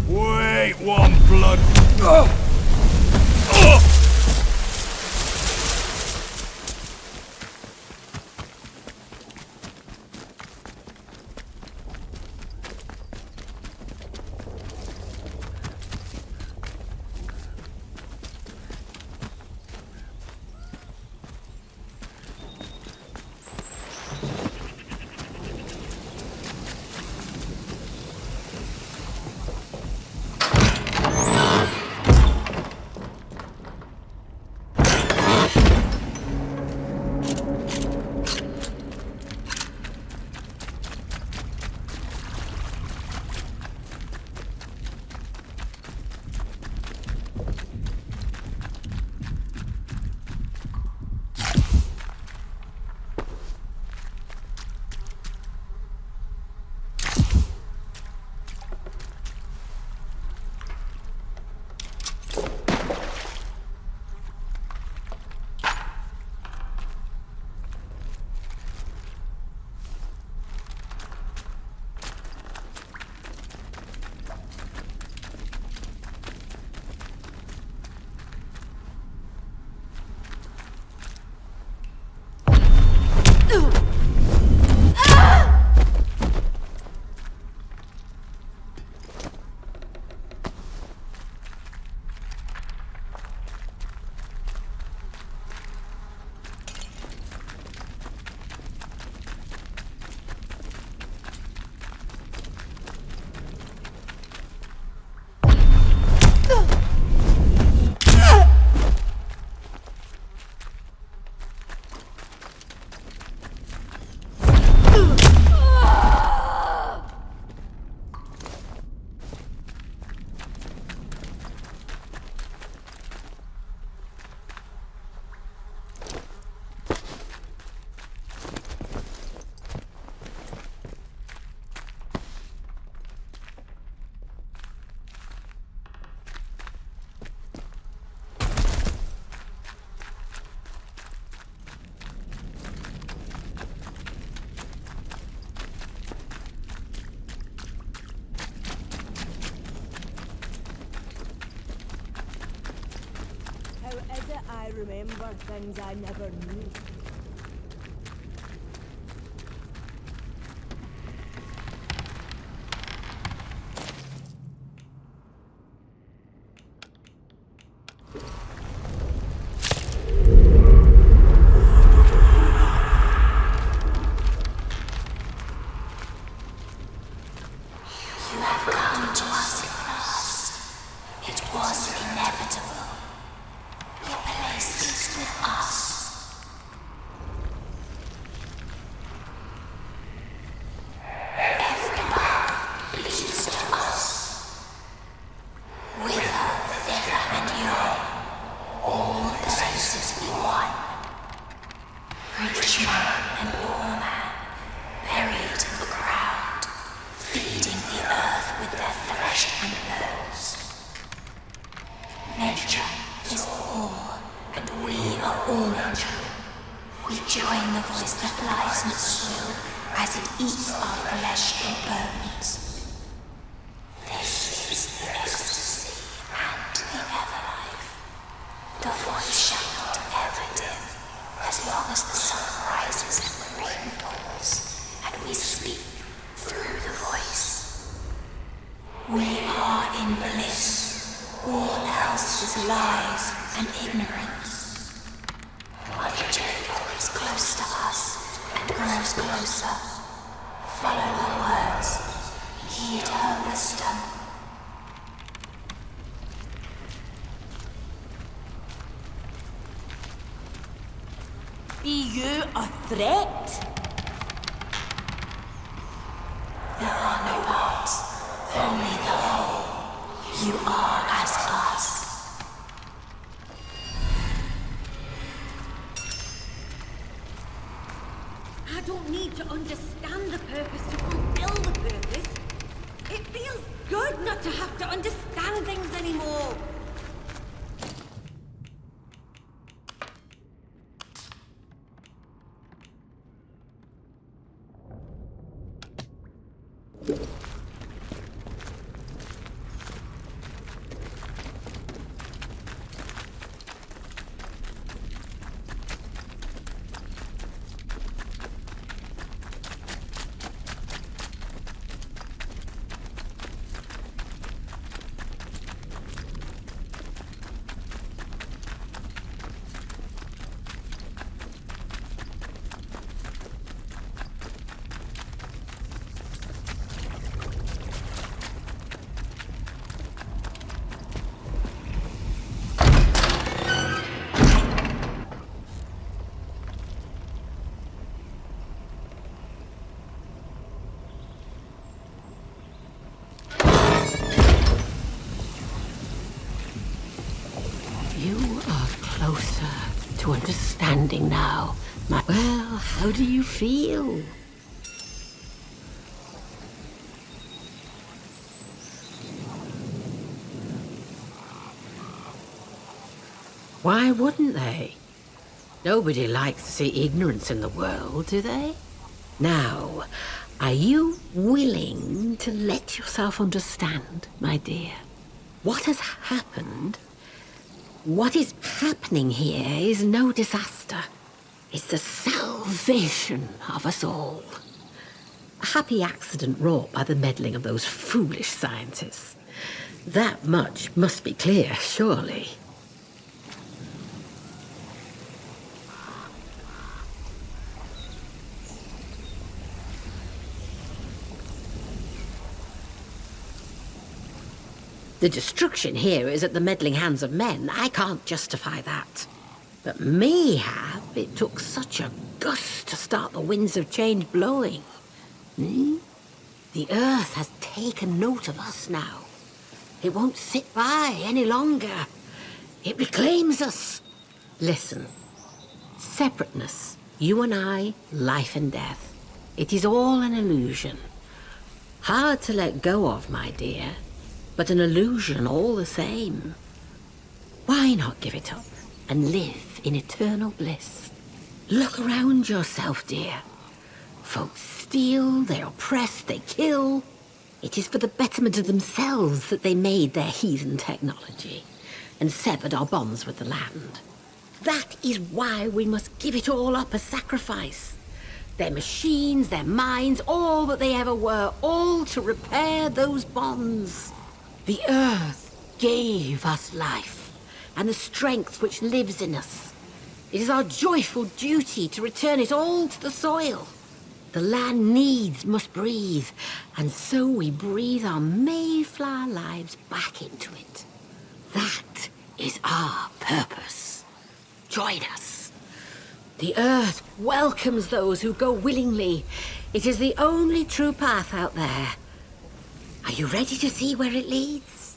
Wait, one blood. Oh! Oh! I remember things I never knew. You have come to us at last. It was inevitable. Your place is with us. Every path leads to us. Whither, thither, and yon, all places be one. Rich man and poor man, buried in the ground, feeding the earth with their flesh and bones. Nature is all, and we are all nature. We join the voice that lies in its soil as it eats our flesh and bones. This is the ecstasy and the everlife. The voice shall not ever dim, as long as the sun rises and the rain falls, and we speak through the voice. We are in bliss. All else is lies and ignorance. Mother Jericho is close to us and grows closer. Follow her words. Heed her wisdom. Be you a threat? don't need to understand the purpose to fulfill the purpose. It feels good not to have to understand things anymore. To understanding now. Well, how do you feel? Why wouldn't they? Nobody likes to see ignorance in the world, do they? Now, are you willing to let yourself understand, my dear? What has happened? What is happening here is no disaster. It's the salvation of us all. A happy accident wrought by the meddling of those foolish scientists. That much must be clear, surely. The destruction here is at the meddling hands of men. I can't justify that. But mayhap it took such a gust to start the winds of change blowing. The earth has taken note of us now. It won't sit by any longer. It reclaims us. Listen. Separateness. You and I, life and death. It is all an illusion. Hard to let go of, my dear. But an illusion all the same. Why not give it up and live in eternal bliss? Look around yourself, dear. Folks steal, they oppress, they kill. It is for the betterment of themselves that they made their heathen technology and severed our bonds with the land. That is why we must give it all up as sacrifice. Their machines, their minds, all that they ever were, all to repair those bonds. The earth gave us life and the strength which lives in us. It is our joyful duty to return it all to the soil. The land needs must breathe, and so we breathe our Mayflower lives back into it. That is our purpose. Join us. The earth welcomes those who go willingly. It is the only true path out there. Are you ready to see where it leads?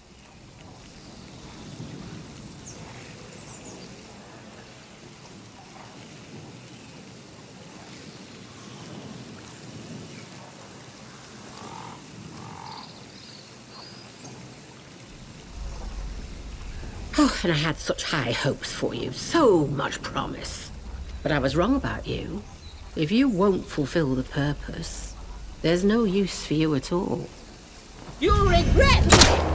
Oh, and I had such high hopes for you, so much promise. But I was wrong about you. If you won't fulfill the purpose, there's no use for you at all. You'll regret it!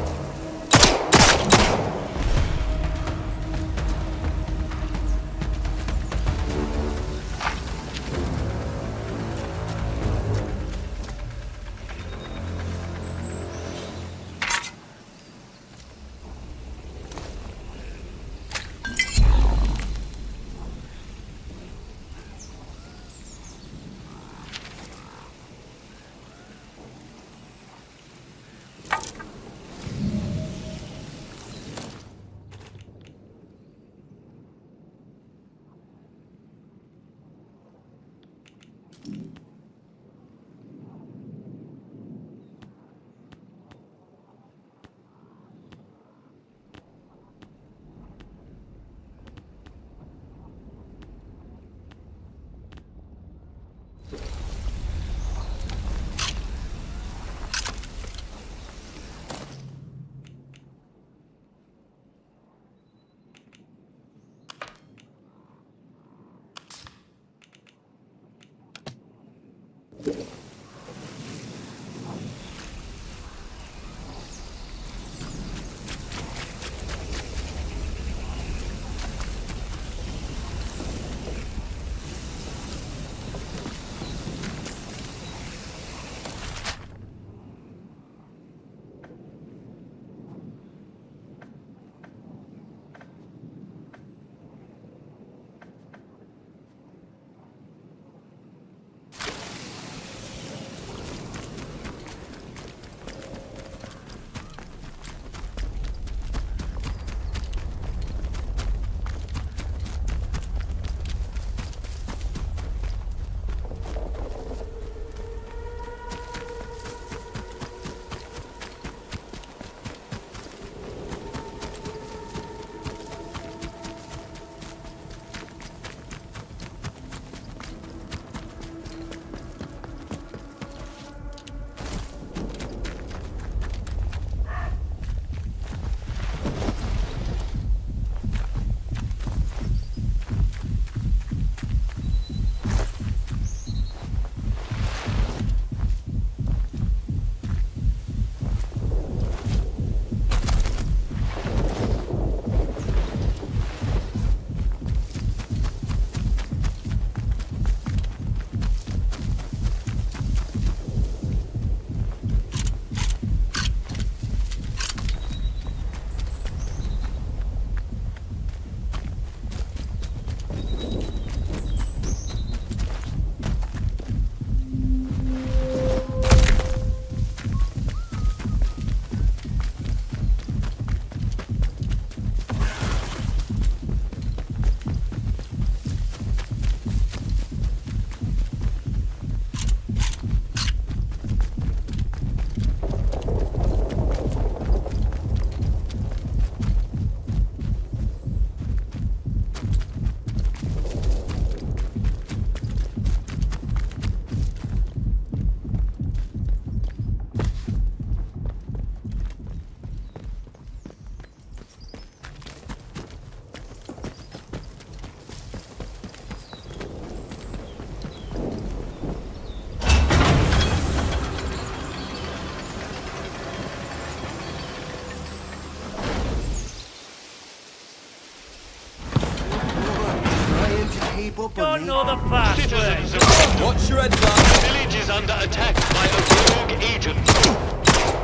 Don't know the password. What's your headline? The village is under attack by a rogue agent.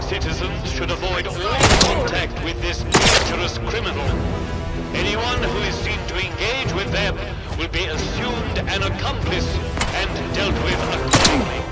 Citizens should avoid all contact with this dangerous criminal. Anyone who is seen to engage with them will be assumed an accomplice and dealt with accordingly.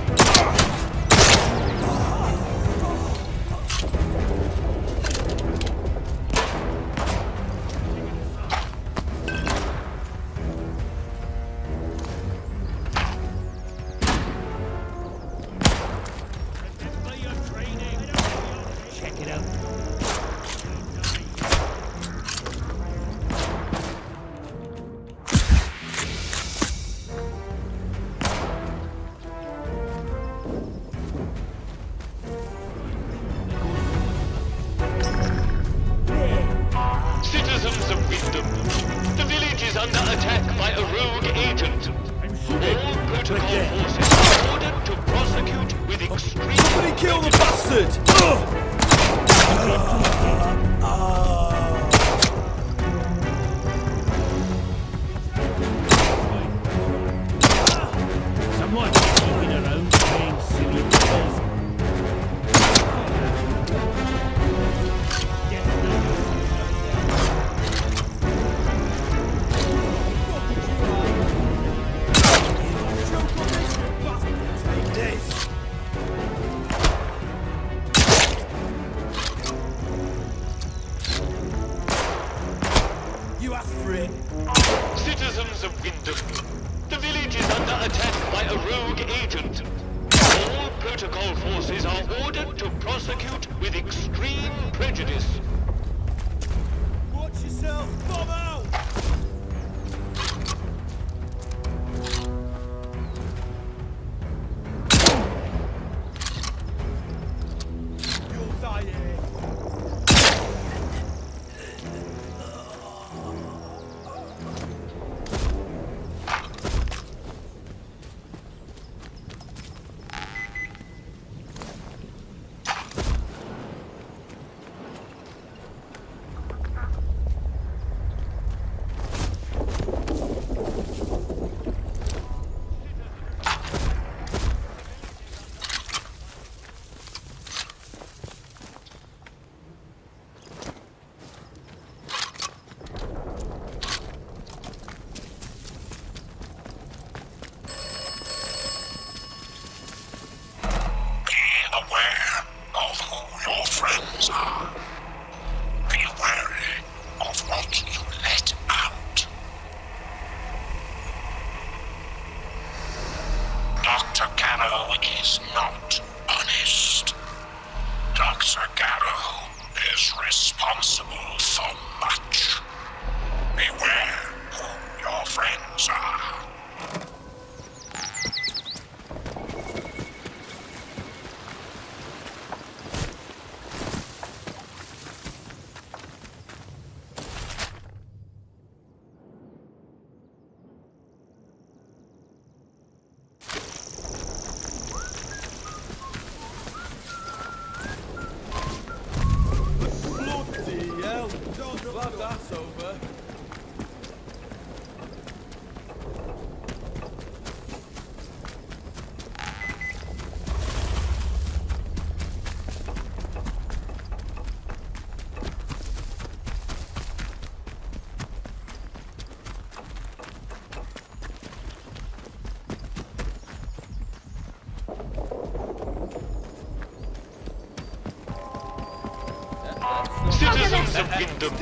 citizens of Wyndham.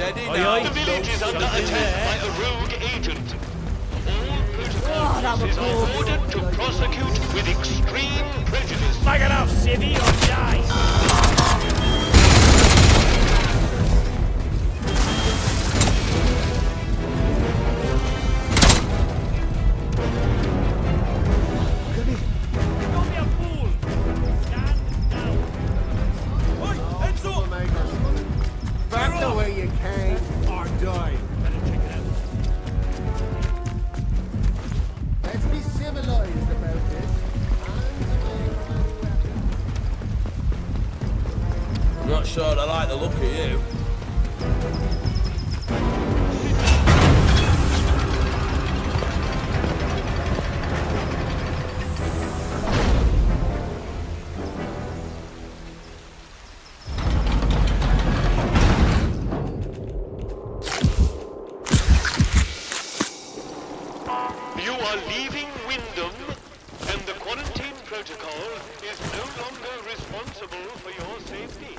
The village is under attack by a rogue agent. All protocol forces are ordered to prosecute with extreme prejudice. Like enough, civvy, or die! Back the way you came, or die. Let's be civilized about this. I'm not sure I like the look of you. You are leaving Wyndham, and the quarantine protocol is no longer responsible for your safety.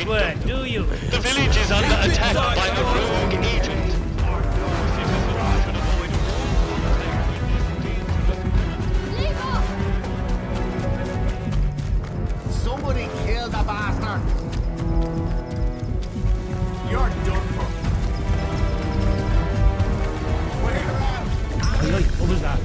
password, do you? The village is under attack by a rogue agent. Somebody kill the bastard! You're done for. Oi, what was that?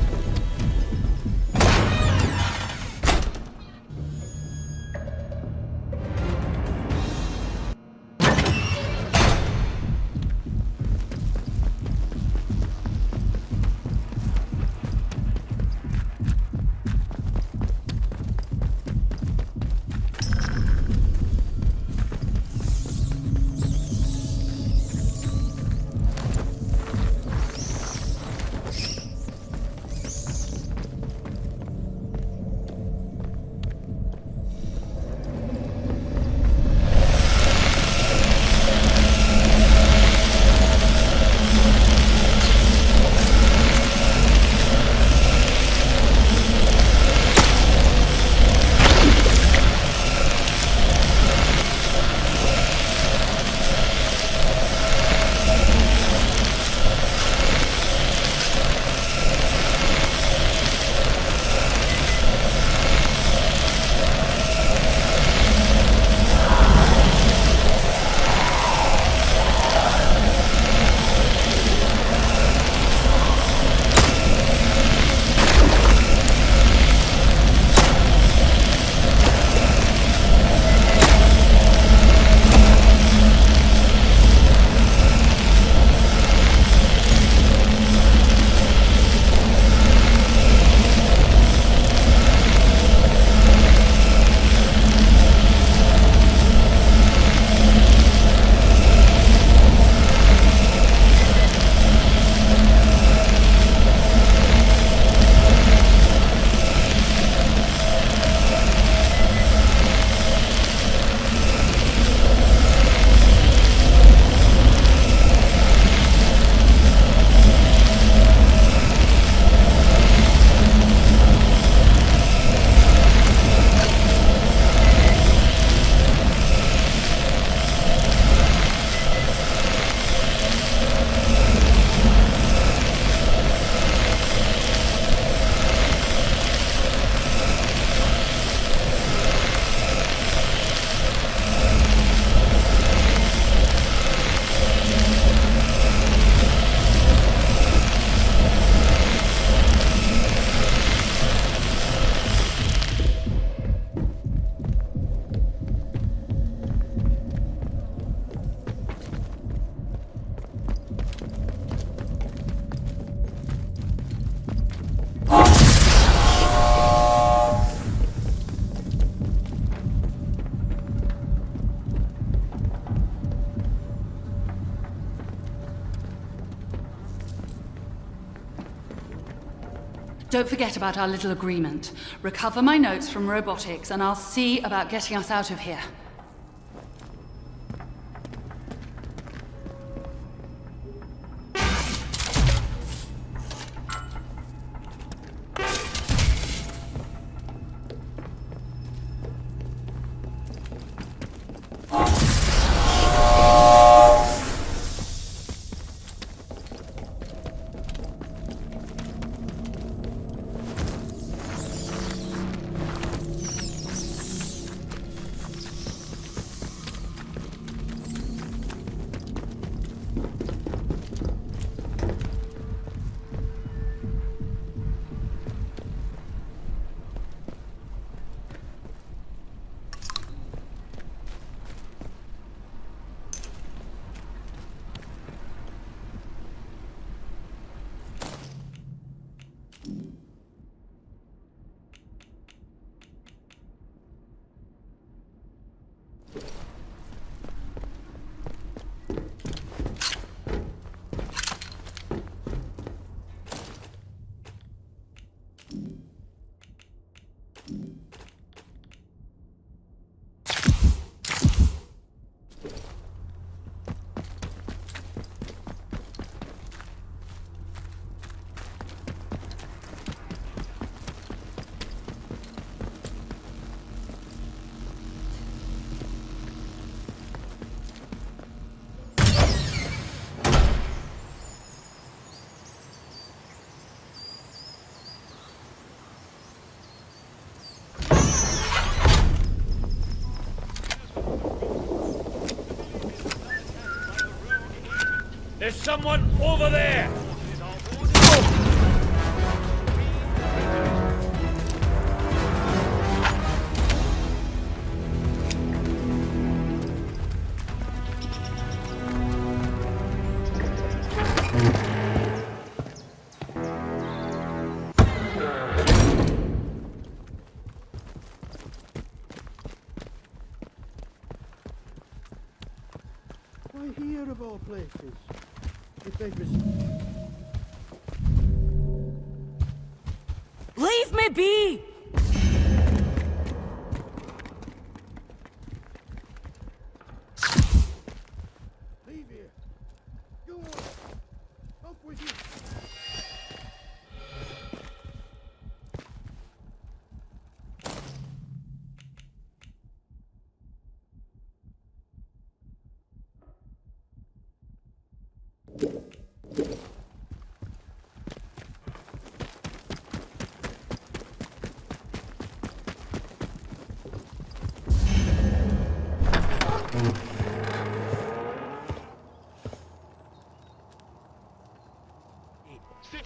Don't forget about our little agreement. Recover my notes from robotics, and I'll see about getting us out of here. There's someone over there! Why here of all places? If they've Leave me be! Leave here. Go on. Off with you.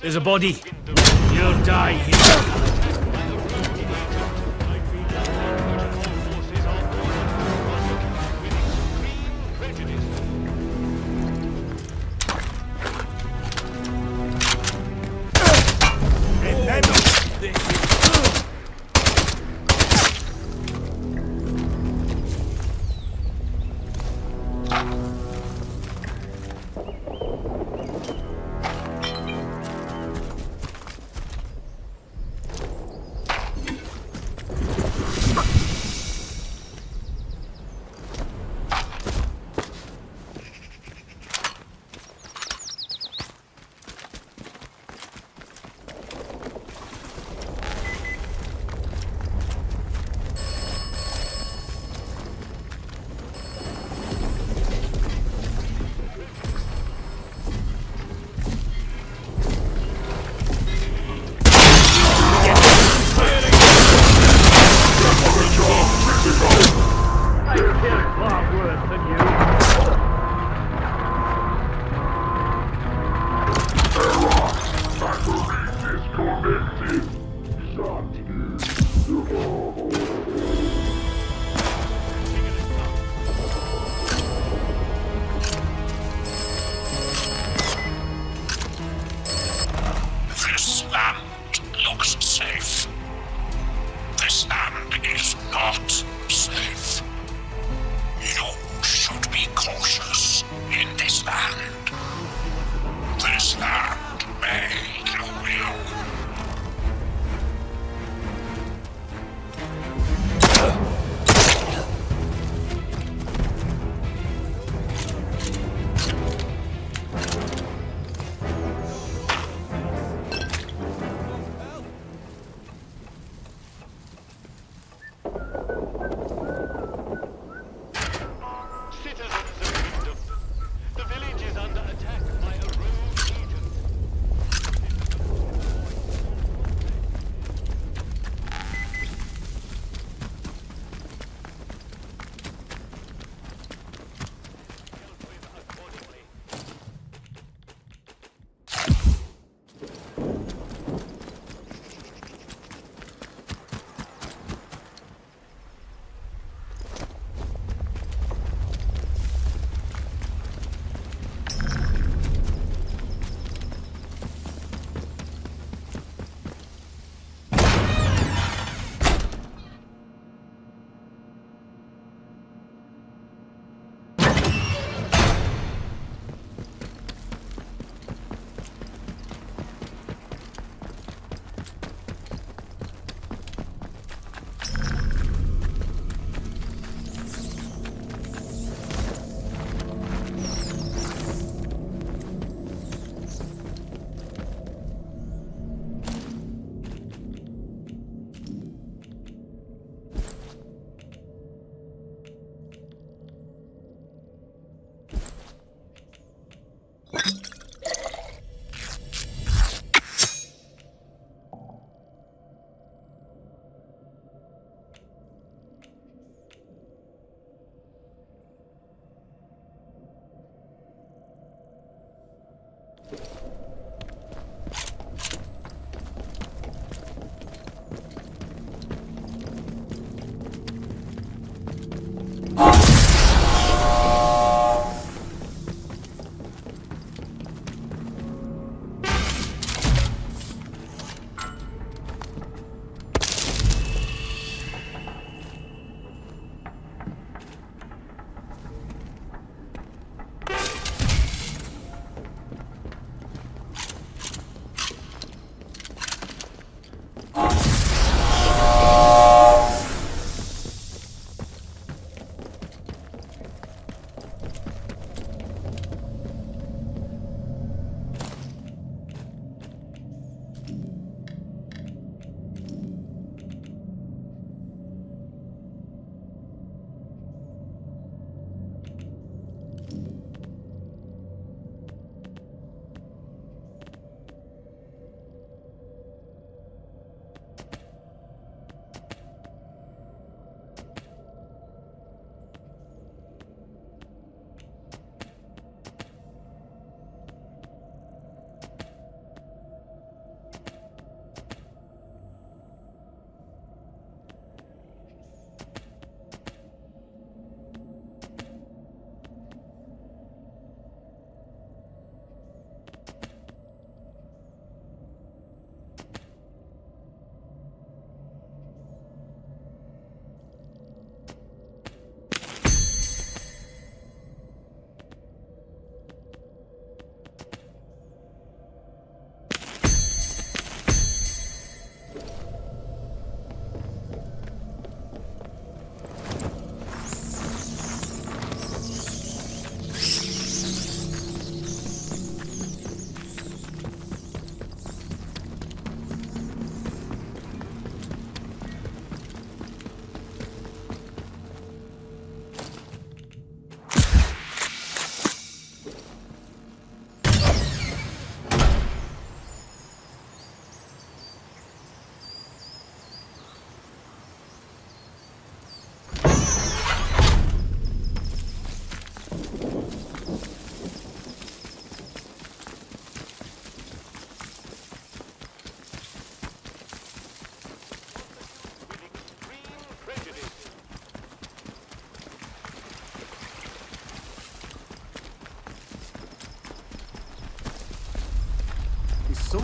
There's a body. You'll die here.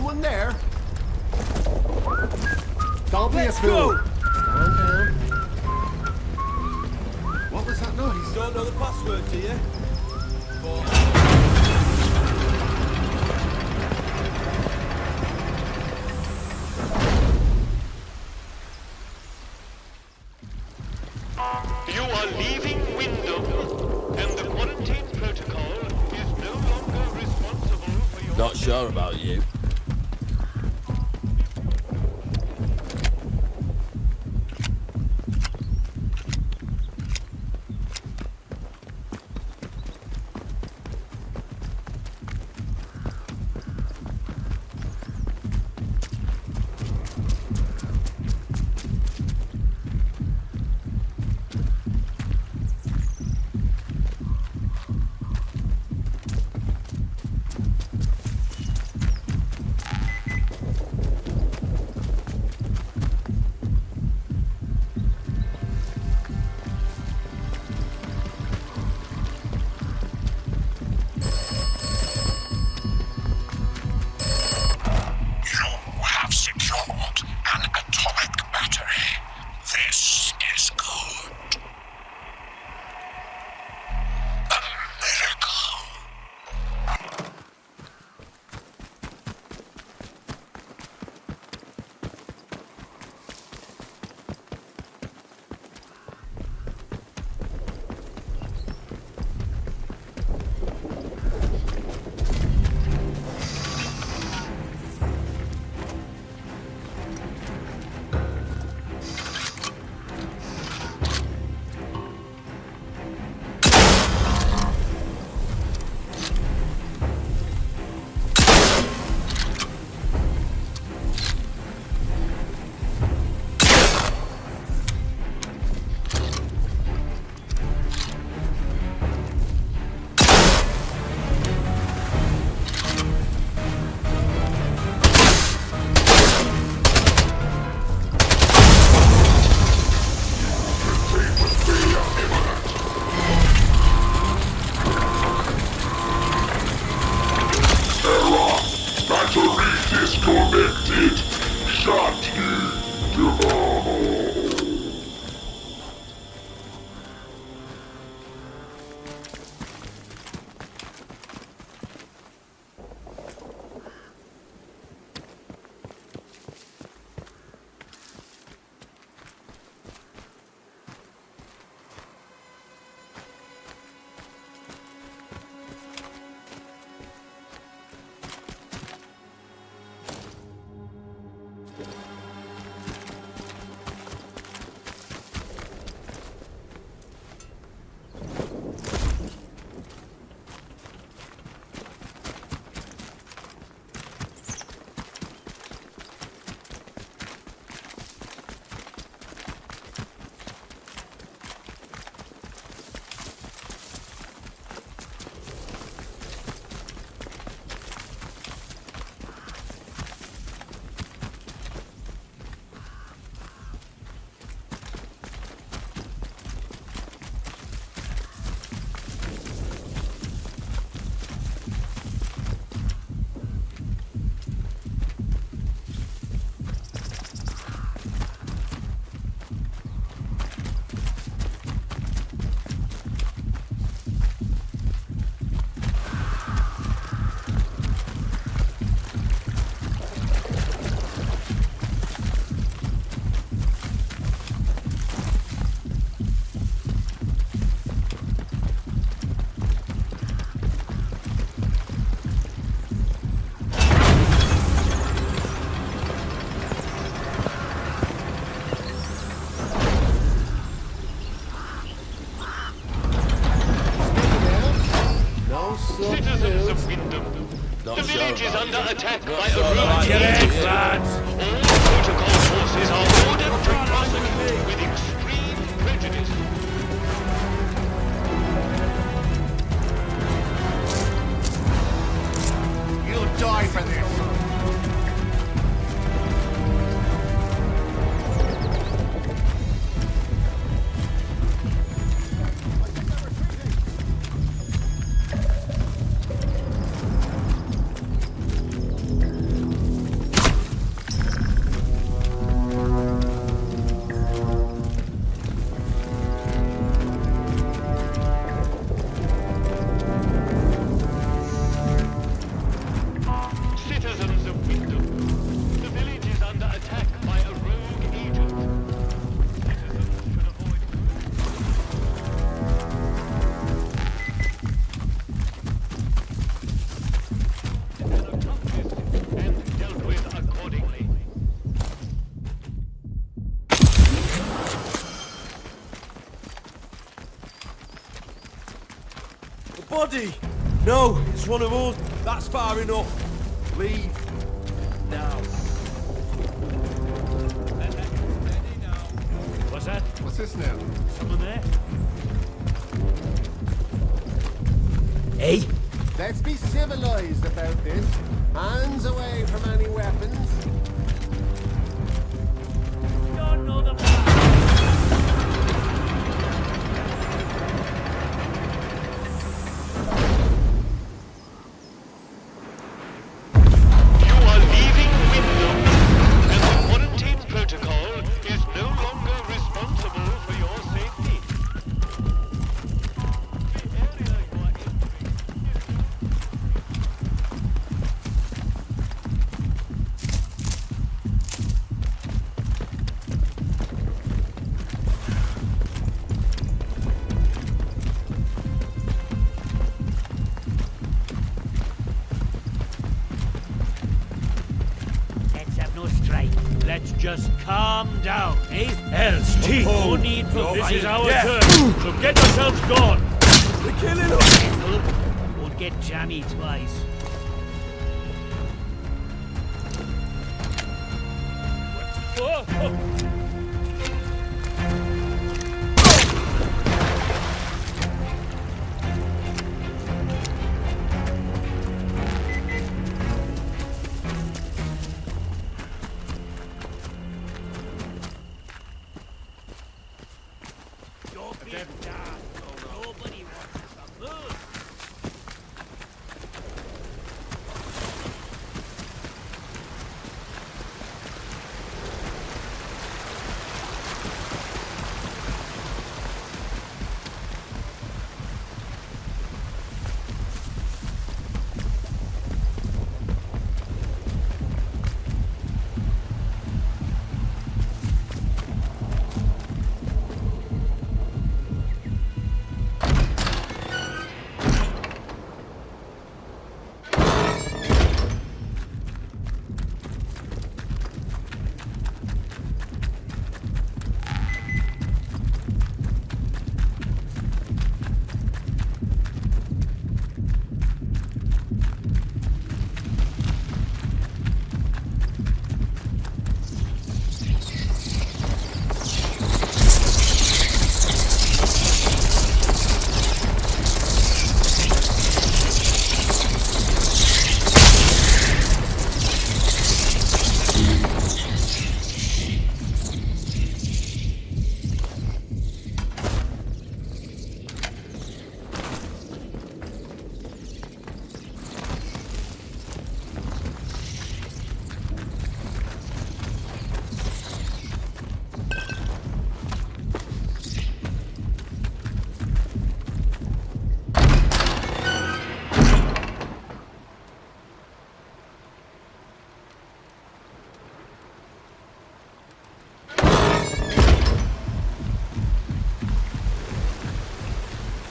one there. Don't be a fool. Calm down. What was that noise? Don't know the password, do you? You are leaving Wyndham, and the quarantine protocol is no longer responsible for your... Not sure about you. Citizens of Wyndham, the village is under attack by a rogue lads! All protocol forces are ordered to prosecute with extreme prejudice. You'll die for this! body. No, it's one of us. That's far enough. Leave. Now. What's that? What's this now? Someone there? Hey? Let's be civilized about this. Hands away from any weapons. Don't know the Protocol is no longer responsible for your safety. The area you are Let's have no strife. Let's just calm down, eh? Else, teeth. No need for this is our turn. So get yourselves gone. They're killing us. Careful. Won't get jammy twice. Whoa. Nobody wants to move.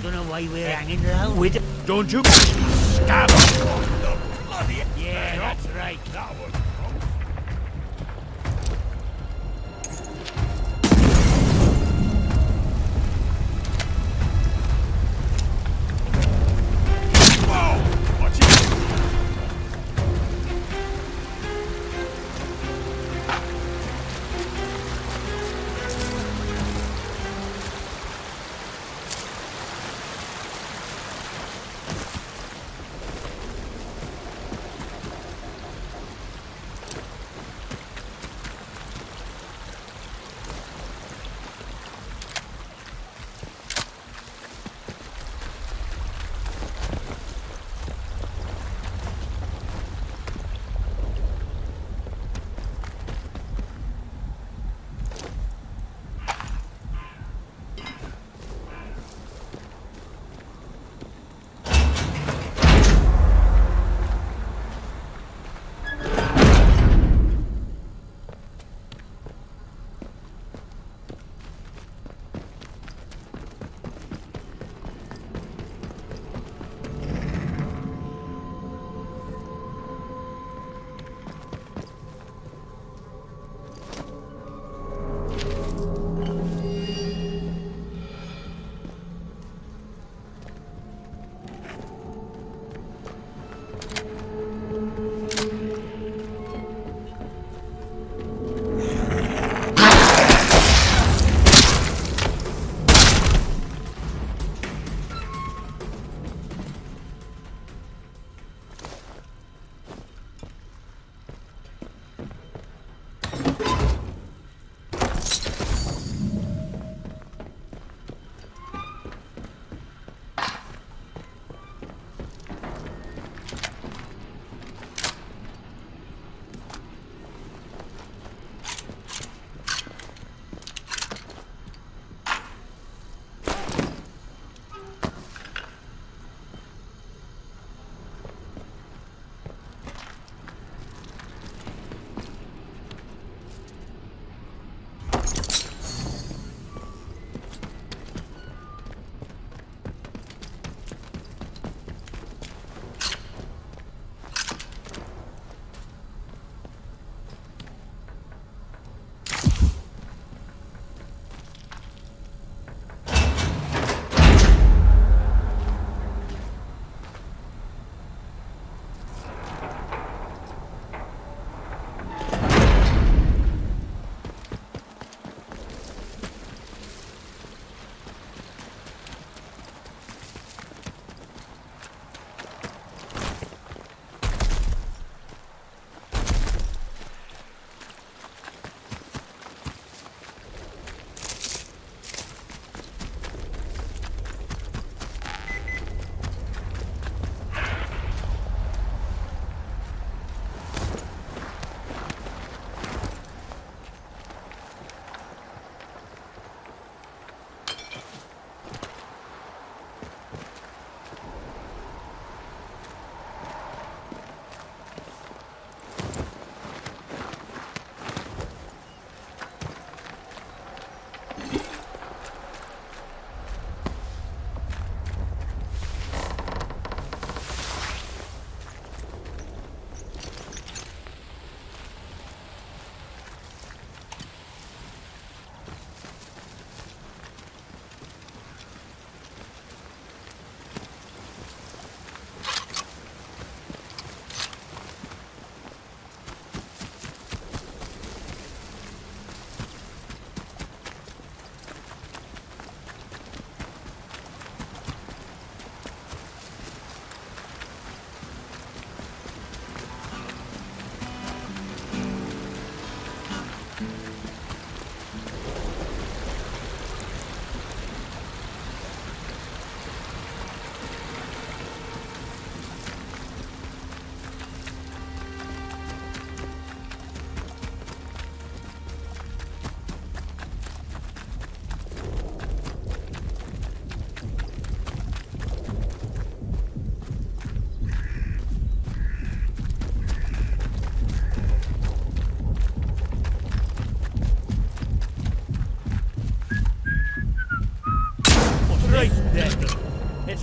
Don't know why we're hanging around. Wait, don't you stab us! Yeah, that's right. That was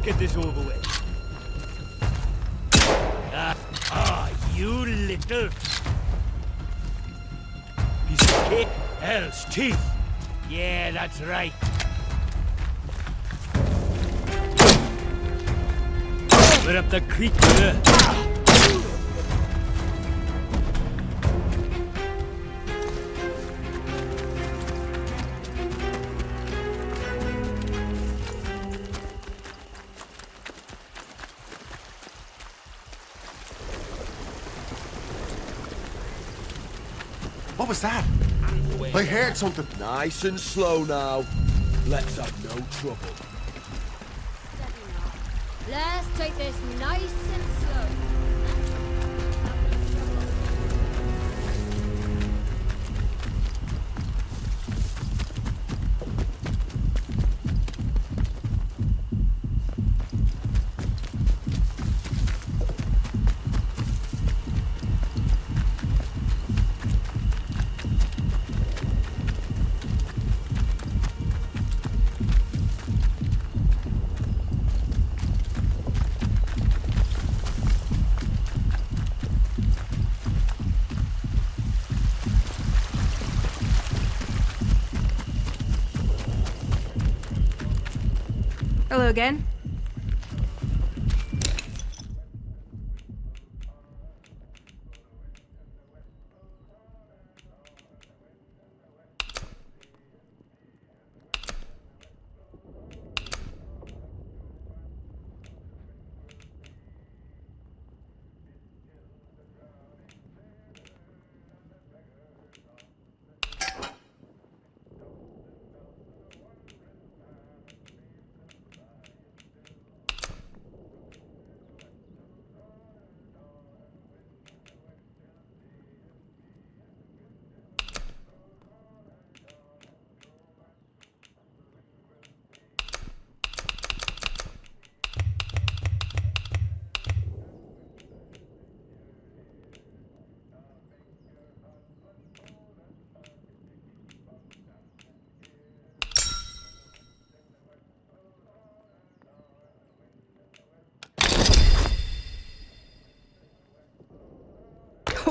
get this over with. You little piece of cake. Hell's teeth. Yeah, that's right. We're up the creek here. What was that? I heard something. Nice and slow now. Let's have no trouble. Let's take this nice and slow. Hello again.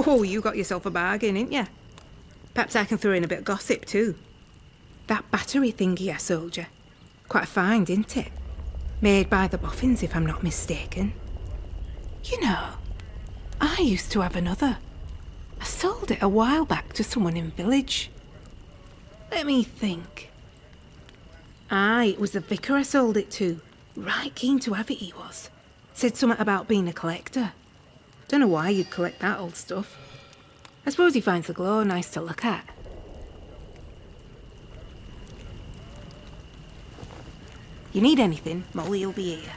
Oh, you got yourself a bargain, ain't ya? Perhaps I can throw in a bit of gossip too. That battery thingy I sold you. Quite a find, isn't it? Made by the boffins, if I'm not mistaken. You know, I used to have another. I sold it a while back to someone in village. Let me think. Aye, it was the vicar I sold it to. Right keen to have it, he was. Said something about being a collector. Don't know why you'd collect that old stuff. I suppose he finds the glow nice to look at. You need anything, Molly'll be here.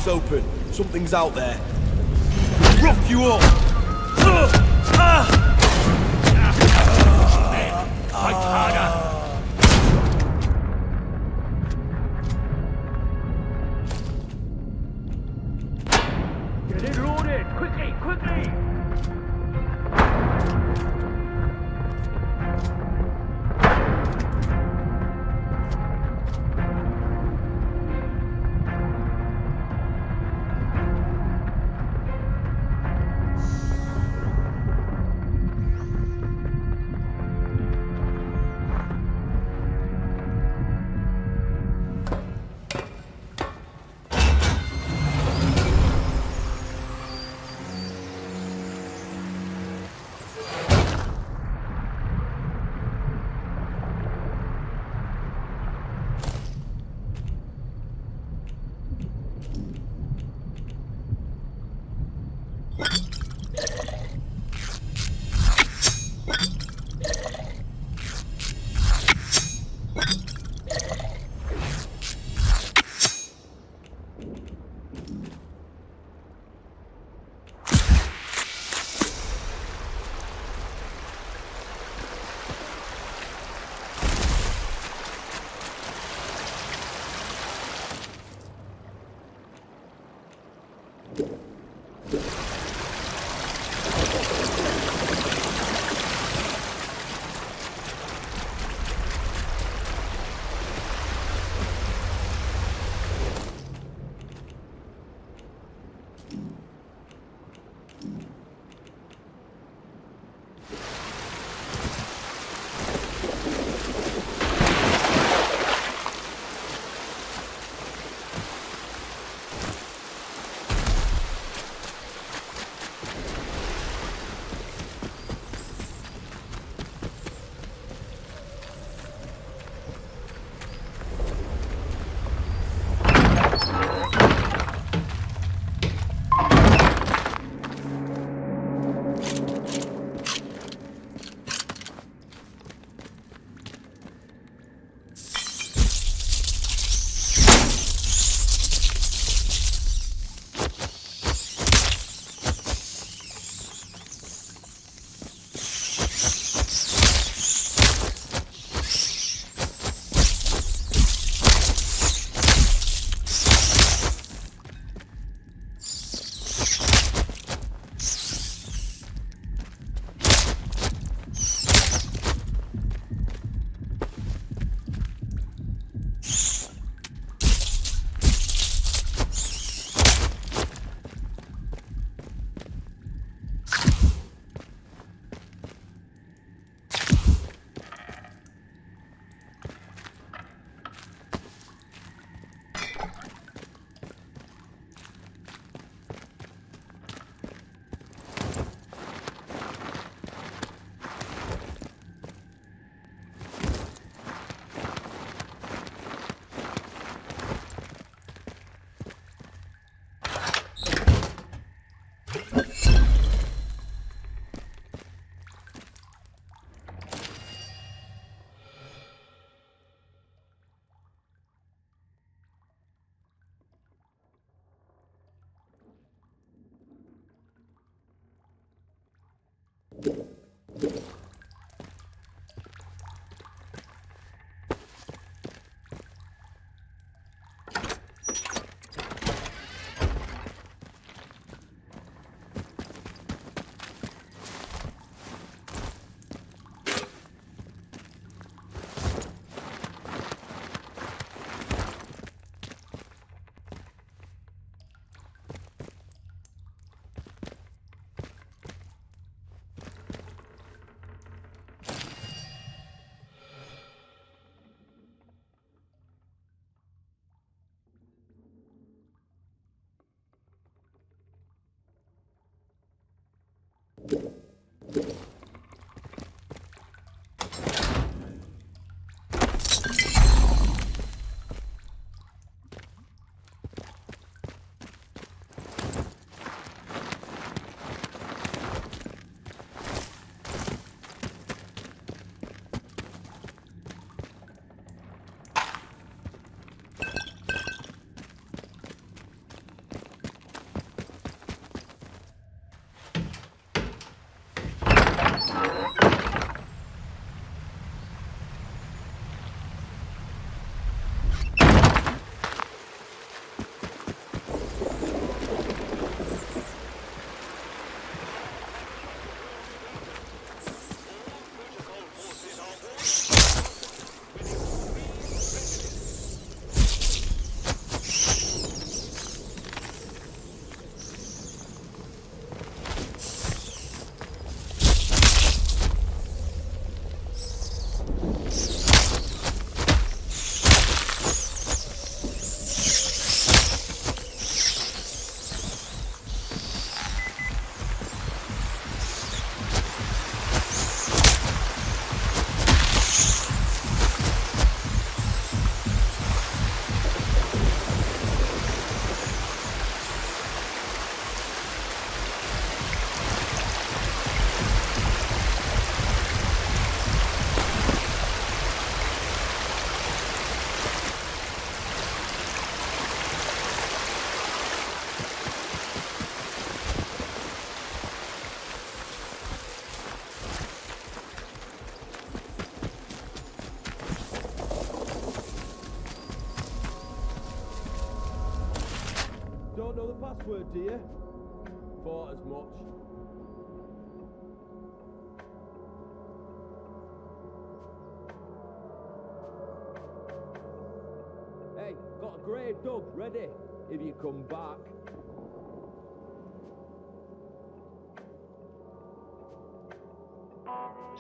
eyes open. Something's out there. Rough you up! Fight harder! Get it loaded! Quickly, quickly! do you? Thought as much. Hey, got a grave dug ready if you come back.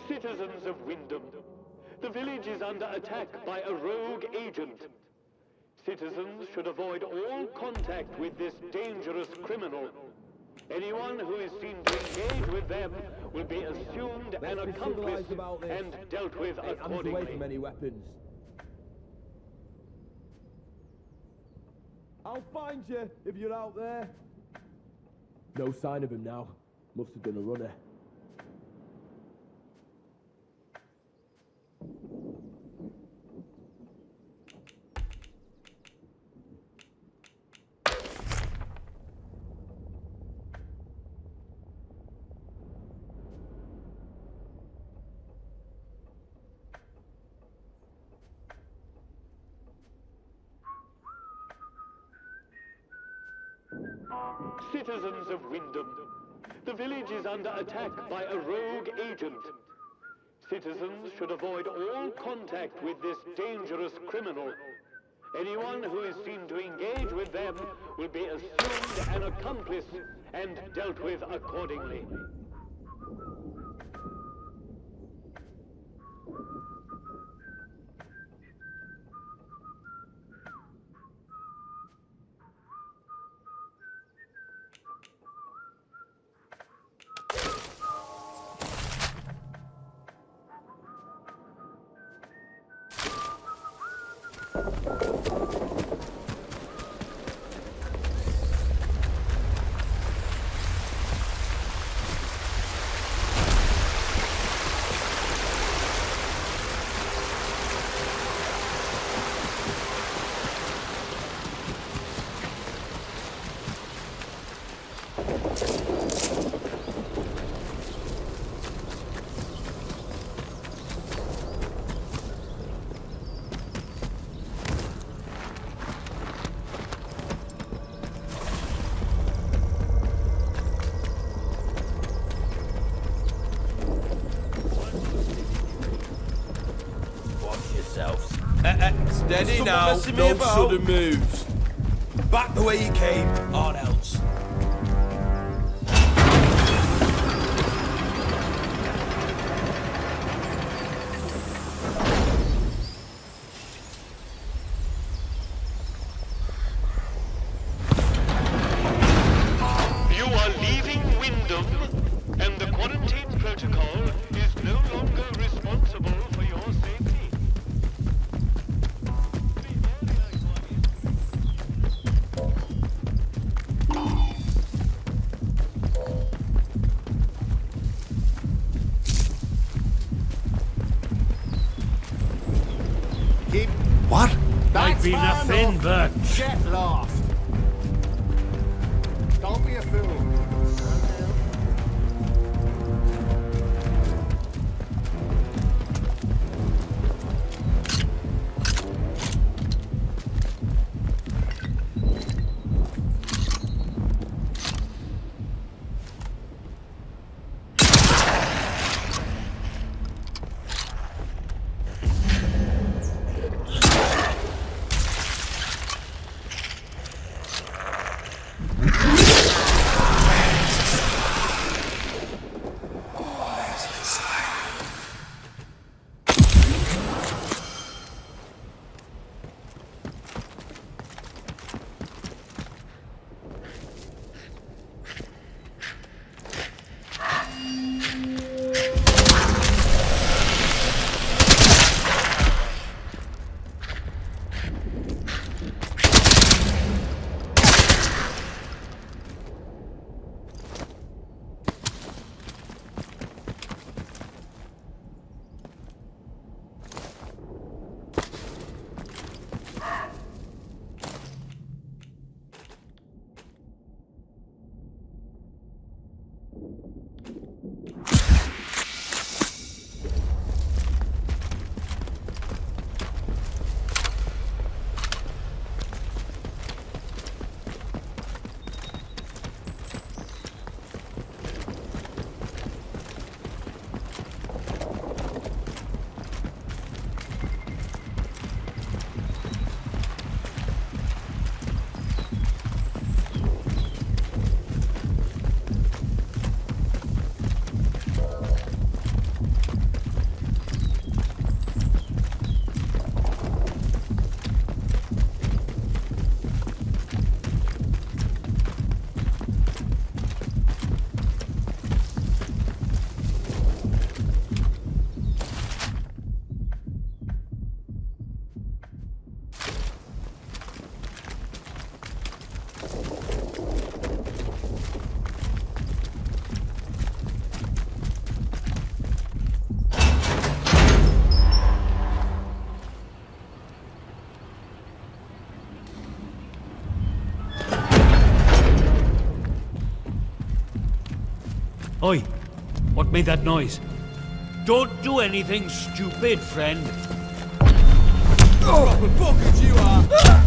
Citizens of Wyndham, the village is under attack by a rogue agent. Citizens should avoid all contact with this dangerous criminal. Anyone who is seen to engage with them will be assumed an accomplice and dealt with accordingly. Away from any weapons. I'll find you if you're out there. No sign of him now. Must have done a runner. Citizens of Wyndham, the village is under attack by a rogue agent. Citizens should avoid all contact with this dangerous criminal. Anyone who is seen to engage with them will be assumed an accomplice and dealt with accordingly. Steady now, no sudden moves. Back the way you came, or else. You are leaving Wyndham, and the quarantine protocol is no longer responsible for your safety. What? Might be nothing but... Get lost. Don't be a fool. Oi, what made that noise? Don't do anything stupid, friend. Oh, bucket you are!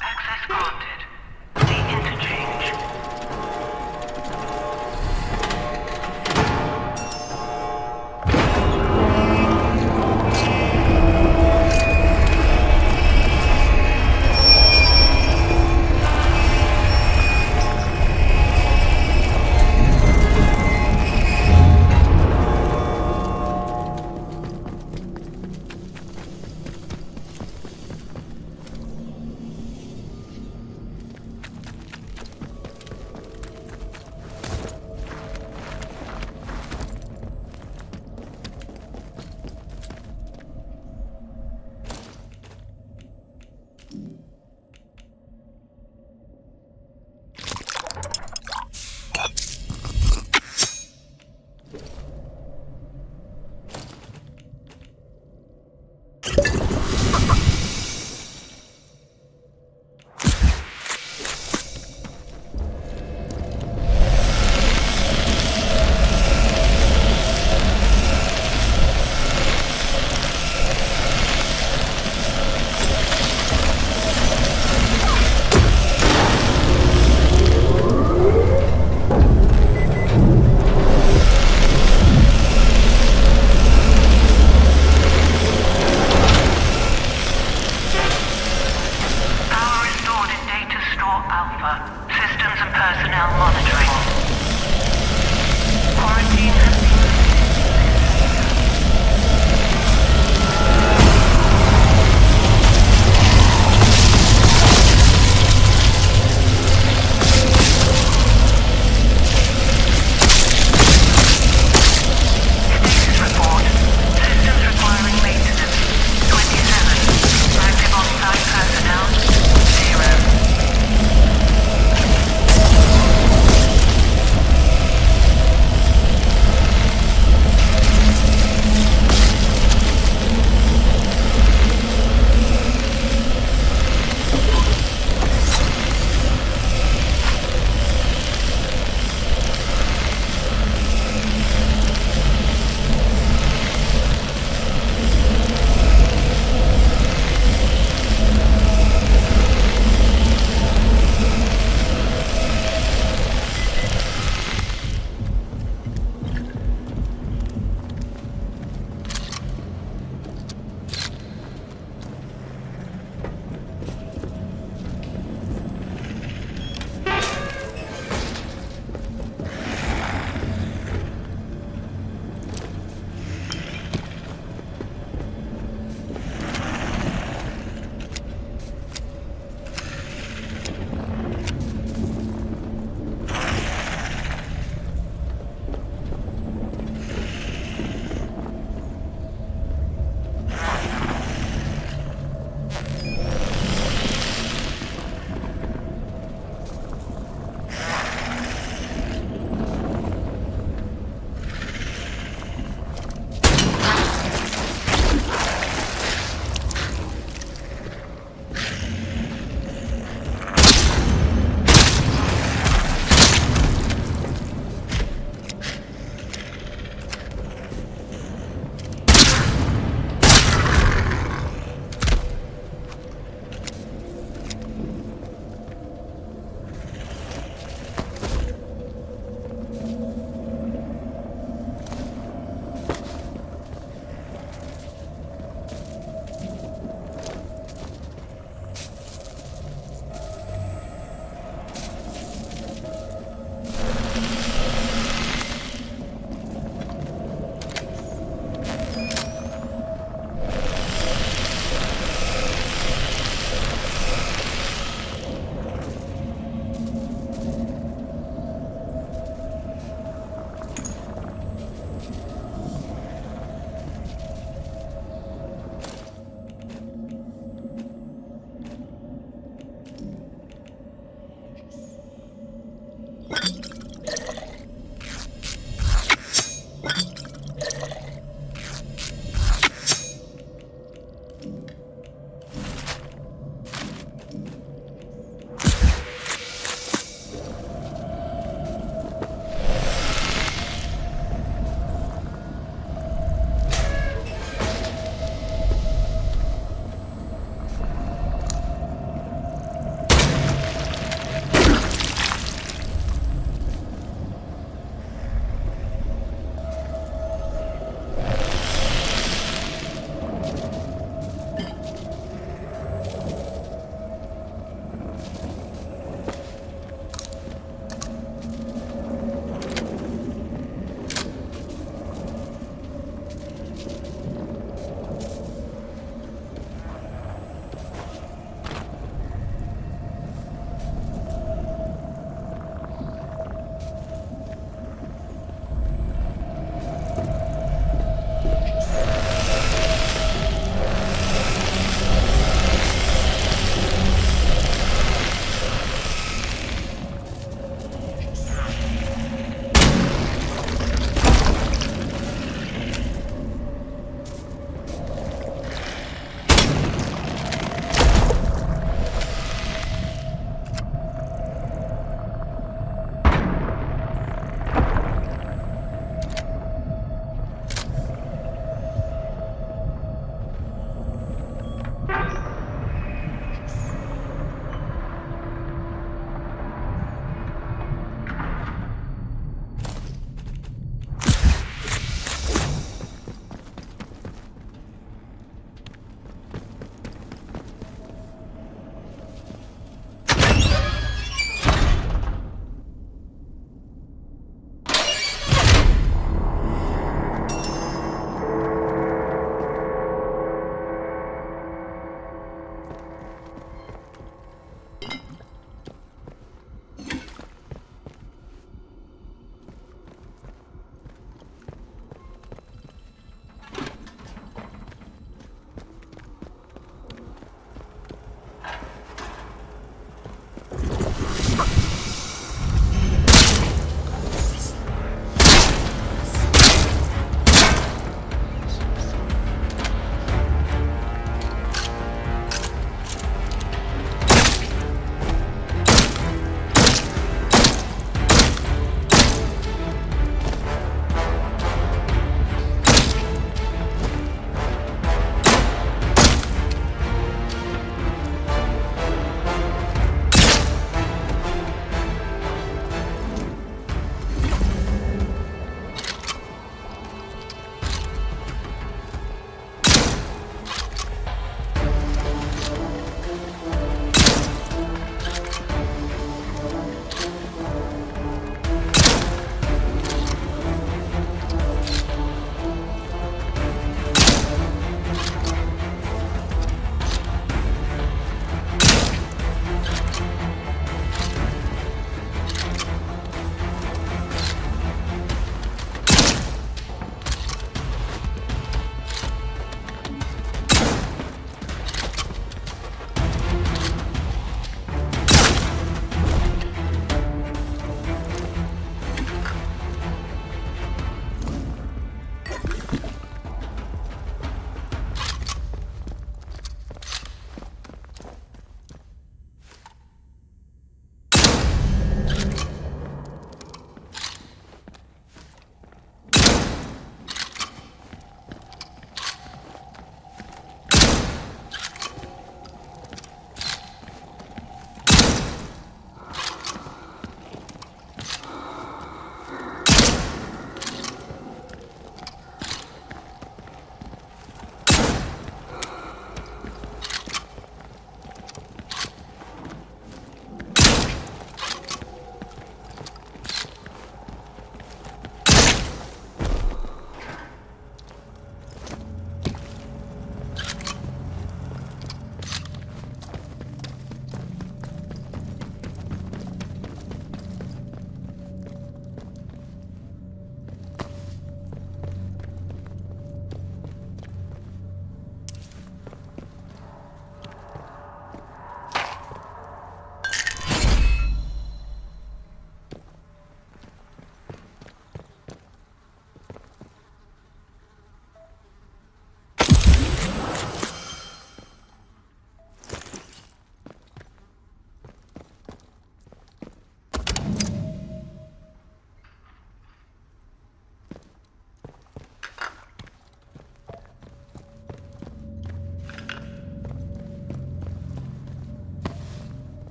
Access granted. The interchange.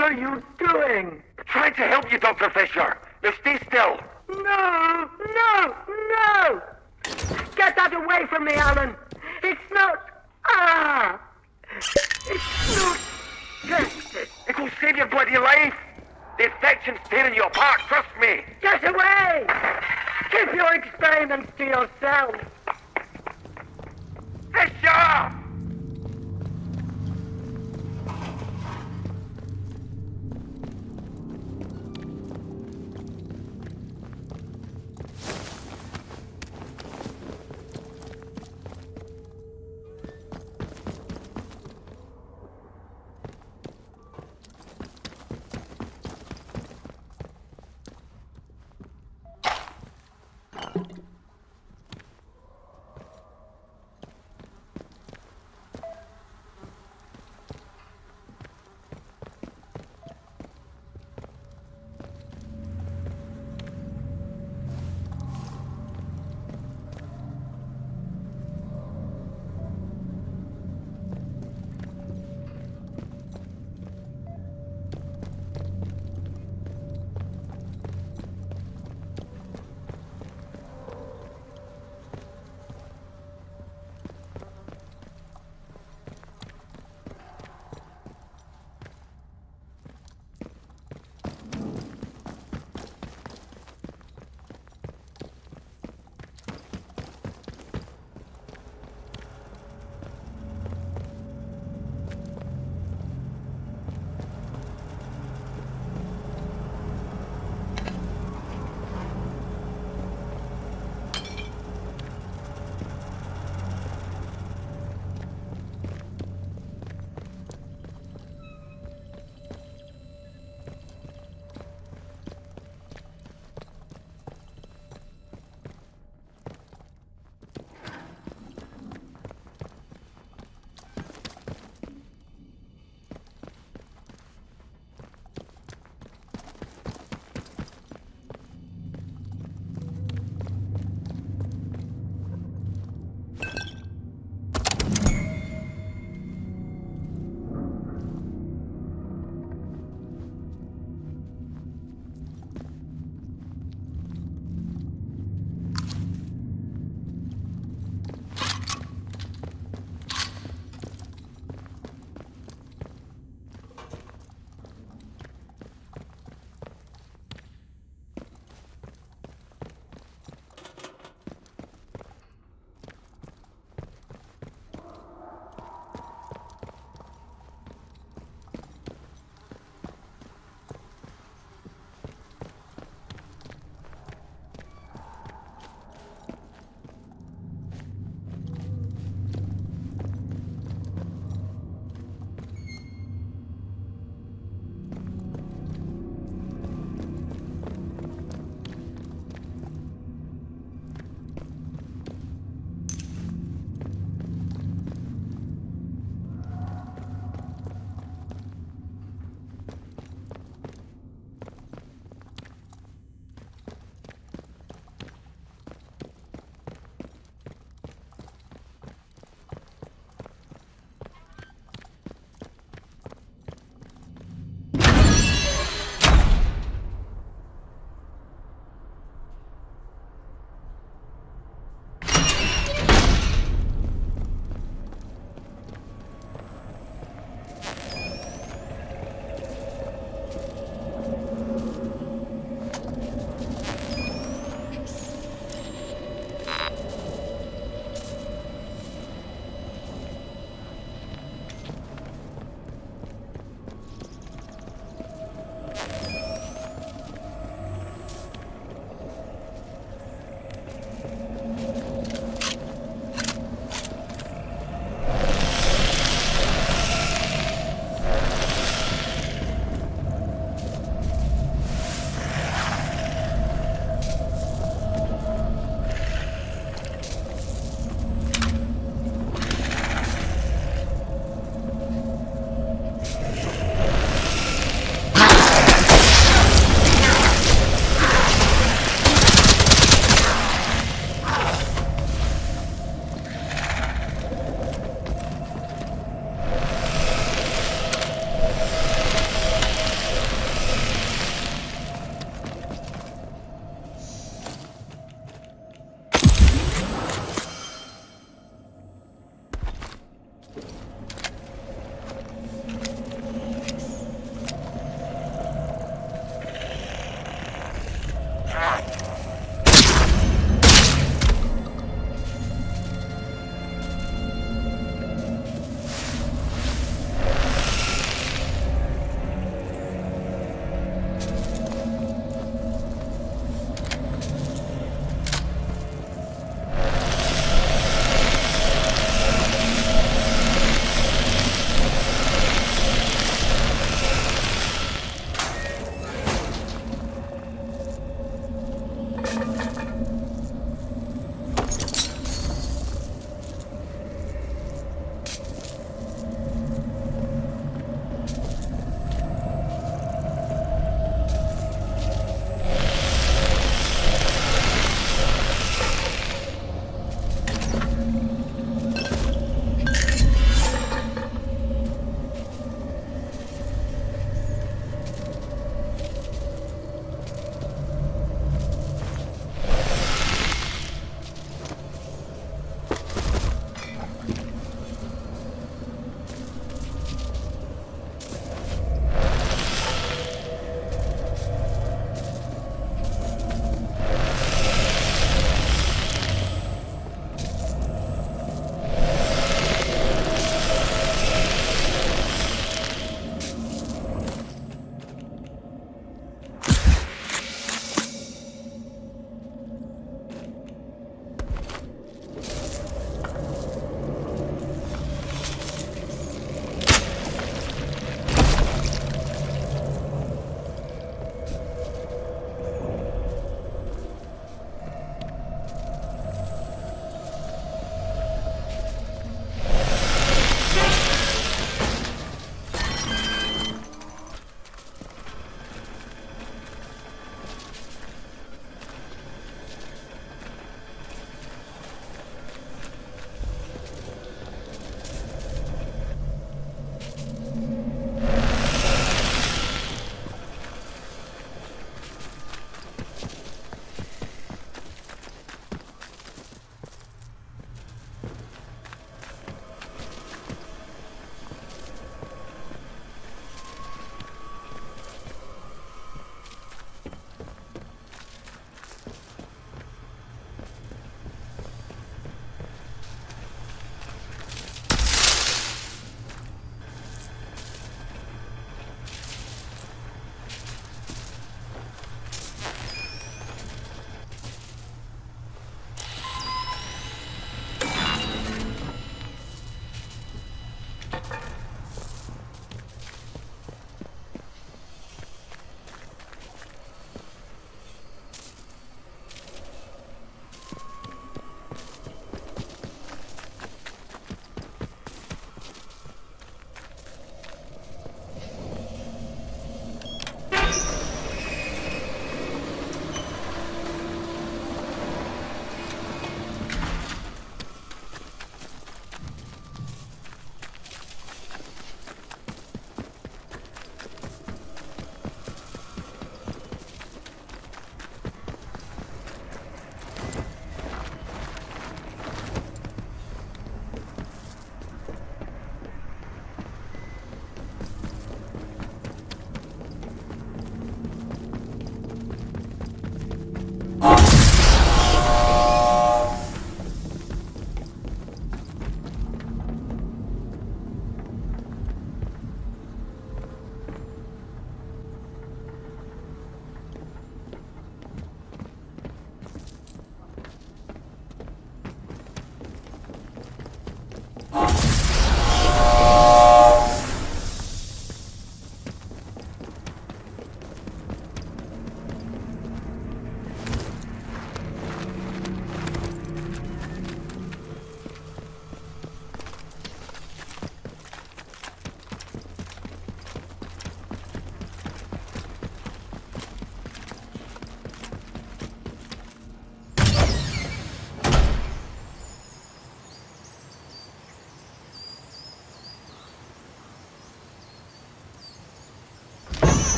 are you doing? Trying to help you, Dr. Fisher. Now stay still. No! No! No! Get that away from me, Alan! It's not... Ah! It's not justice. It'll save your bloody life. The infection's tearing you apart, trust me. Get away! Keep your experiments to yourself. Fisher!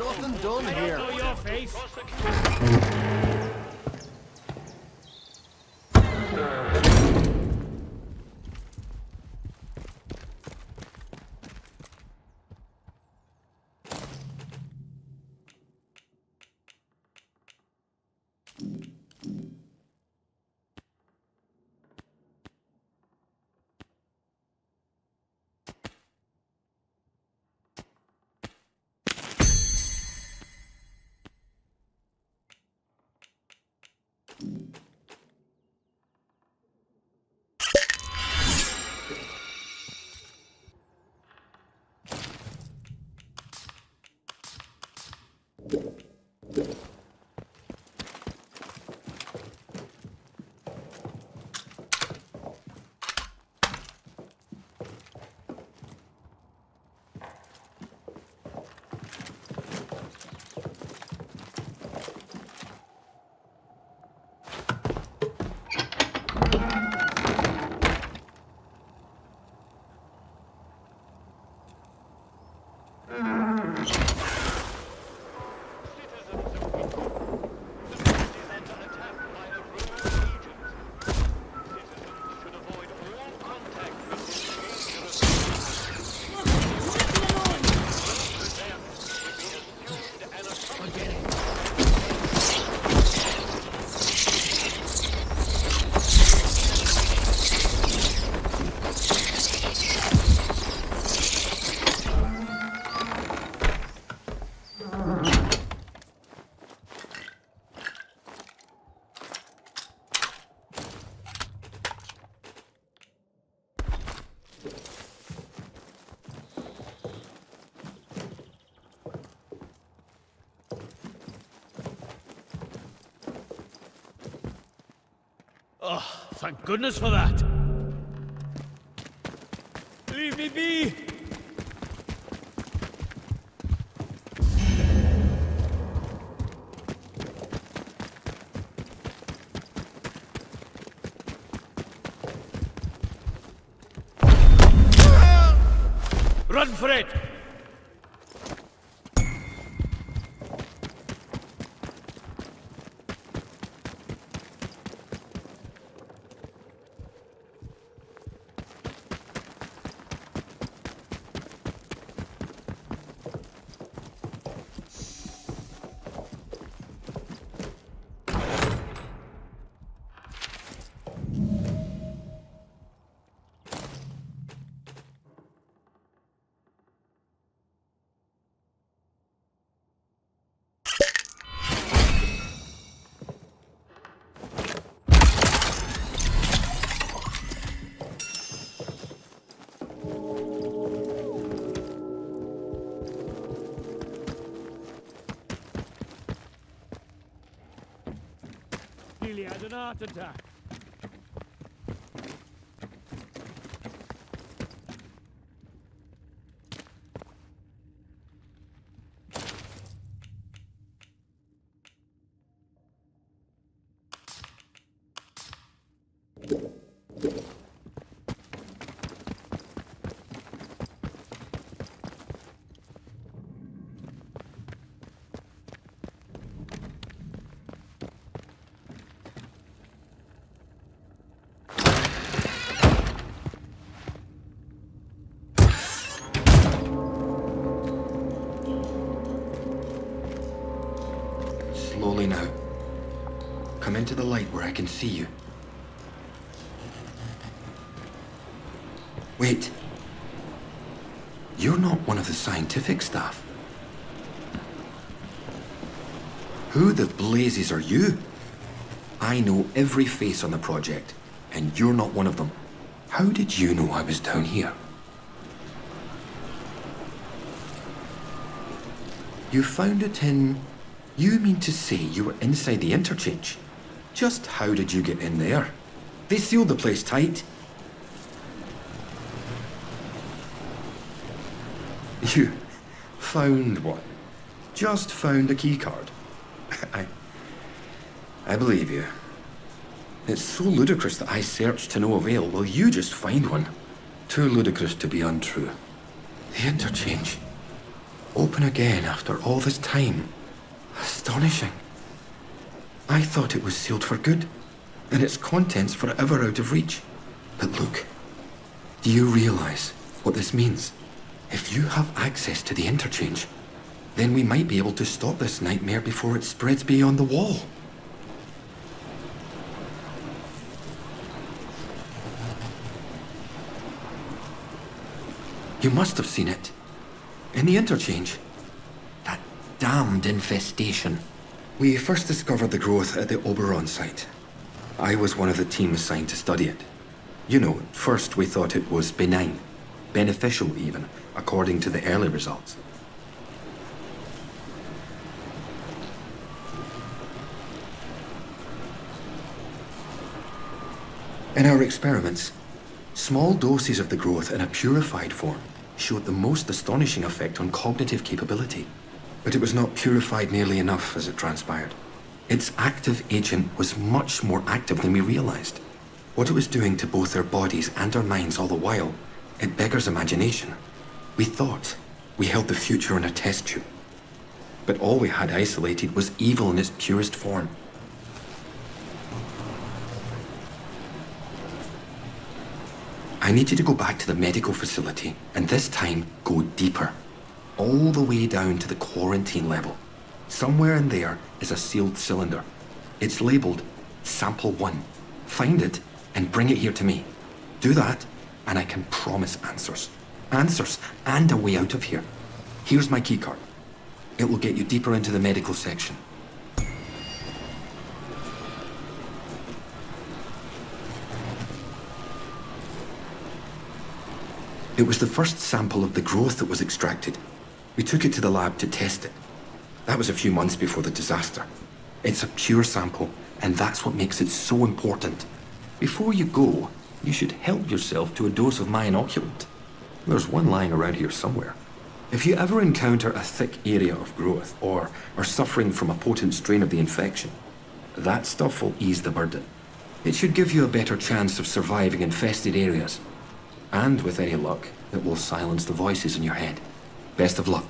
nothing done here. Know your face. Oh, thank goodness for that. Leave me be. Run for it! Nearly had an heart attack. Slowly now. Come into the light where I can see you. Wait. You're not one of the scientific staff. Who the blazes are you? I know every face on the project, and you're not one of them. How did you know I was down here? You found it in... You mean to say you were inside the interchange? Just how did you get in there? They sealed the place tight. You found what? Just found a keycard? I believe you. It's so ludicrous that I searched to no avail. Will you just find one? Too ludicrous to be untrue. The interchange. Open again after all this time. Astonishing. I thought it was sealed for good, and its contents forever out of reach. But look, do you realize what this means? If you have access to the interchange, then we might be able to stop this nightmare before it spreads beyond the wall. You must have seen it. In the interchange. That damned infestation. We first discovered the growth at the Oberon site. I was one of the team assigned to study it. You know, at first we thought it was benign. Beneficial even, according to the early results. In our experiments, small doses of the growth in a purified form showed the most astonishing effect on cognitive capability. But it was not purified nearly enough as it transpired. Its active agent was much more active than we realized. What it was doing to both our bodies and our minds all the while, it beggars imagination. We thought we held the future in a test tube. But all we had isolated was evil in its purest form. I need you to go back to the medical facility, and this time go deeper. All the way down to the quarantine level. Somewhere in there is a sealed cylinder. It's labeled Sample 1. Find it and bring it here to me. Do that, and I can promise answers. Answers and a way out of here. Here's my keycard. It will get you deeper into the medical section. It was the first sample of the growth that was extracted. We took it to the lab to test it. That was a few months before the disaster. It's a pure sample, and that's what makes it so important. Before you go, you should help yourself to a dose of my inoculant. There's one lying around here somewhere. If you ever encounter a thick area of growth, or are suffering from a potent strain of the infection, that stuff will ease the burden. It should give you a better chance of surviving infested areas. And with any luck, it will silence the voices in your head. Best of luck.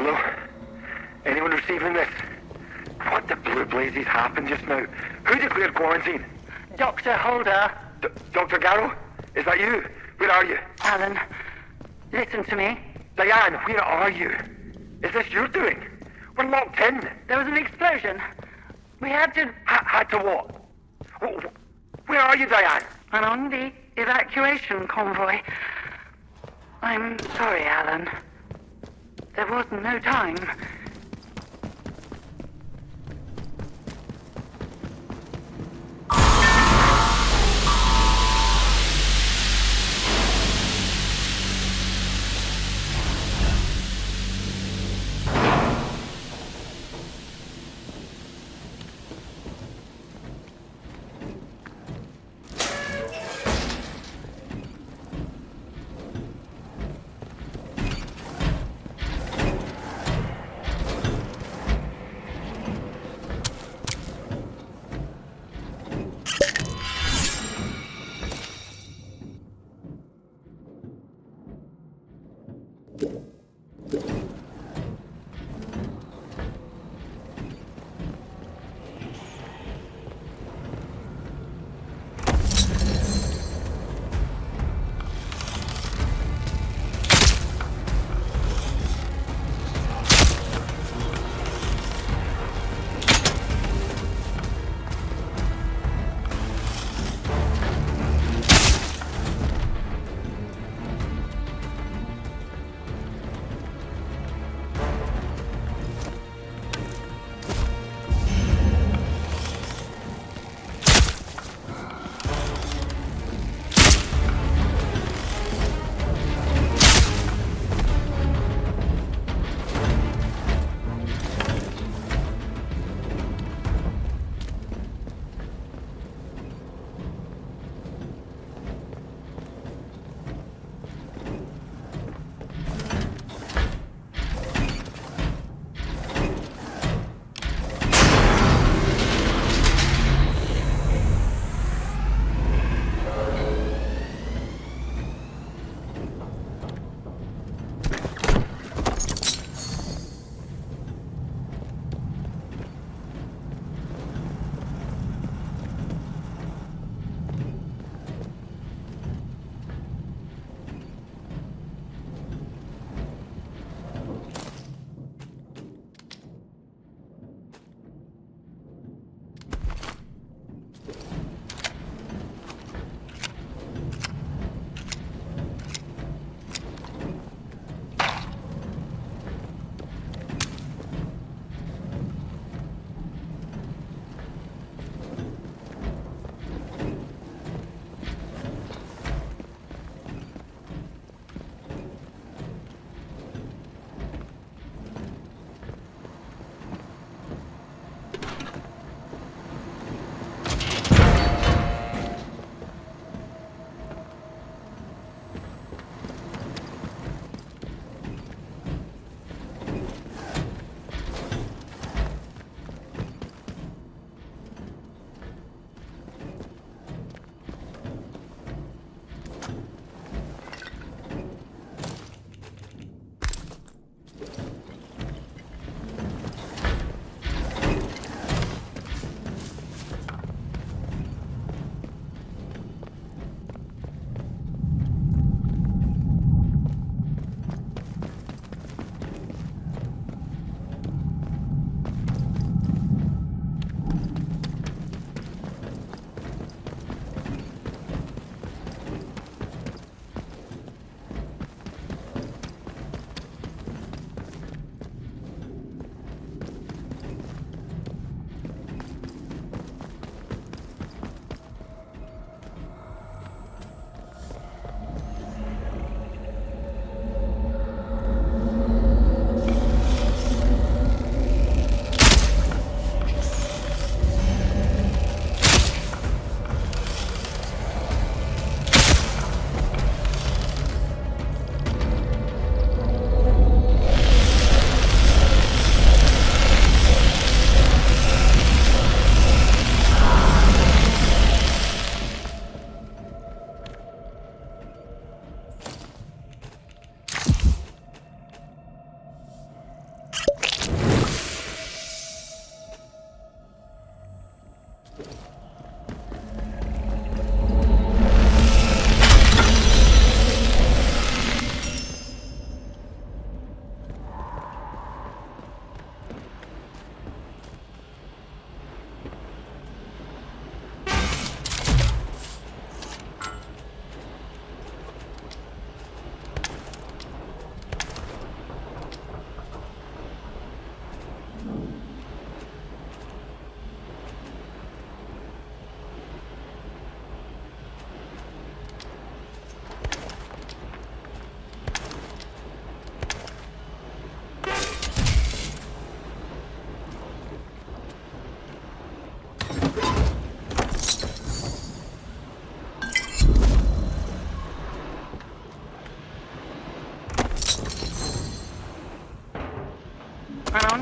Hello? Anyone receiving this? What the blue blazes happened just now? Who declared quarantine? Dr. Holder. Dr. Garrow? Is that you? Where are you? Alan, listen to me. Diane, where are you? Is this your doing? We're locked in. There was an explosion. We had to... Had to what? Where are you, Diane? I'm on the evacuation convoy. I'm sorry, Alan. There was no time.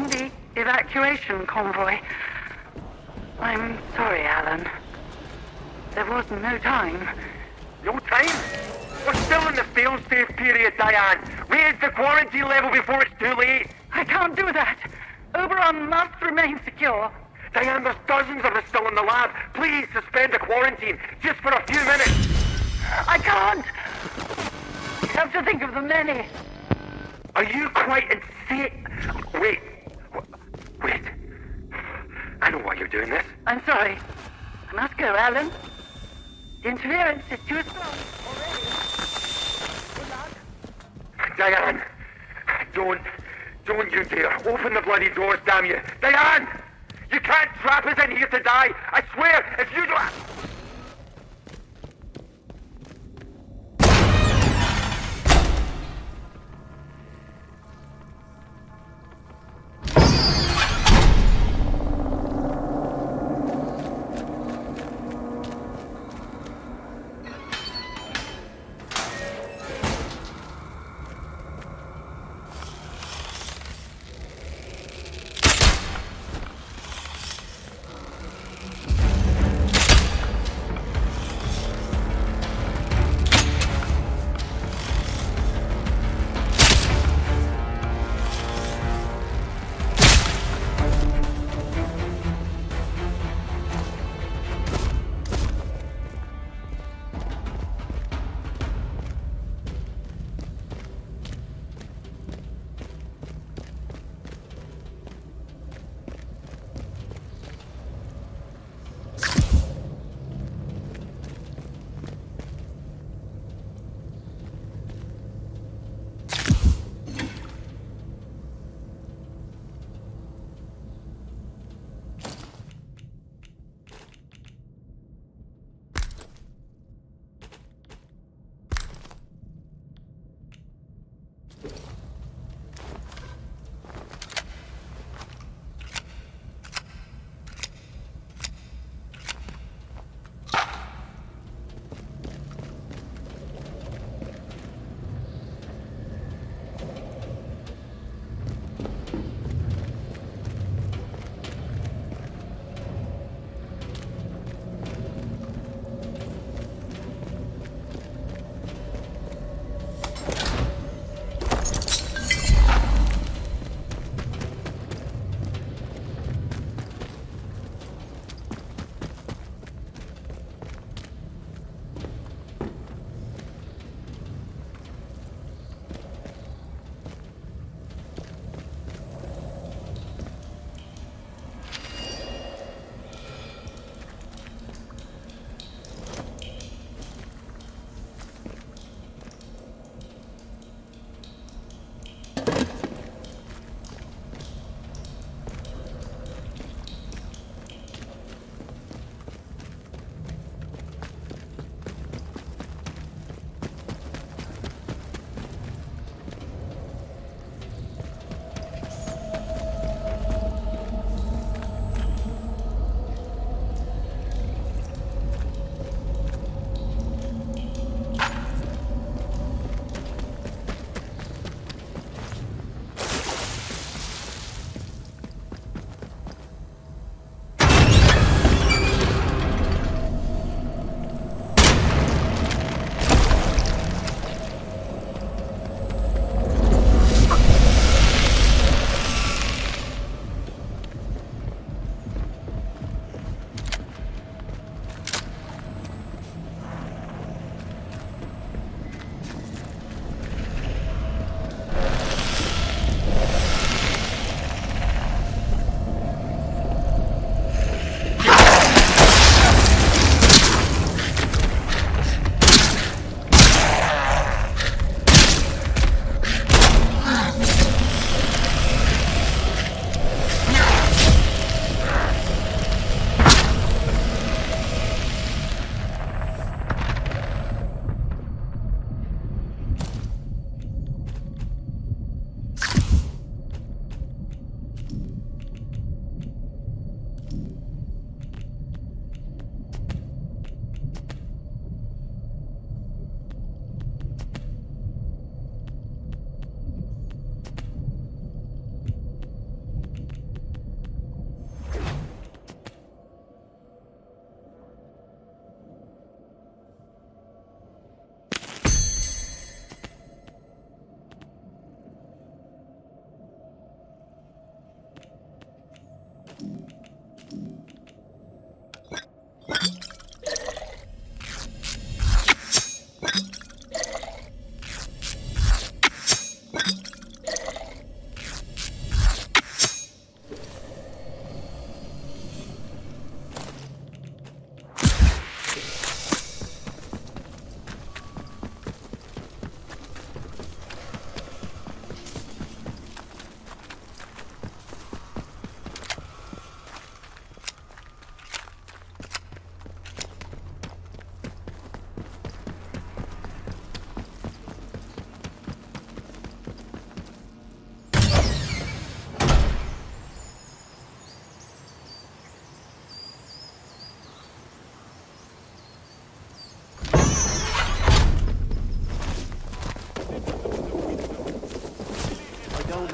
Requesting the evacuation convoy. I'm sorry, Alan. There was no time. No time? We're still in the fail-safe period, Diane. Raise the quarantine level before it's too late. I can't do that. Oberon must remain secure. Diane, there's dozens of us still in the lab. Please suspend the quarantine, just for a few minutes. I can't. You have to think of the many. Are you quite insane? Wait. Wait. I know why you're doing this. I'm sorry. I must go, Alan. The interference is too strong already. Good luck. Diane, don't you dare. Open the bloody doors, damn you. Diane! You can't trap us in here to die. I swear, if you don't...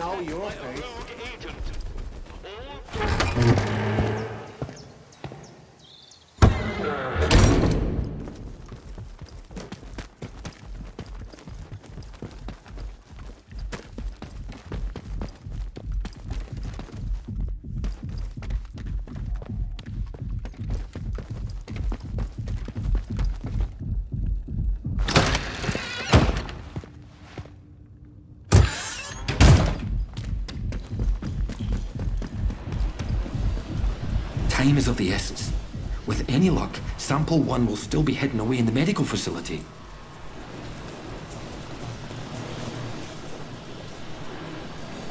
know your face. Time is of the essence. With any luck, Sample 1 will still be hidden away in the medical facility.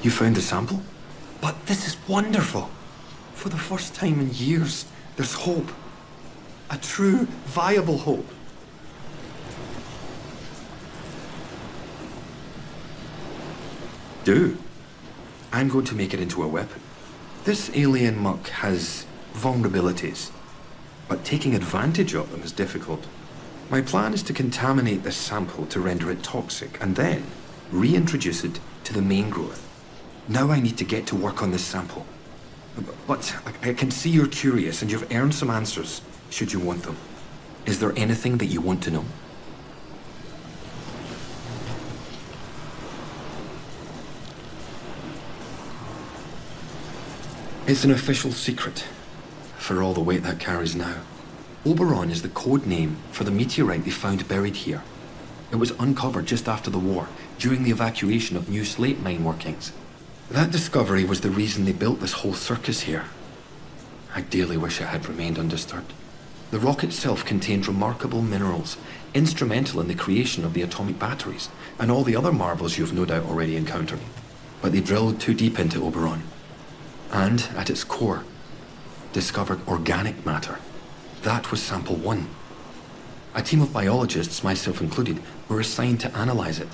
You found the sample? But this is wonderful! For the first time in years, there's hope. A true, viable hope. Do. I'm going to make it into a weapon. This alien muck has vulnerabilities, but taking advantage of them is difficult. My plan is to contaminate this sample to render it toxic, and then reintroduce it to the main growth. Now I need to get to work on this sample. But I can see you're curious, and you've earned some answers, should you want them. Is there anything that you want to know? It's an official secret, for all the weight that carries now. Oberon is the code name for the meteorite they found buried here. It was uncovered just after the war, during the evacuation of new slate mine workings. That discovery was the reason they built this whole circus here. I dearly wish it had remained undisturbed. The rock itself contained remarkable minerals, instrumental in the creation of the atomic batteries, and all the other marvels you've no doubt already encountered. But they drilled too deep into Oberon, and, at its core, discovered organic matter. That was Sample 1. A team of biologists, myself included, were assigned to analyze it,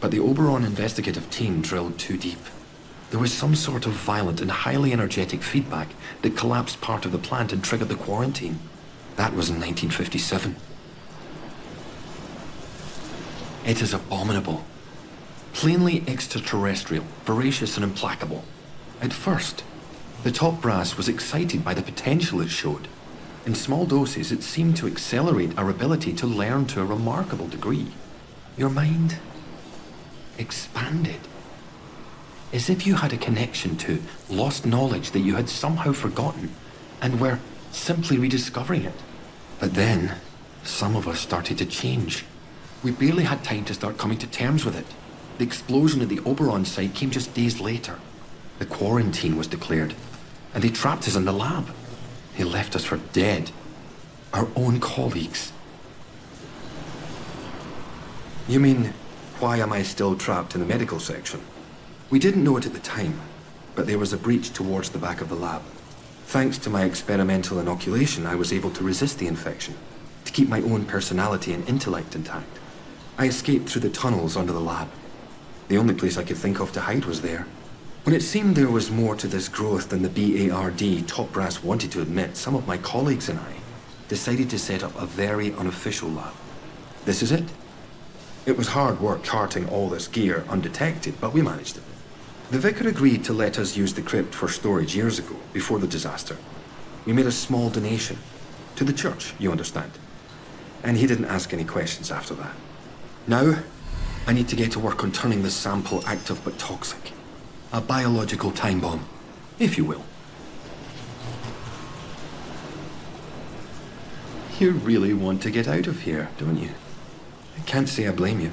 but the Oberon investigative team drilled too deep. There was some sort of violent and highly energetic feedback that collapsed part of the plant and triggered the quarantine. That was in 1957. It is abominable. Plainly extraterrestrial, voracious and implacable. At first, the top brass was excited by the potential it showed. In small doses, it seemed to accelerate our ability to learn to a remarkable degree. Your mind expanded. As if you had a connection to lost knowledge that you had somehow forgotten and were simply rediscovering it. But then, some of us started to change. We barely had time to start coming to terms with it. The explosion at the Oberon site came just days later. The quarantine was declared, and they trapped us in the lab. They left us for dead. Our own colleagues. You mean, why am I still trapped in the medical section? We didn't know it at the time, but there was a breach towards the back of the lab. Thanks to my experimental inoculation, I was able to resist the infection, to keep my own personality and intellect intact. I escaped through the tunnels under the lab. The only place I could think of to hide was there. When it seemed there was more to this growth than the BARD top brass wanted to admit, some of my colleagues and I decided to set up a very unofficial lab. This is it. It was hard work carting all this gear undetected, but we managed it. The vicar agreed to let us use the crypt for storage years ago, before the disaster. We made a small donation. To the church, you understand. And he didn't ask any questions after that. Now, I need to get to work on turning this sample active but toxic. A biological time bomb, if you will. You really want to get out of here, don't you? I can't say I blame you.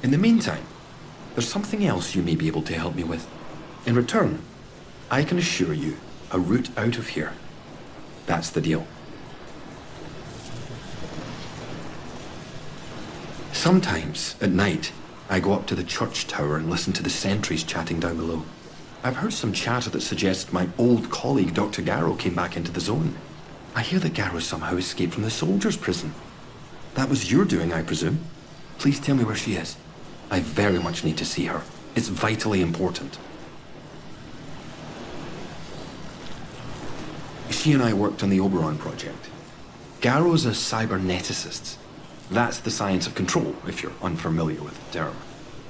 In the meantime, there's something else you may be able to help me with. In return, I can assure you a route out of here. That's the deal. Sometimes, at night, I go up to the church tower and listen to the sentries chatting down below. I've heard some chatter that suggests my old colleague Dr. Garrow came back into the zone. I hear that Garrow somehow escaped from the soldiers' prison. That was your doing, I presume. Please tell me where she is. I very much need to see her. It's vitally important. She and I worked on the Oberon project. Garrow's a cyberneticist. That's the science of control, if you're unfamiliar with the term.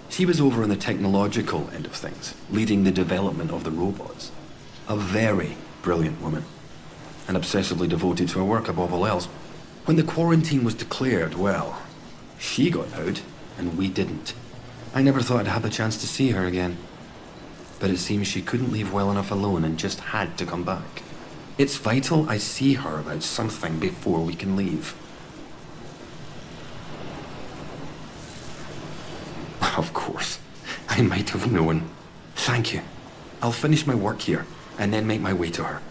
She was over on the technological end of things, leading the development of the robots. A very brilliant woman, and obsessively devoted to her work above all else. When the quarantine was declared, well, she got out, and we didn't. I never thought I'd have the chance to see her again. But it seems she couldn't leave well enough alone and just had to come back. It's vital I see her about something before we can leave. Of course. I might have known. Thank you. I'll finish my work here, and then make my way to her.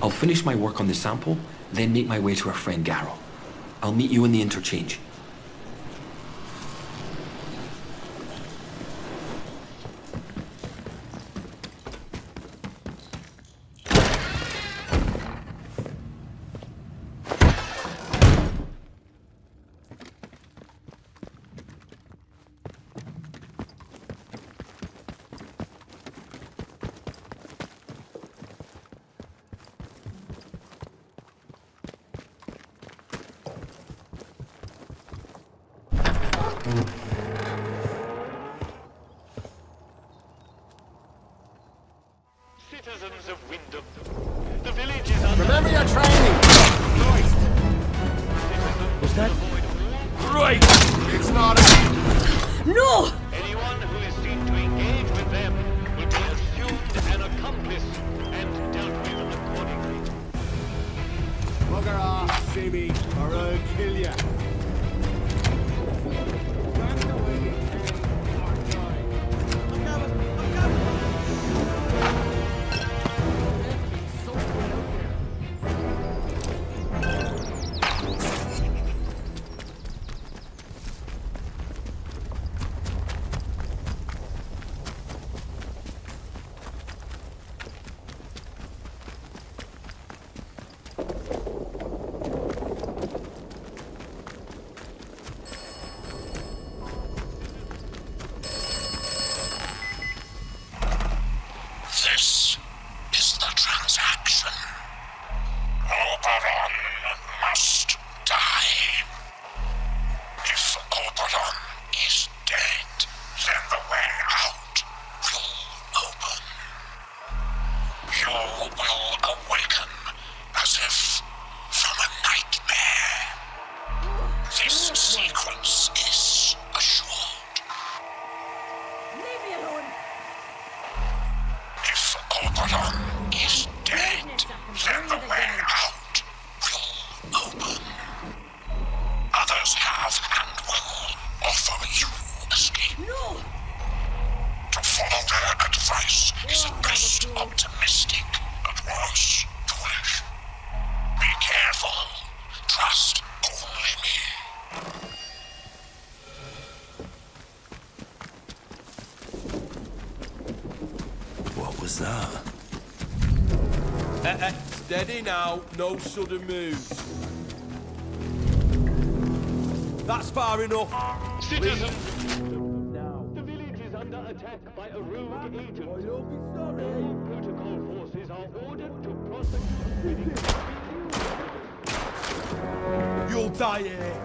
I'll finish my work on the sample, then make my way to our friend Garrow. I'll meet you in the interchange. Citizens of Wyndham, the village is under... Remember your training! Was that... Right! It's not a... No! Anyone who is seen to engage with them will be assumed an accomplice and dealt with accordingly. Bugger off, Simmy, or I'll kill ya. This is the transaction. Oberon must die. If Oberon is dead, then the way out will open. You will awaken as if from a nightmare. This sequence is assured. Leave me alone. If Oberon is dead, then the way out will open. Others have and will offer you escape. No! To follow their advice is at best optimistic, at worst foolish. Be careful. Trust only me. What was that? Steady now, no sudden moves. That's far enough. Citizens, the village is under attack by a rogue agent. All protocol forces are ordered to prosecute. You'll die here.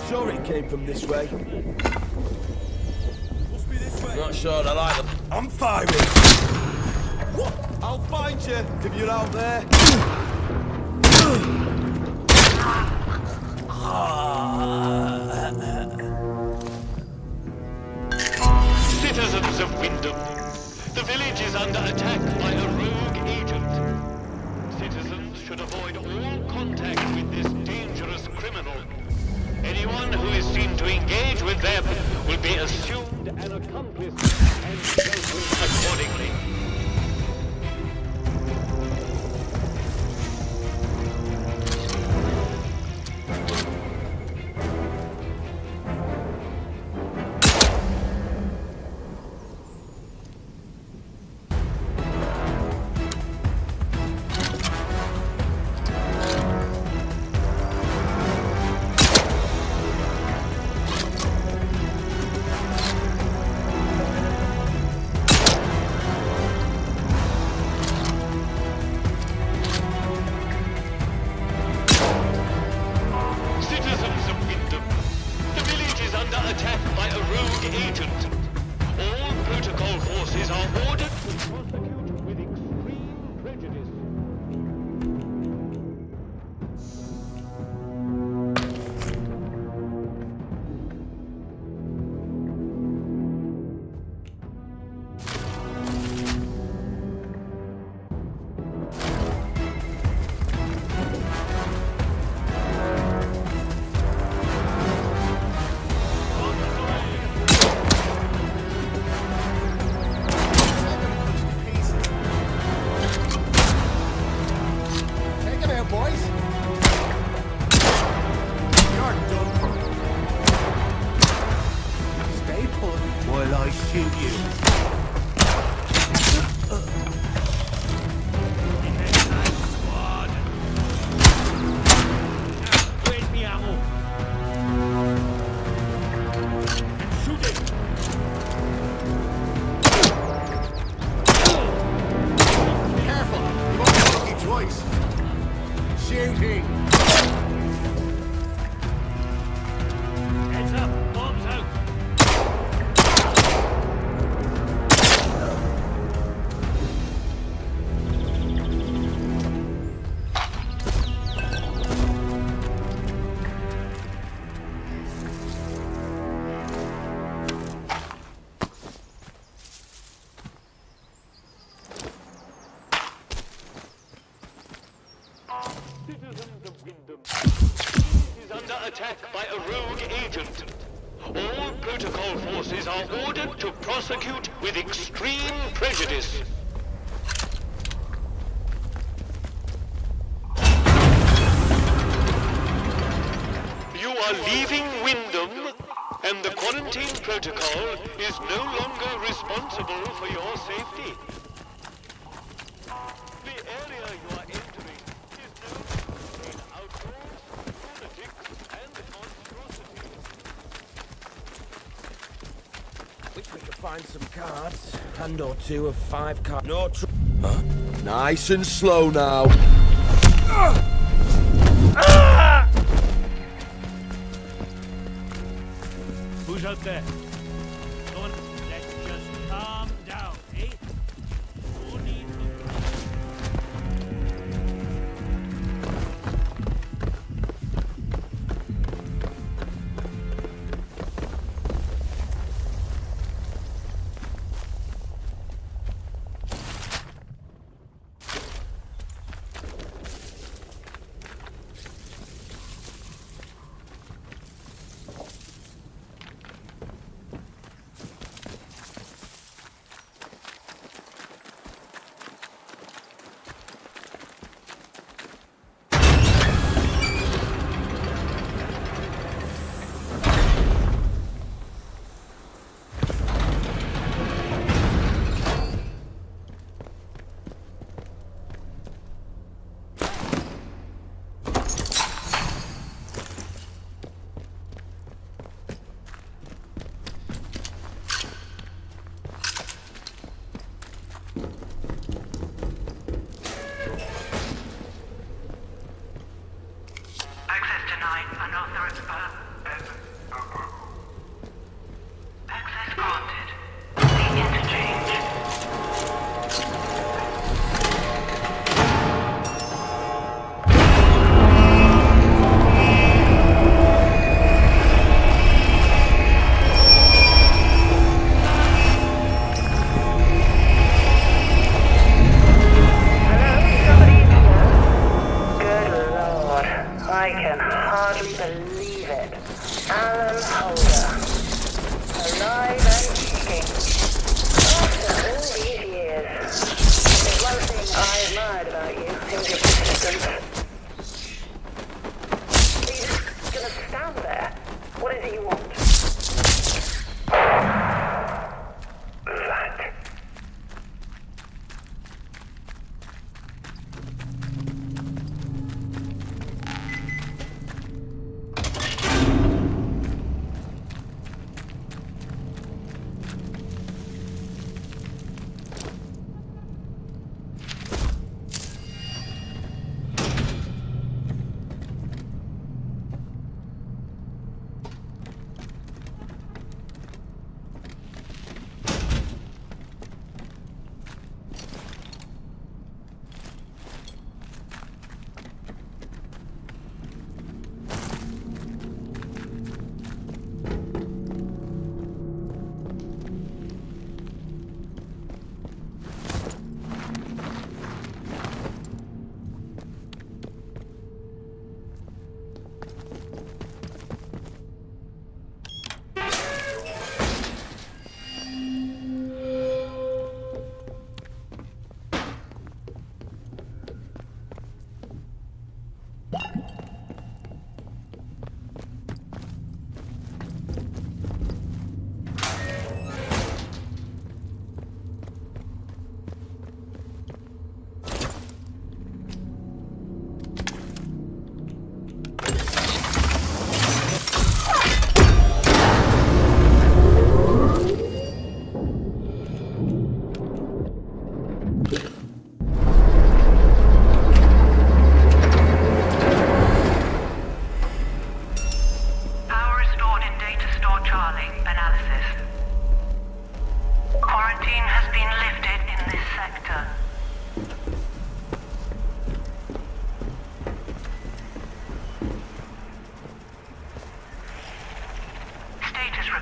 Sure it came from this way. Must be this way. Not sure I like them. I'm firing. What? I'll find you if you're out there. Citizens of Wyndham, the village is under attack by a rogue agent. Citizens should avoid all contact with this dangerous criminal. Anyone who is seen to engage with them will be assumed an accomplice and dealt with accordingly. shoot you. Squad. Where's me ammo? Shoot it. Careful! You won't be lucky twice. Shooting! Heads up, bombs out. Is under attack by a rogue agent. All protocol forces are ordered to prosecute with extreme prejudice. You are leaving Wyndham, and the quarantine protocol is no longer responsible for your safety. The area you are entering is known in outlaws, lunatics, and monstrosities. Wish we could find some cards. Hand or two of 5 cards. No Huh? Nice and slow now. Who's out there? Come on, let's just calm down, eh? No need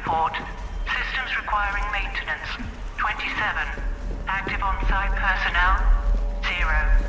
report. Systems requiring maintenance. 27. Active on-site personnel. 0.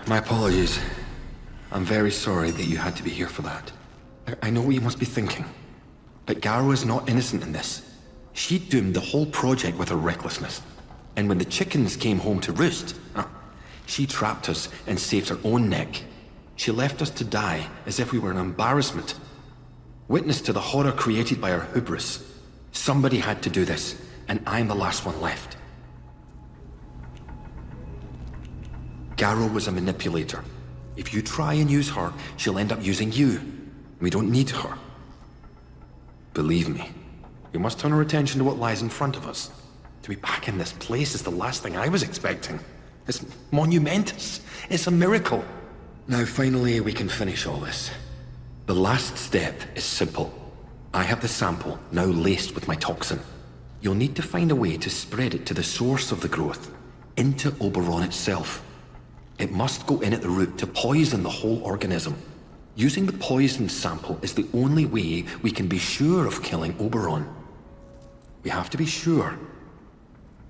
My apologies. I'm very sorry that you had to be here for that. I know what you must be thinking. But Garrow is not innocent in this. She doomed the whole project with her recklessness. And when the chickens came home to roost, she trapped us and saved her own neck. She left us to die as if we were an embarrassment. Witness to the horror created by her hubris. Somebody had to do this, and I'm the last one left. Garrow was a manipulator. If you try and use her, she'll end up using you. We don't need her. Believe me, we must turn our attention to what lies in front of us. To be back in this place is the last thing I was expecting. It's monumentous. It's a miracle. Now finally we can finish all this. The last step is simple. I have the sample now laced with my toxin. You'll need to find a way to spread it to the source of the growth, into Oberon itself. It must go in at the root to poison the whole organism. Using the poison sample is the only way we can be sure of killing Oberon. We have to be sure.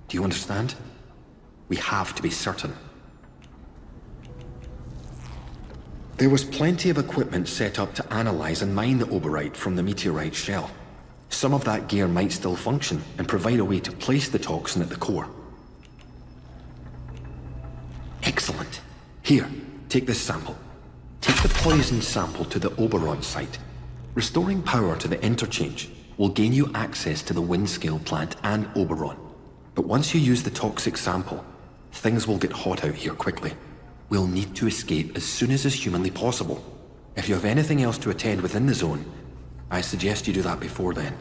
Do you understand? We have to be certain. There was plenty of equipment set up to analyze and mine the Oberite from the meteorite shell. Some of that gear might still function and provide a way to place the toxin at the core. Excellent. Here, take this sample. Take the poison sample to the Oberon site. Restoring power to the interchange will gain you access to the Windscale plant and Oberon. But once you use the toxic sample, things will get hot out here quickly. We'll need to escape as soon as is humanly possible. If you have anything else to attend within the zone, I suggest you do that before then.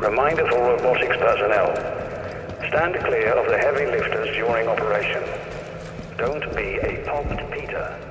Reminder for robotics personnel. Stand clear of the heavy lifters during operation. Don't be a popped Peter.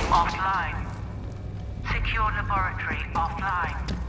offline. Secure laboratory offline.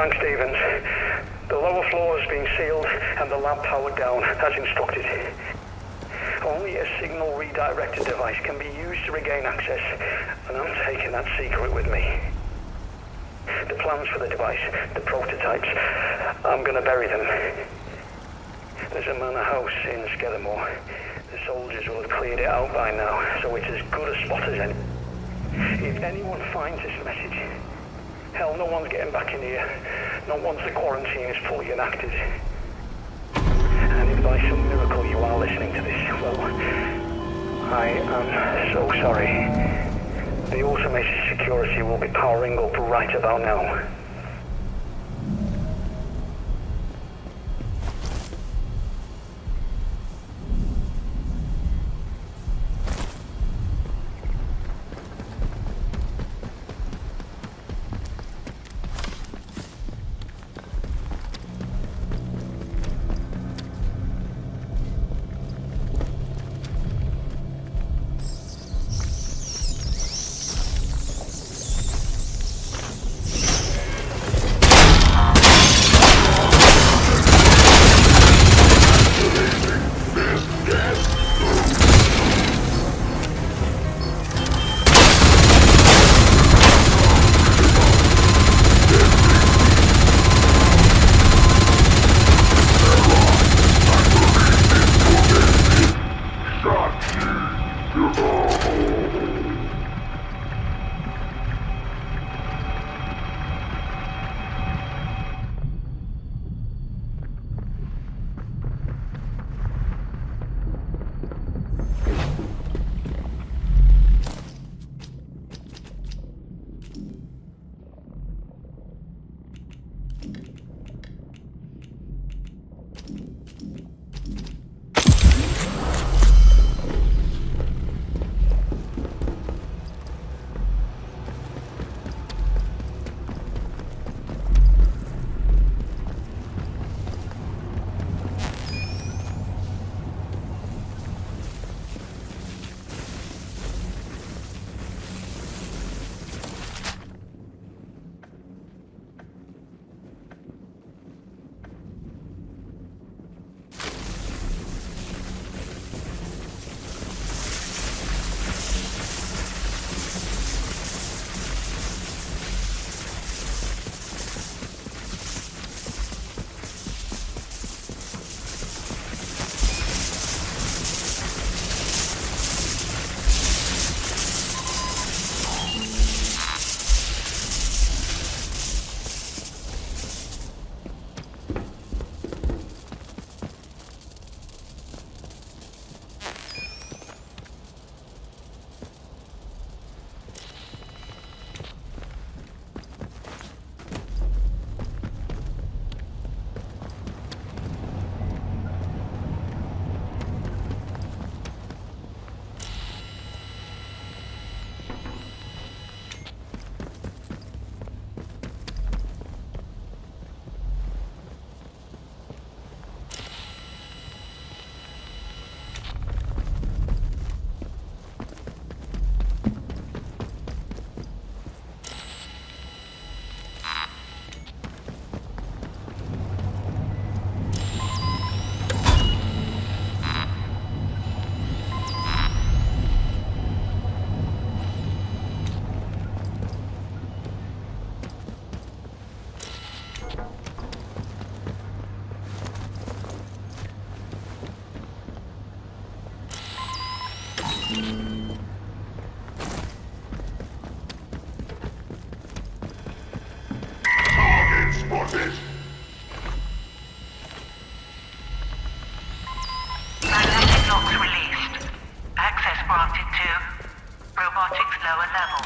Frank Stevens. The lower floor has been sealed and the lab powered down, as instructed. Only a signal redirected device can be used to regain access, and I'm taking that secret with me. The plans for the device, the prototypes, I'm gonna bury them. There's a manor house in Skedamore. The soldiers will have cleared it out by now, so it's as good a spot as any. If anyone finds this message, hell, no one's getting back in here. Not once the quarantine is fully enacted. And if by some miracle you are listening to this, well, I am so sorry. The automated security will be powering up right about now. Target spotted. Magnetic locks released. Access granted to robotics lower level.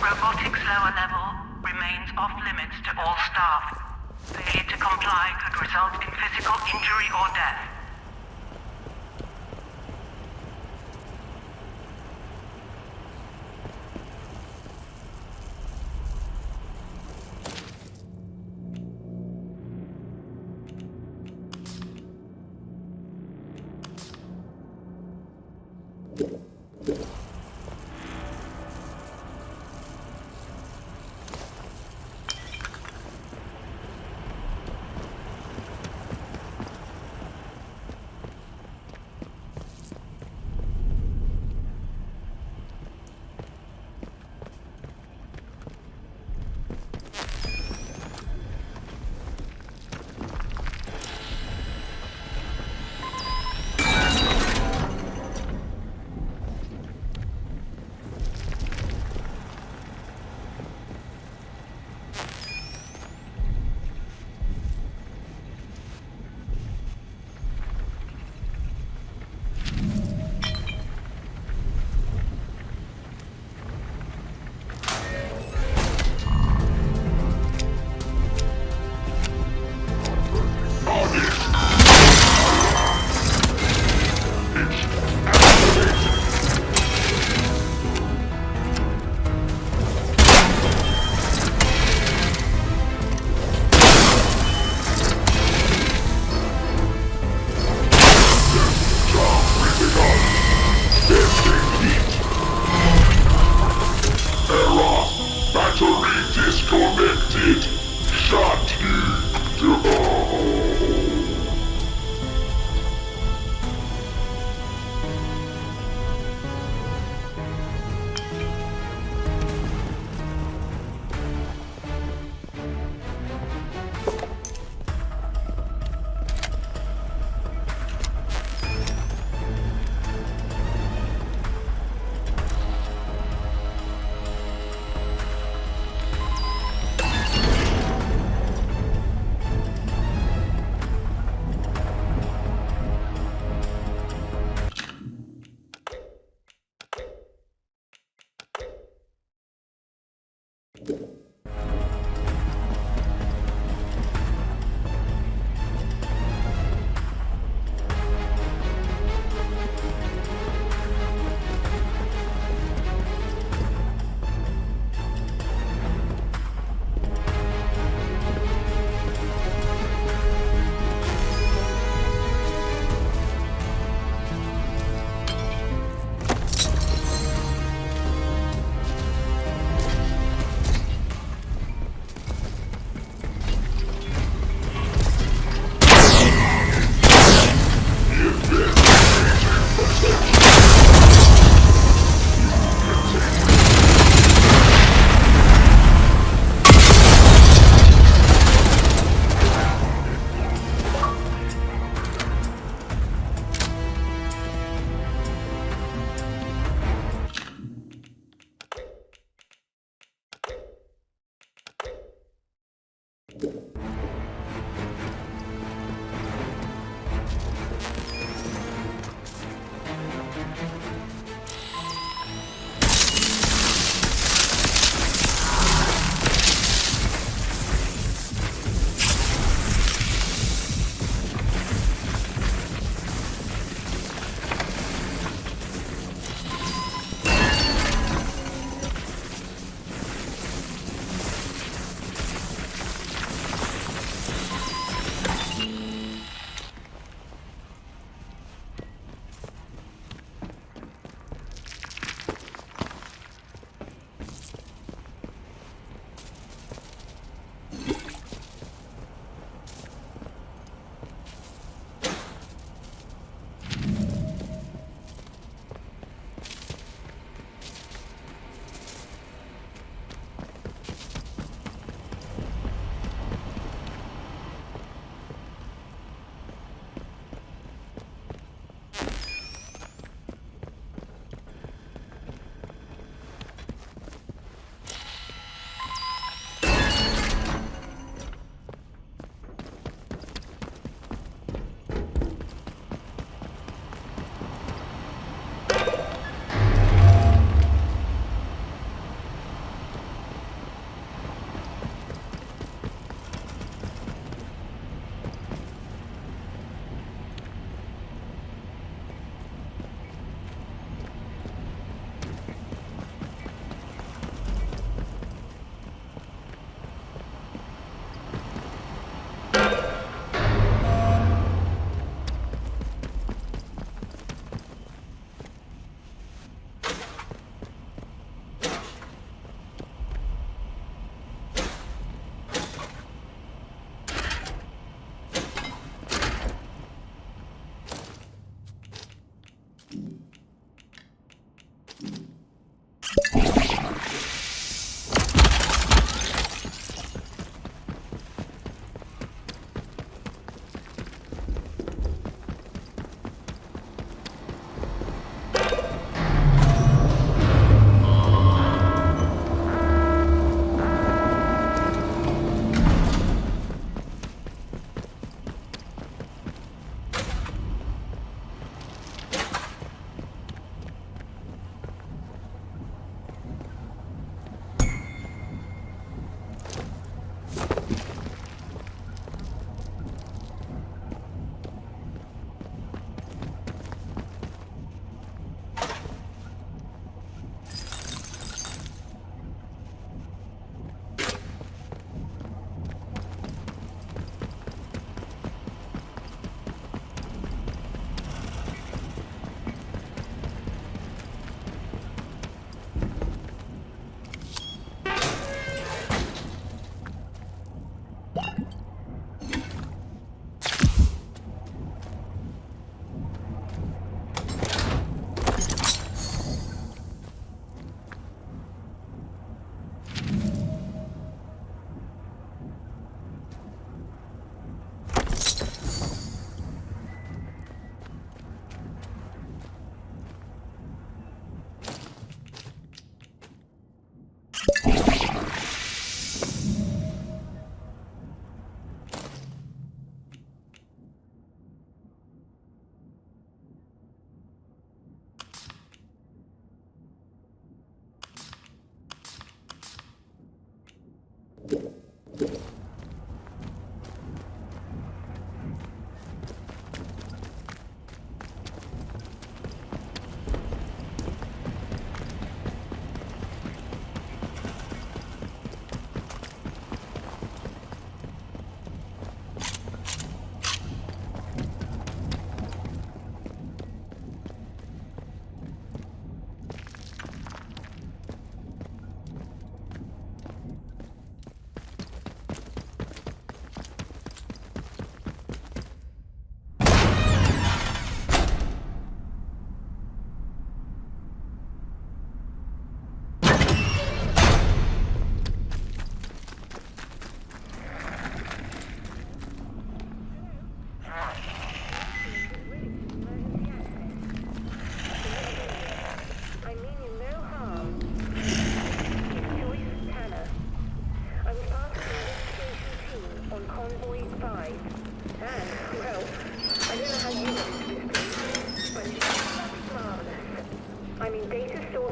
Robotics lower level remains off limits to all staff. Failure to comply could result in physical injury or death.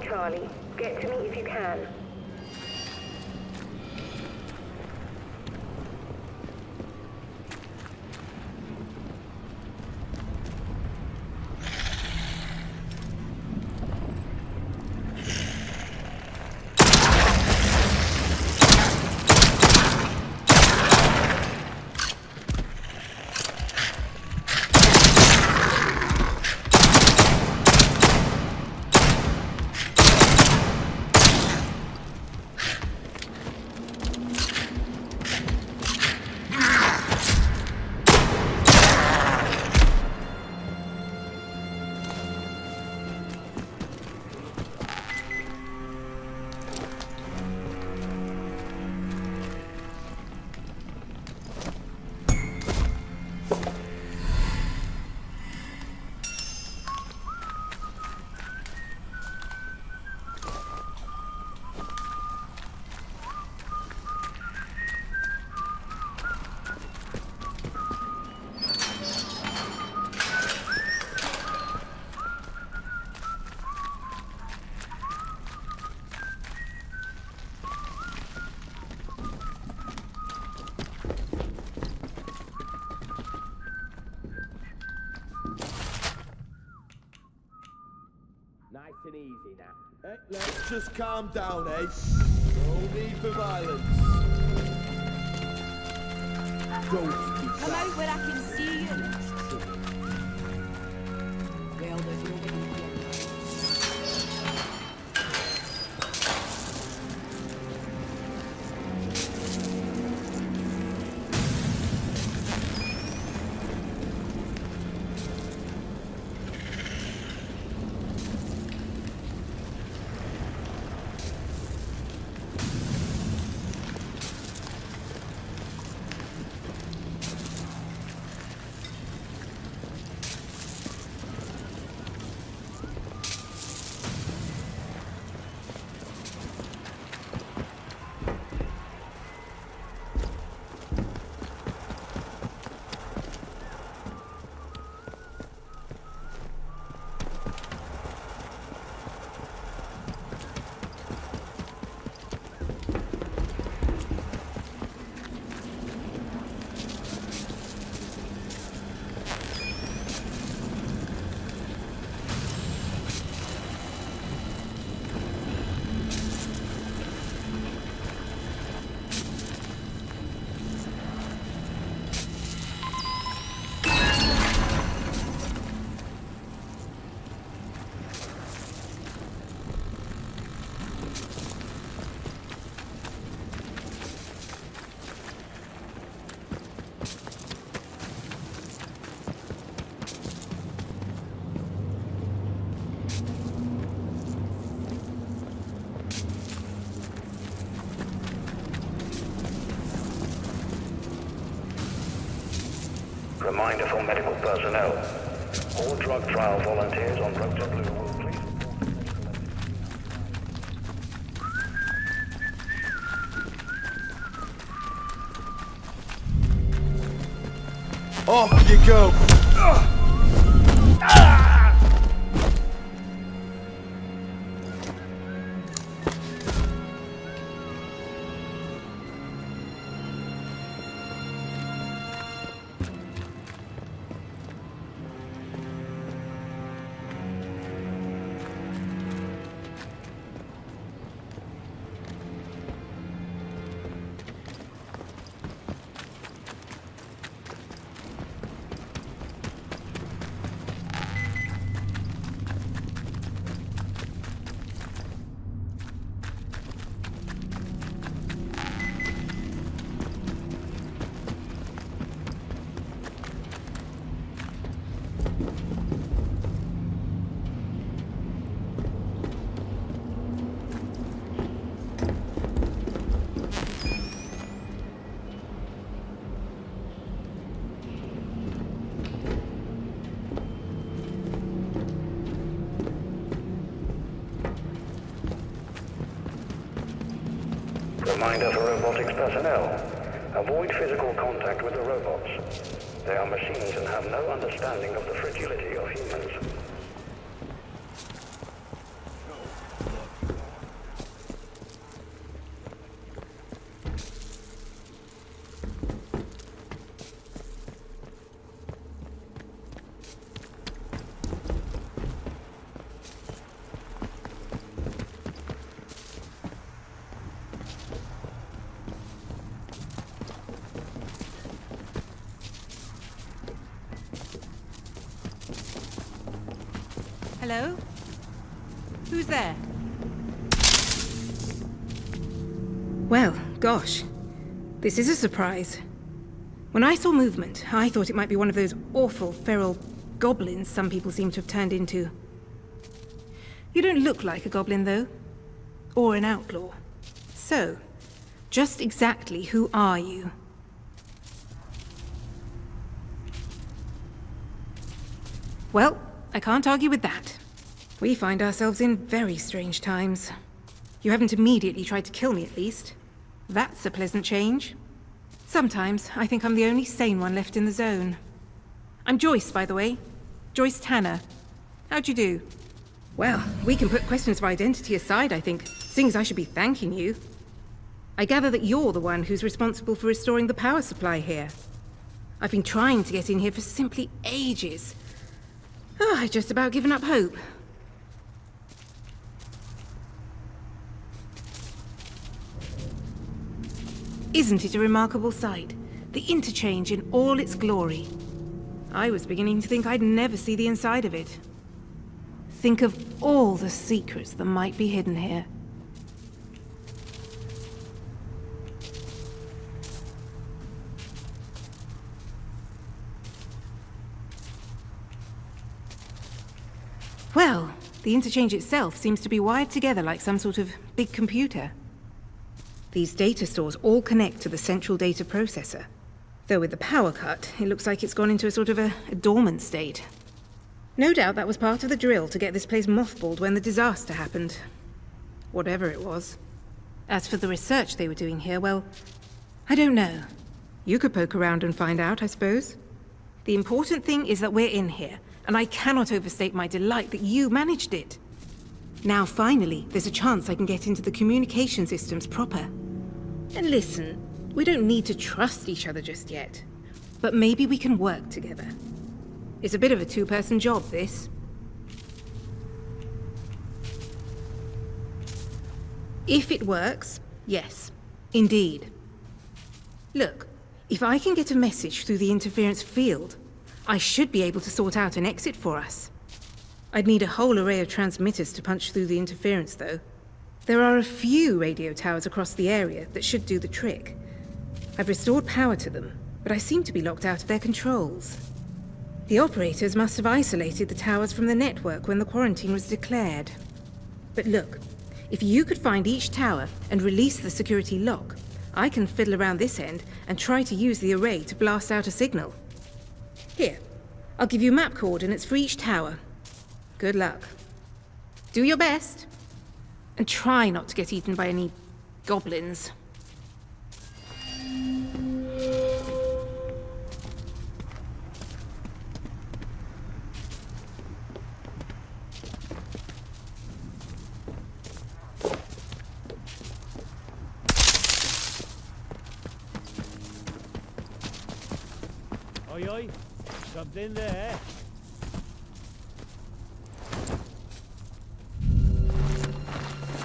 Charlie. Get to me if you can. Nice and easy now. Let's just calm down, eh? No need for violence. Don't be Come out where I can see you. Well, there's nobody here. Reminder for medical personnel. All drug trial volunteers on road to Blue will please. Off you go! Reminder for robotics personnel. Avoid physical contact with the robots. They are machines and have no understanding of the fragility of humans. Hello? Who's there? Well, gosh. This is a surprise. When I saw movement, I thought it might be one of those awful feral goblins some people seem to have turned into. You don't look like a goblin, though. Or an outlaw. So, just exactly who are you? Well, I can't argue with that. We find ourselves in very strange times. You haven't immediately tried to kill me, at least. That's a pleasant change. Sometimes I think I'm the only sane one left in the zone. I'm Joyce, by the way. Joyce Tanner. How'd you do? Well, we can put questions of identity aside, I think, seeing as I should be thanking you. I gather that you're the one who's responsible for restoring the power supply here. I've been trying to get in here for simply ages. I've just about given up hope. Isn't it a remarkable sight? The interchange in all its glory. I was beginning to think I'd never see the inside of it. Think of all the secrets that might be hidden here. Well, the interchange itself seems to be wired together like some sort of big computer. These data stores all connect to the central data processor. Though with the power cut, it looks like it's gone into a sort of a dormant state. No doubt that was part of the drill to get this place mothballed when the disaster happened. Whatever it was. As for the research they were doing here, well, I don't know. You could poke around and find out, I suppose. The important thing is that we're in here, and I cannot overstate my delight that you managed it. Now, finally, there's a chance I can get into the communication systems proper. And listen, we don't need to trust each other just yet. But maybe we can work together. It's a bit of a two-person job, this. If it works, yes, indeed. Look, if I can get a message through the interference field, I should be able to sort out an exit for us. I'd need a whole array of transmitters to punch through the interference, though. There are a few radio towers across the area that should do the trick. I've restored power to them, but I seem to be locked out of their controls. The operators must have isolated the towers from the network when the quarantine was declared. But look, if you could find each tower and release the security lock, I can fiddle around this end and try to use the array to blast out a signal. Here, I'll give you map coordinates for each tower. Good luck. Do your best. And try not to get eaten by any goblins. Oi, oi. Something there.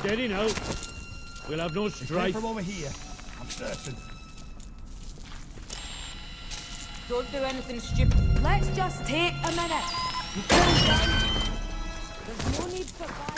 Steady now. We'll have no strife. From over here, I'm certain. Don't do anything stupid. Let's just take a minute. There's no need for violence.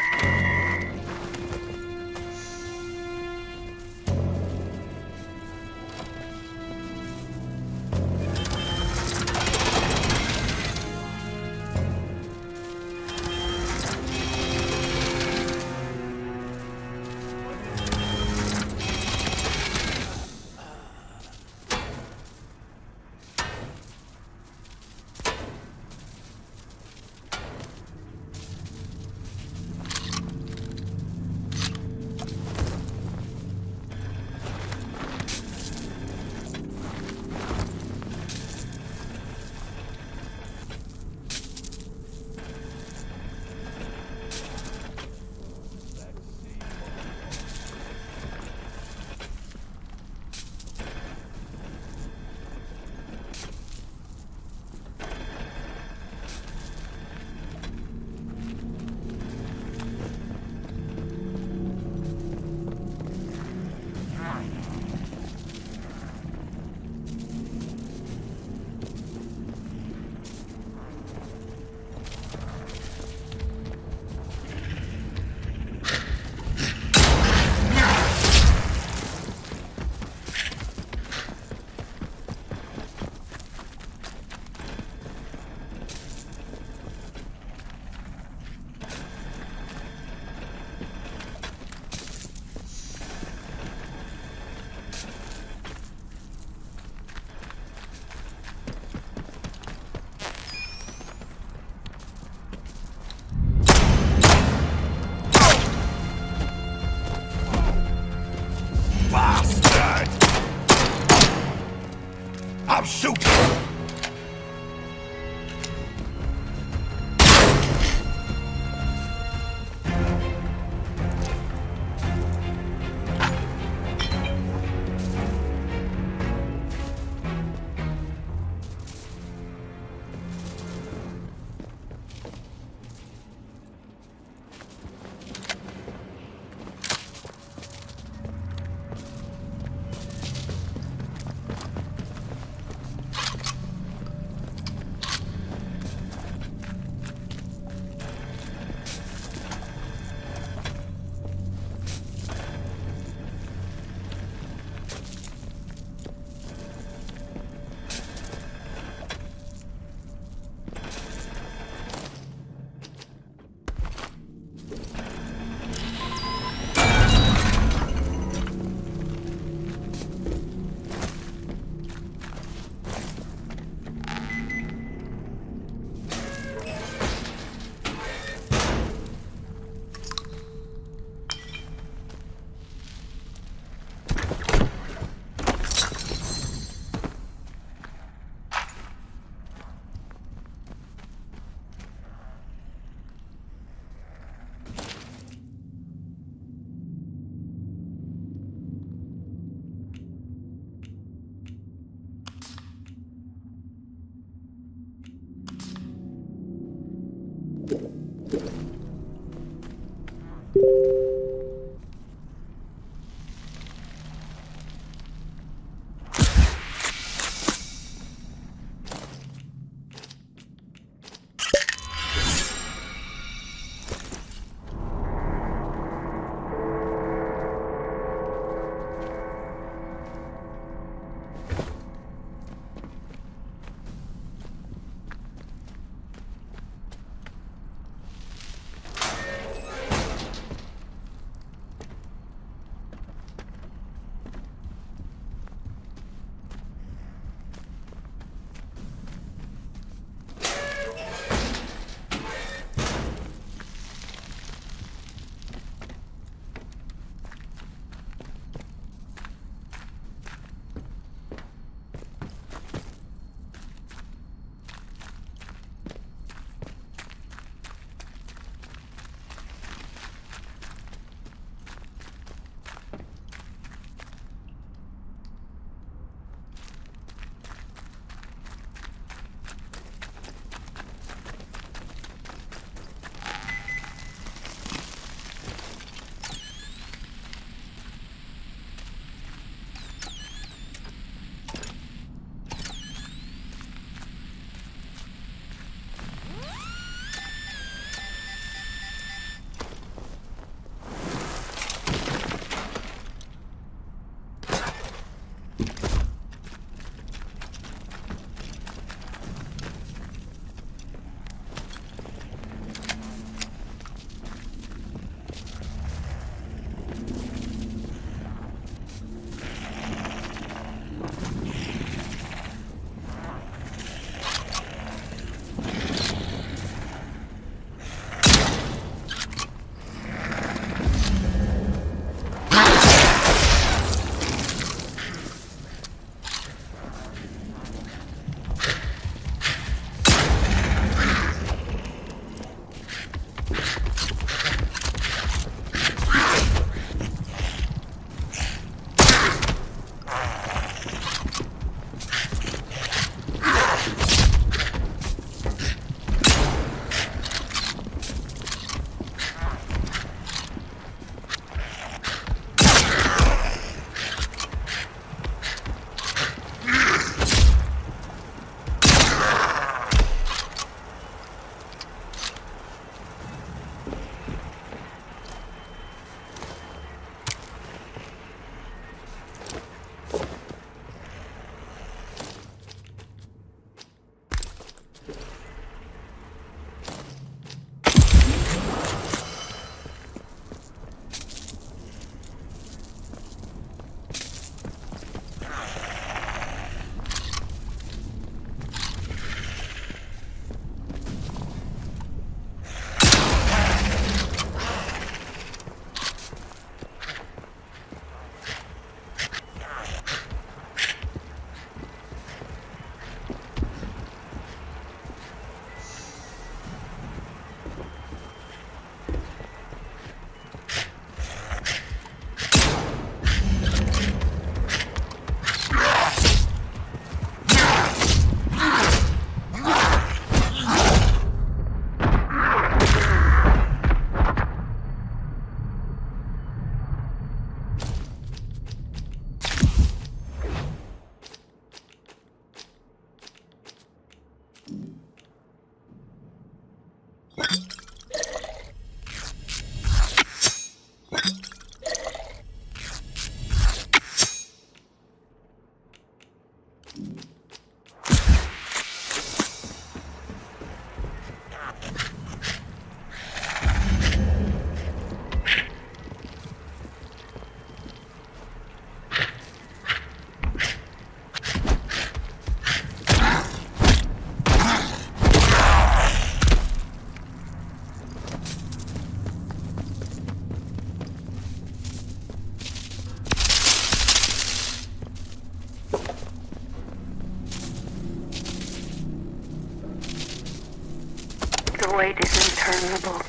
interminable.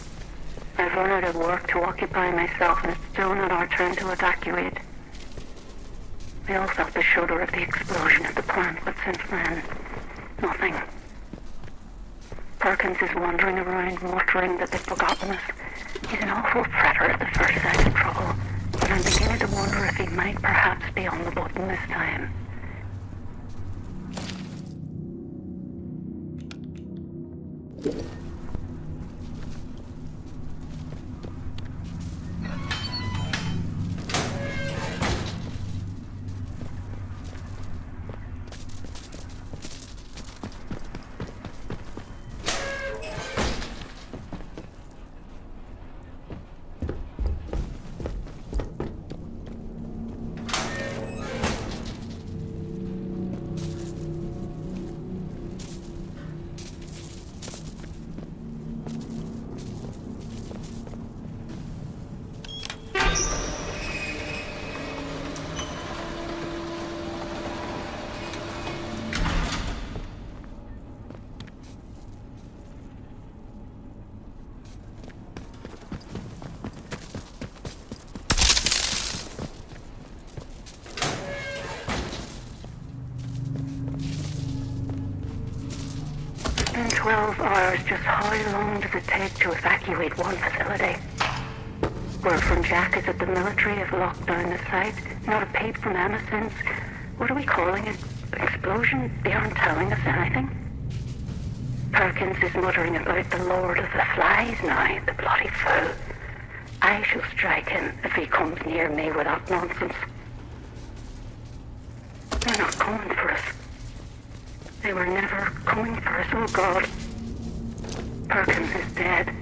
I've run out of work to occupy myself, and it's still not our turn to evacuate. We all felt the shudder of the explosion at the plant, but since then, nothing. Perkins is wandering around muttering that they've forgotten us. He's an awful predator at the first sign of trouble, but I'm beginning to wonder if he might perhaps be on the button this time. In 12 hours, just how long does it take to evacuate one facility? Word from Jack is that the military have locked down the site. Not a peep from Emma since... What are we calling it? Explosion? They aren't telling us anything. Perkins is muttering about the Lord of the Flies now, the bloody fool. I shall strike him if he comes near me with that nonsense. They're not coming for us. They were never coming for us, oh God. Perkins is dead.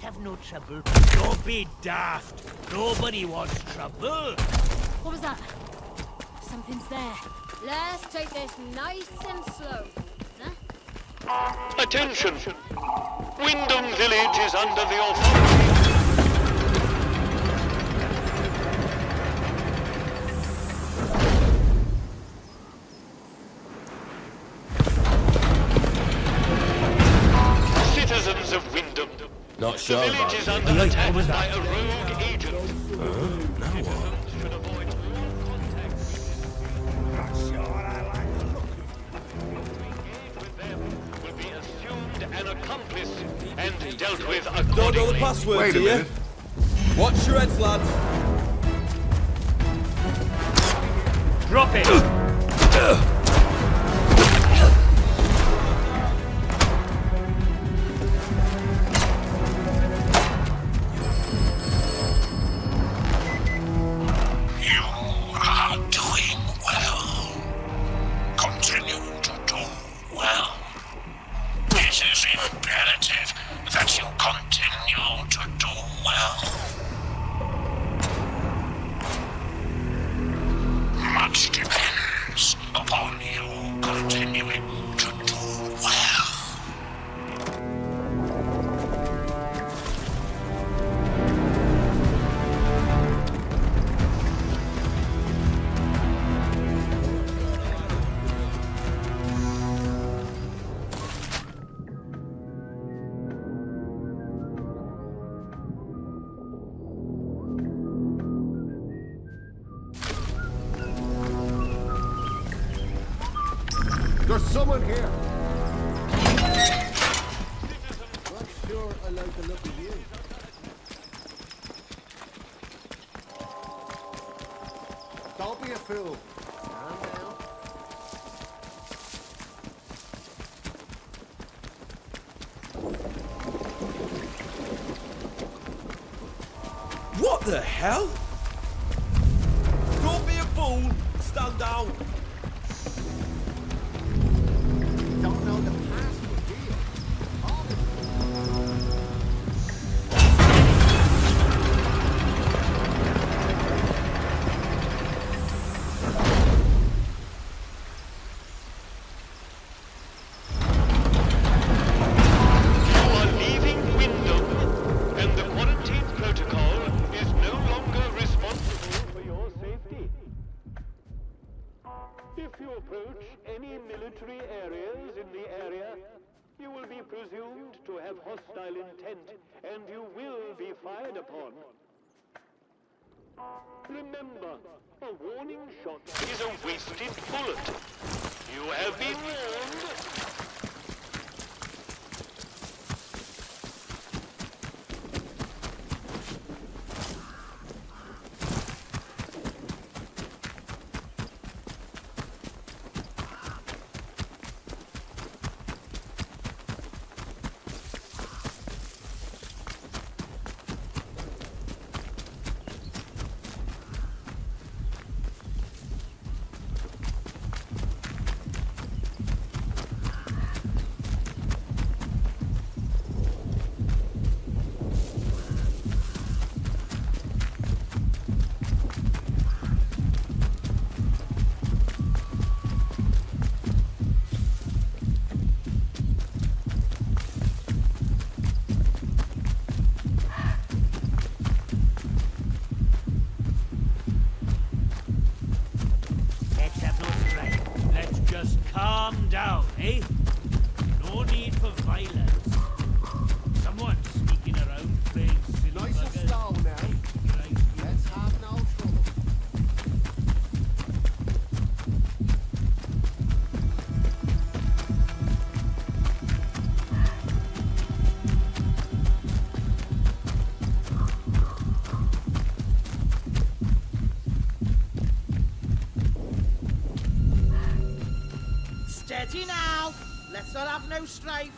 Have no trouble. Don't be daft. Nobody wants trouble. What was that? Something's there. Let's take this nice and slow. Huh? Attention! Wyndham Village is under the authority. Citizens of Wyndham. Not sure the about village is it. under attack by a rogue agent. Now what? Should avoid all contact. Not sure I like the look of you. an accomplice and dealt with Don't know the accordingly. password, Wait a do you? minute. Watch your heads, lads. Drop it! You are doing well. Continue to do well. It is imperative that you continue to do well. Much depends upon you continuing to do well. There's someone here. Not sure I like the look of you. Don't be a fool. Calm down. What the hell? Don't be a fool. Stand down. Don't know the password, do you? You are leaving Wyndham, and the quarantine protocol is no longer responsible for your safety. If you approach any military areas in the area, you will be presumed to have hostile intent, and you will be fired upon. Remember, a warning shot is a wasted bullet. You have been warned. Let's have no strife. Let's just calm down, eh? No need for violence. Someone's sneaking around playing silly Nice and buggers. slow now. Let's have no trouble. Steady now. Let's not have no strife.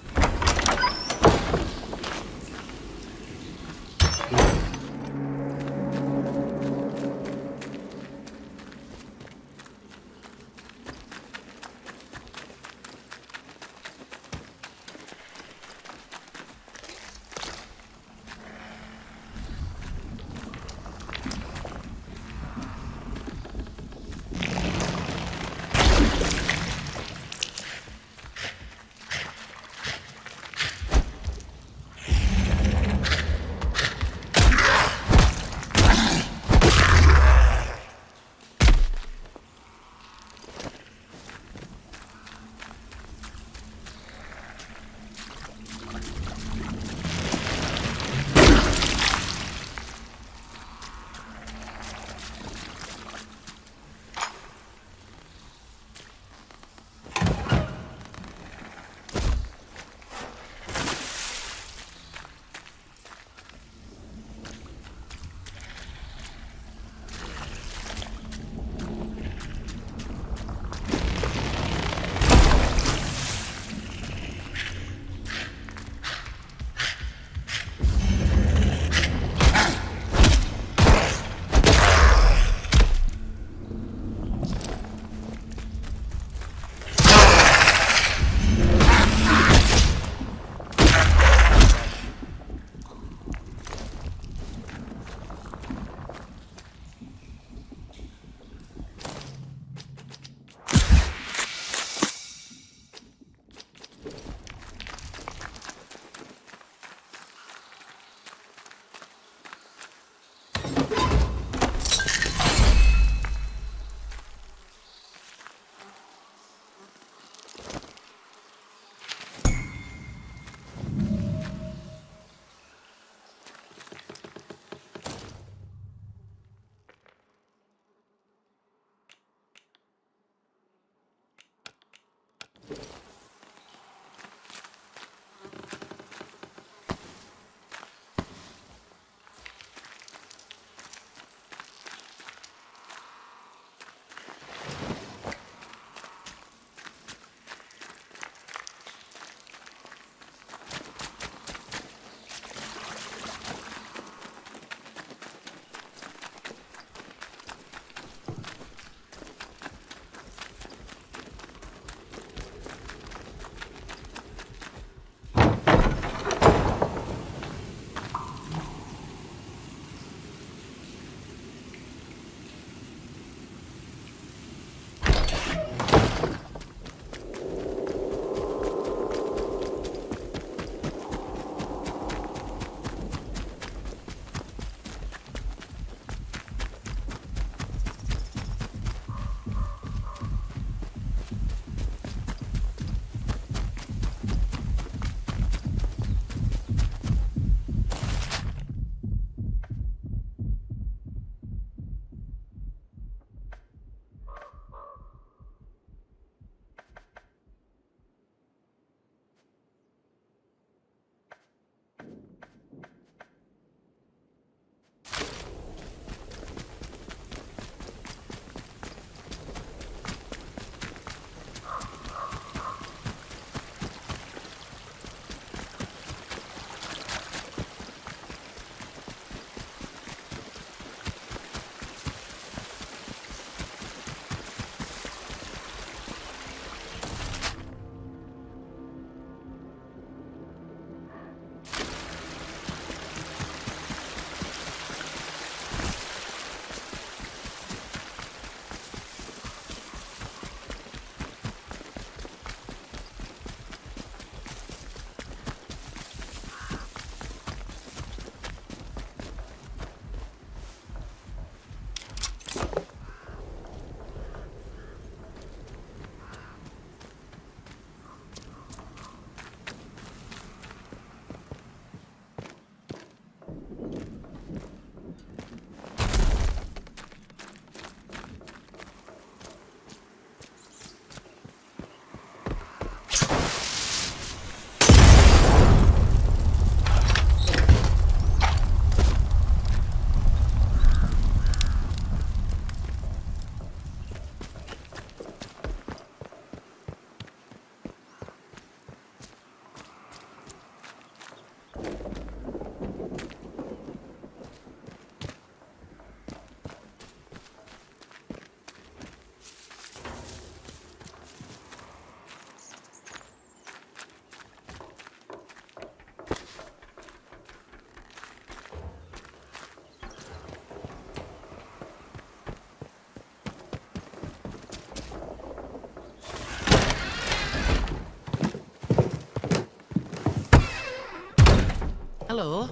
Hello?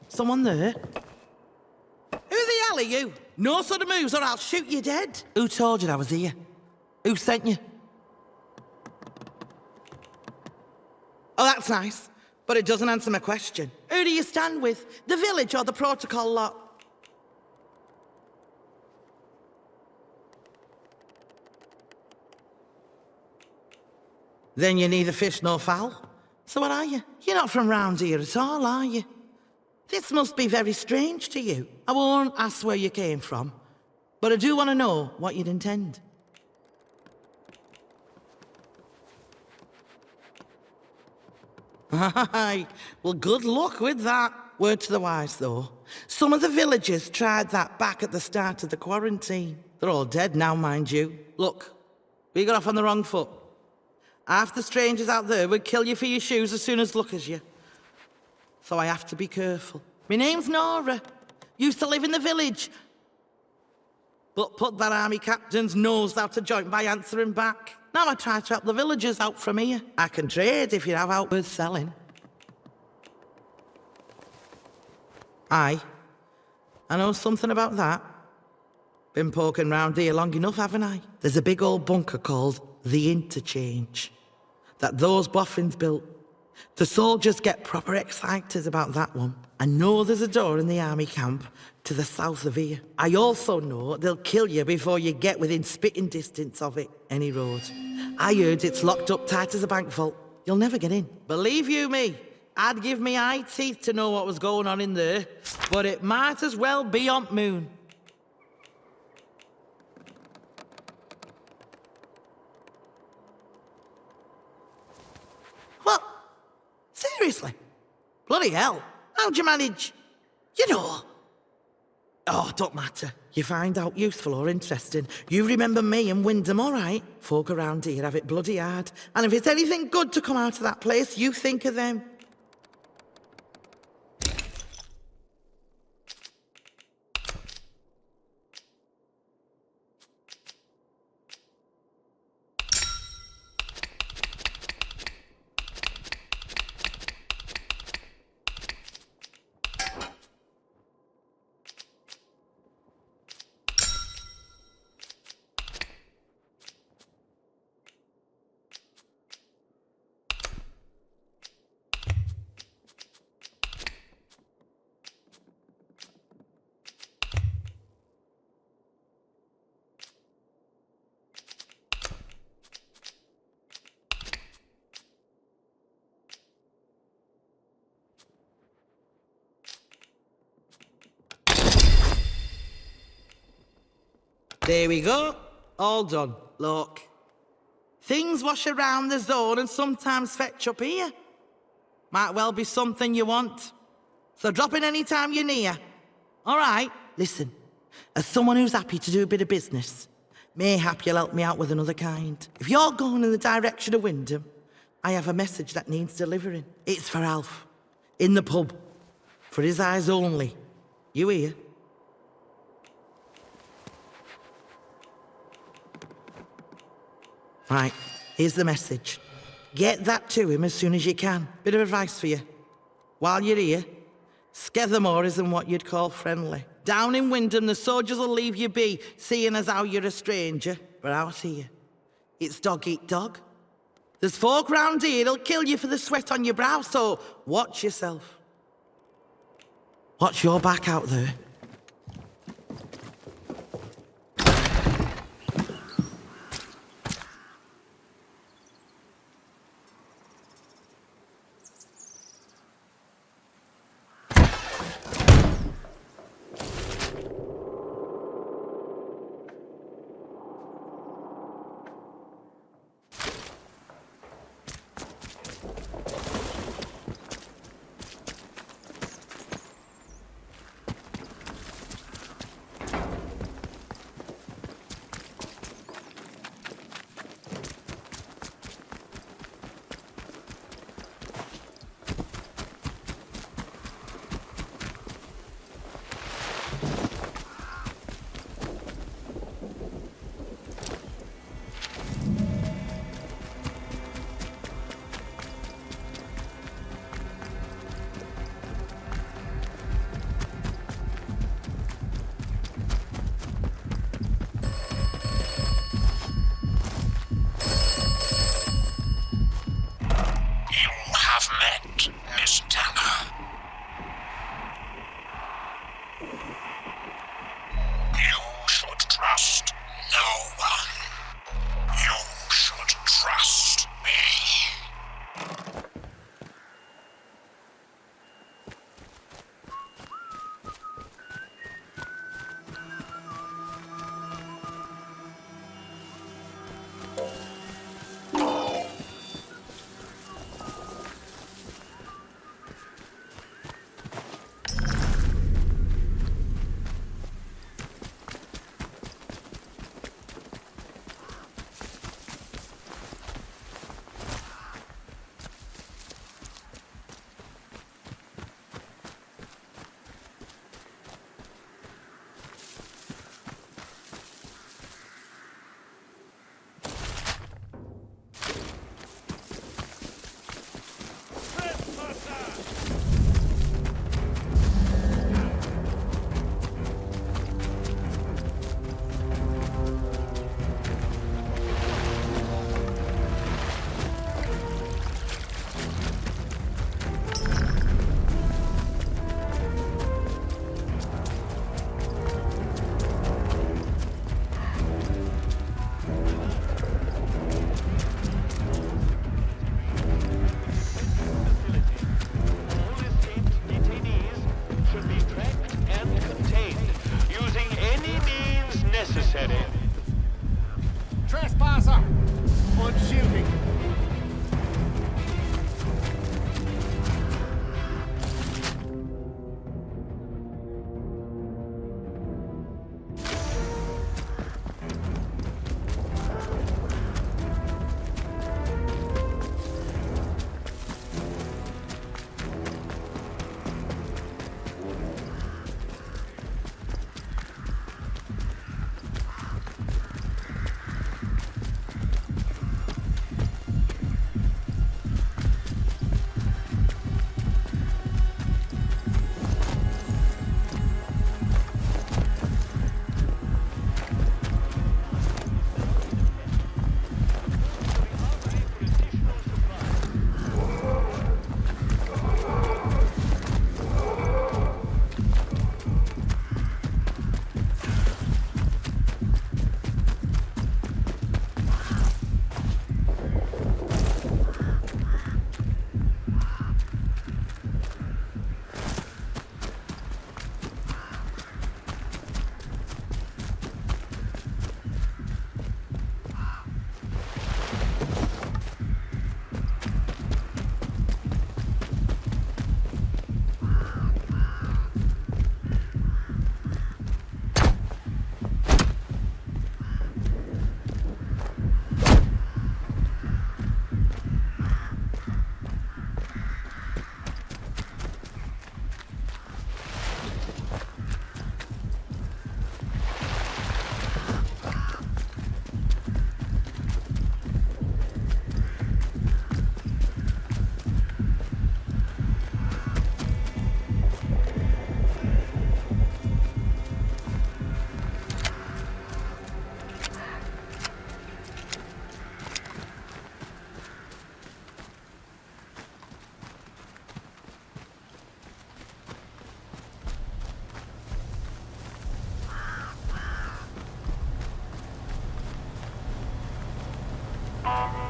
Someone there? Who the hell are you? No sort of moves or I'll shoot you dead. Who told you I was here? Who sent you? Oh, that's nice, but it doesn't answer my question. Who do you stand with? The village or the protocol lot? Then you're neither fish nor fowl. So what are you? You're not from round here at all, are you? This must be very strange to you. I won't ask where you came from, but I do want to know what you'd intend. Aye, well, good luck with that. Word to the wise, though. Some of the villagers tried that back at the start of the quarantine. They're all dead now, mind you. Look, we got off on the wrong foot. Half the strangers out there would kill you for your shoes as soon as look as you. So I have to be careful. My name's Nora. Used to live in the village. But put that army captain's nose out of joint by answering back. Now I try to help the villagers out from here. I can trade if you have out worth selling. Aye. I know something about that. Been poking round here long enough, haven't I? There's a big old bunker called the Interchange that those boffins built. The soldiers get proper excited about that one. I know there's a door in the army camp to the south of here. I also know they'll kill you before you get within spitting distance of it, any road. I heard it's locked up tight as a bank vault. You'll never get in. Believe you me, I'd give me eye teeth to know what was going on in there, but it might as well be on moon. What? Seriously? Bloody hell. How'd you manage? You know. Oh, don't matter. You find out useful or interesting. You remember me and Wyndham, all right? Folk around here have it bloody hard. And if it's anything good to come out of that place, you think of them. There we go. All done. Look. Things wash around the zone and sometimes fetch up here. Might well be something you want. So drop in any time you're near. All right. Listen, as someone who's happy to do a bit of business, mayhap you'll help me out with another kind. If you're going in the direction of Wyndham, I have a message that needs delivering. It's for Alf. In the pub. For his eyes only. You hear? Right, here's the message. Get that to him as soon as you can. Bit of advice for you. While you're here, Skethermore isn't what you'd call friendly. Down in Wyndham, the soldiers will leave you be, seeing as how you're a stranger. But out here, it's dog eat dog. There's folk round here that'll kill you for the sweat on your brow, so watch yourself. Watch your back out there. met Miss Tanner. You should trust no one. You should trust me. Trespasser! I'm shooting.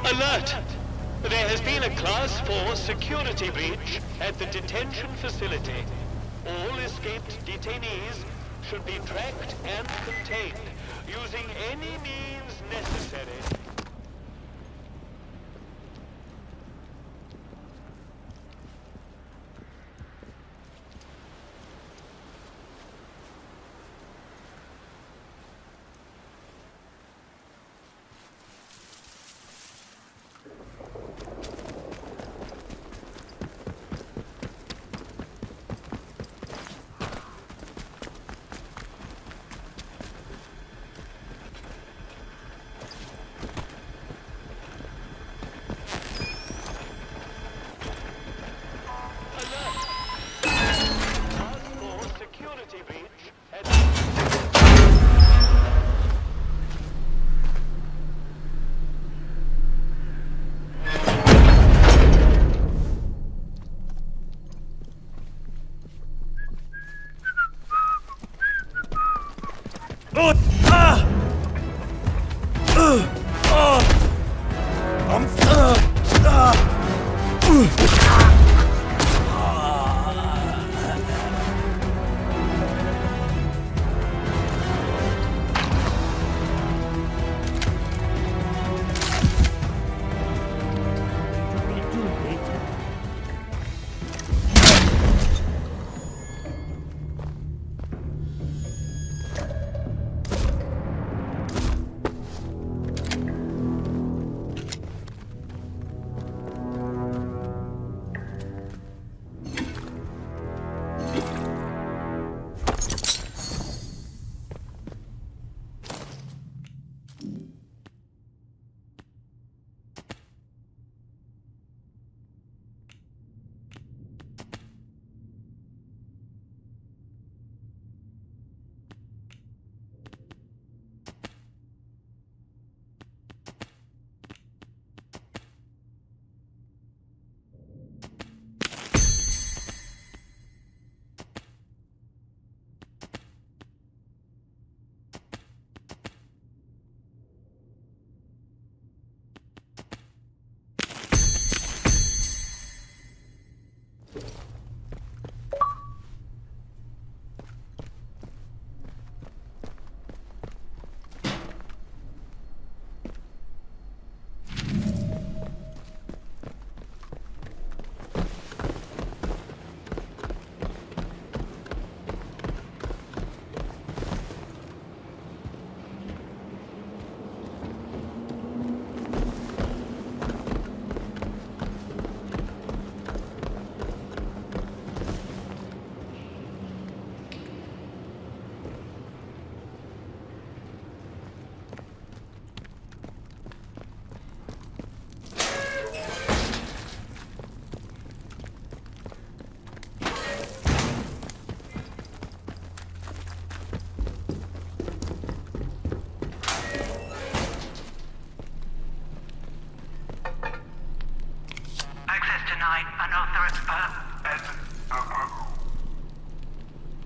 Alert! There has been a Class 4 security breach at the detention facility. All escaped detainees should be tracked and contained using any means necessary.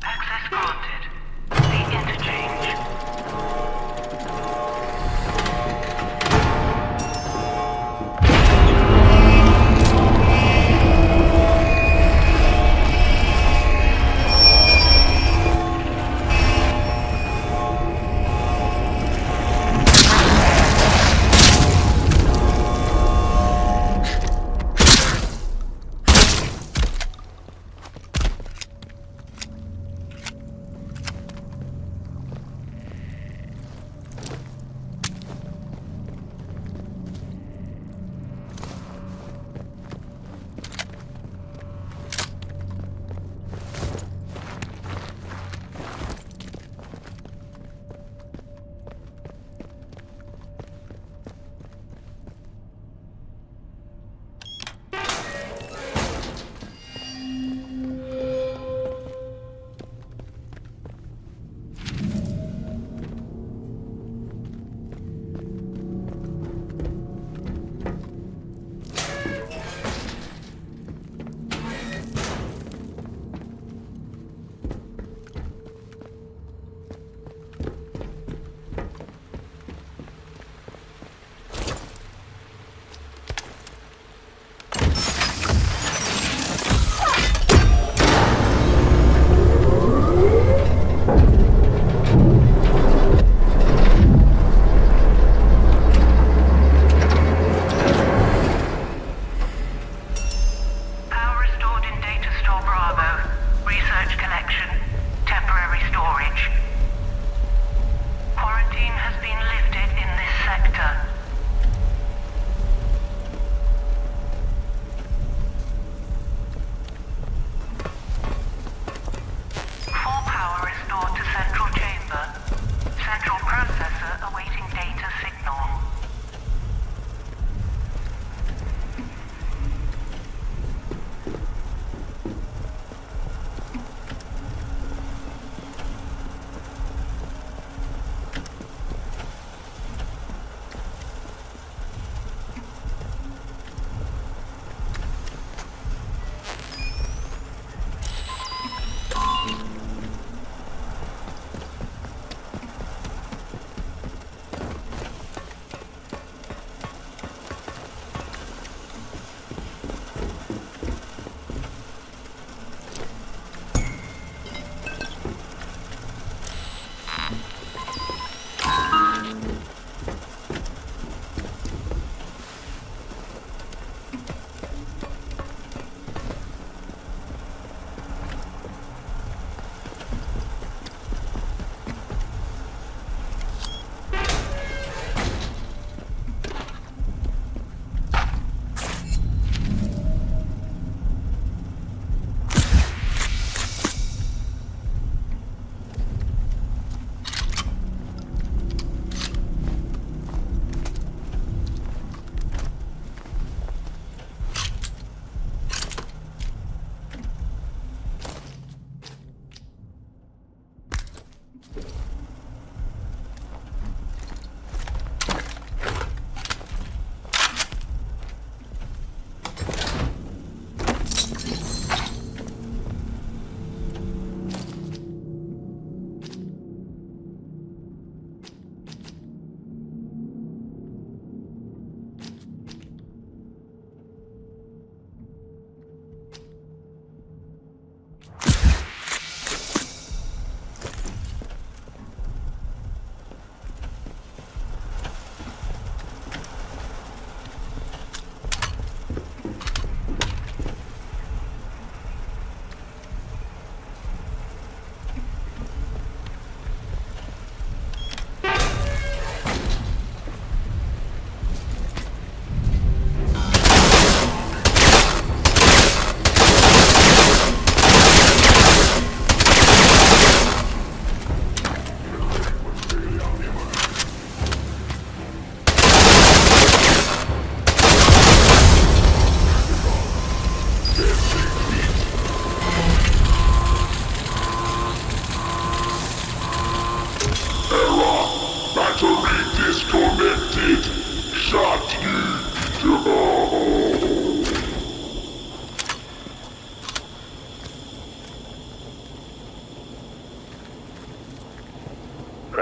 Access granted. The interchange.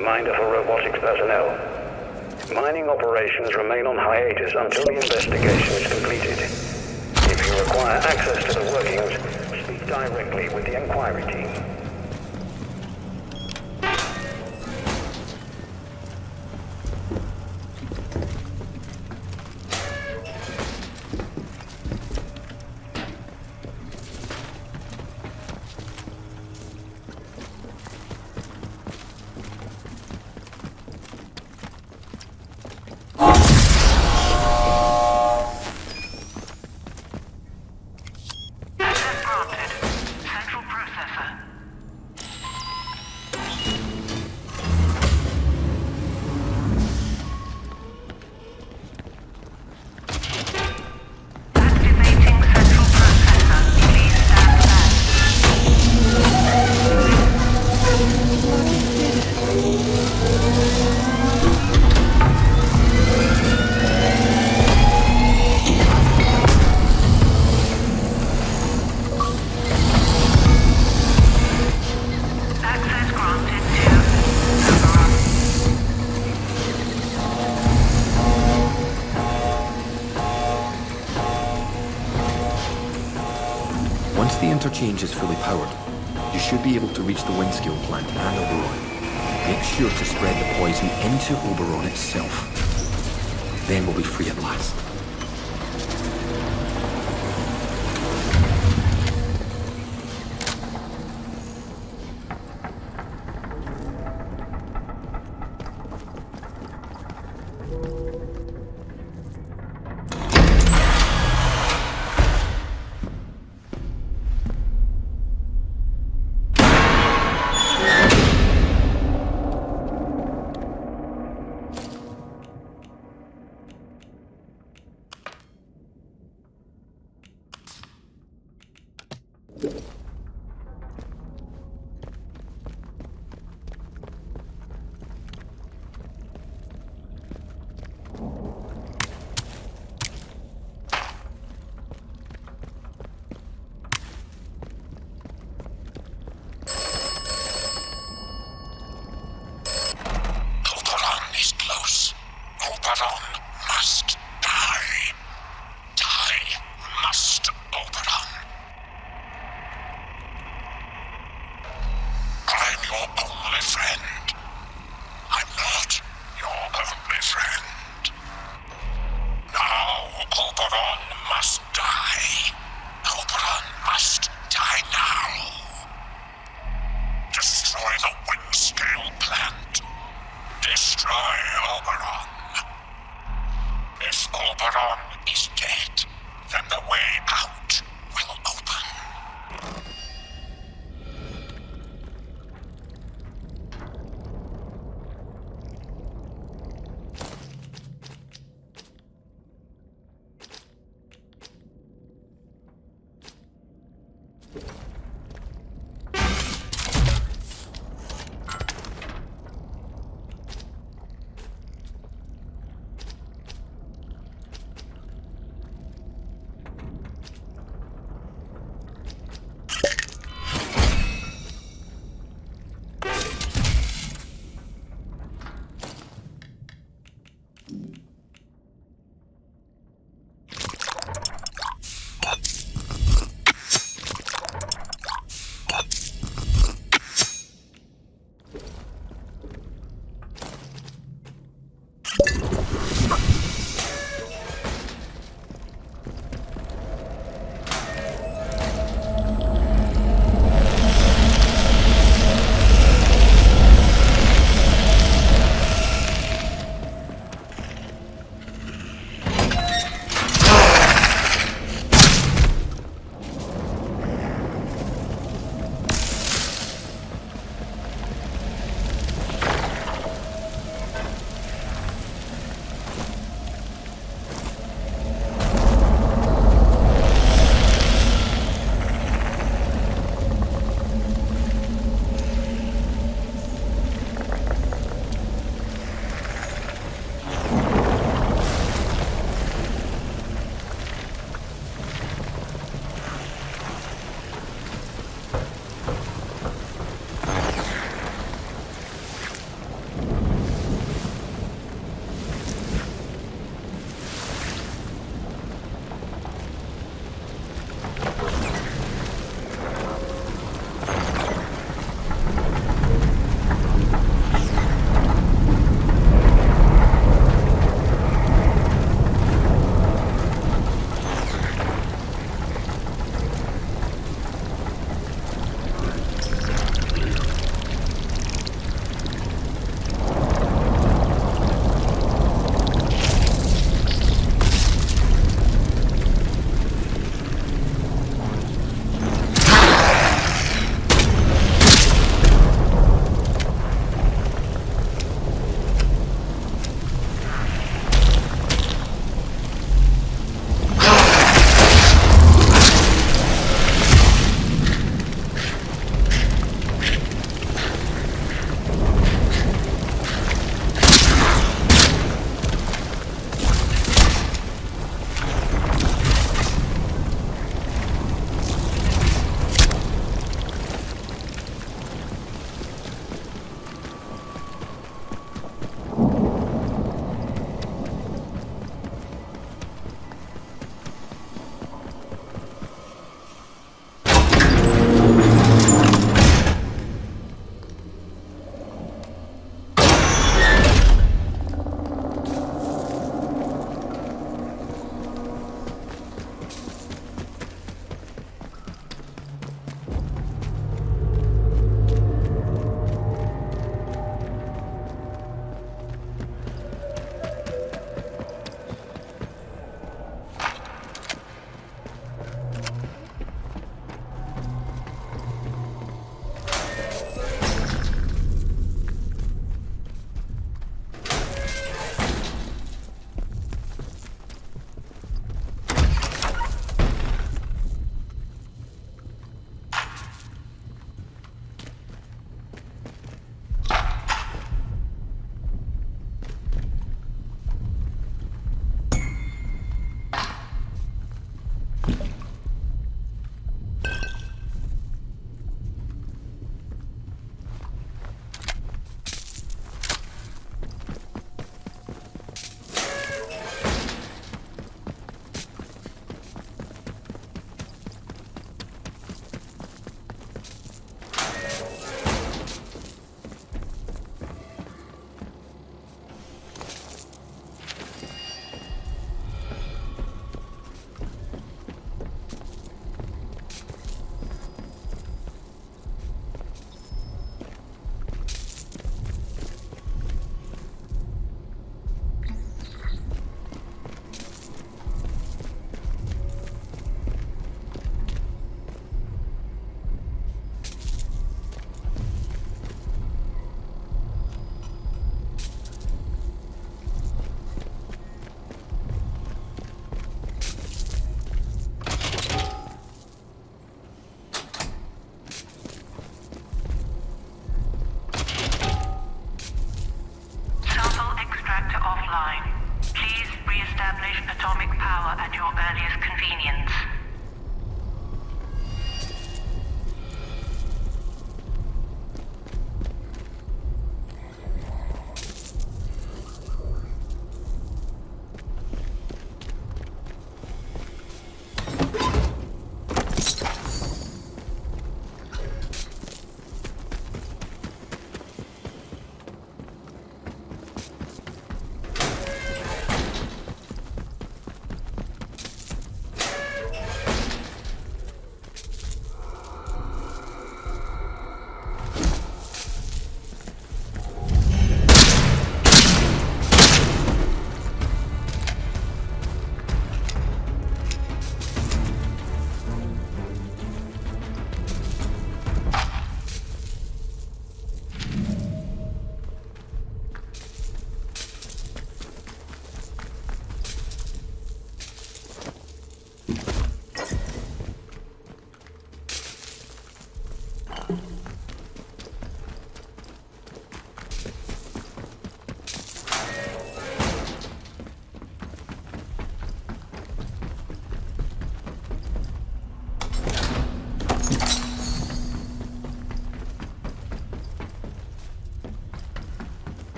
Reminder for robotics personnel. Mining operations remain on hiatus until the investigation is completed. If you require access to the workings, speak directly with the inquiry team. Once the interchange is fully powered, you should be able to reach the Windscale plant and Oberon. Make sure to spread the poison into Oberon itself. Then we'll be free at last.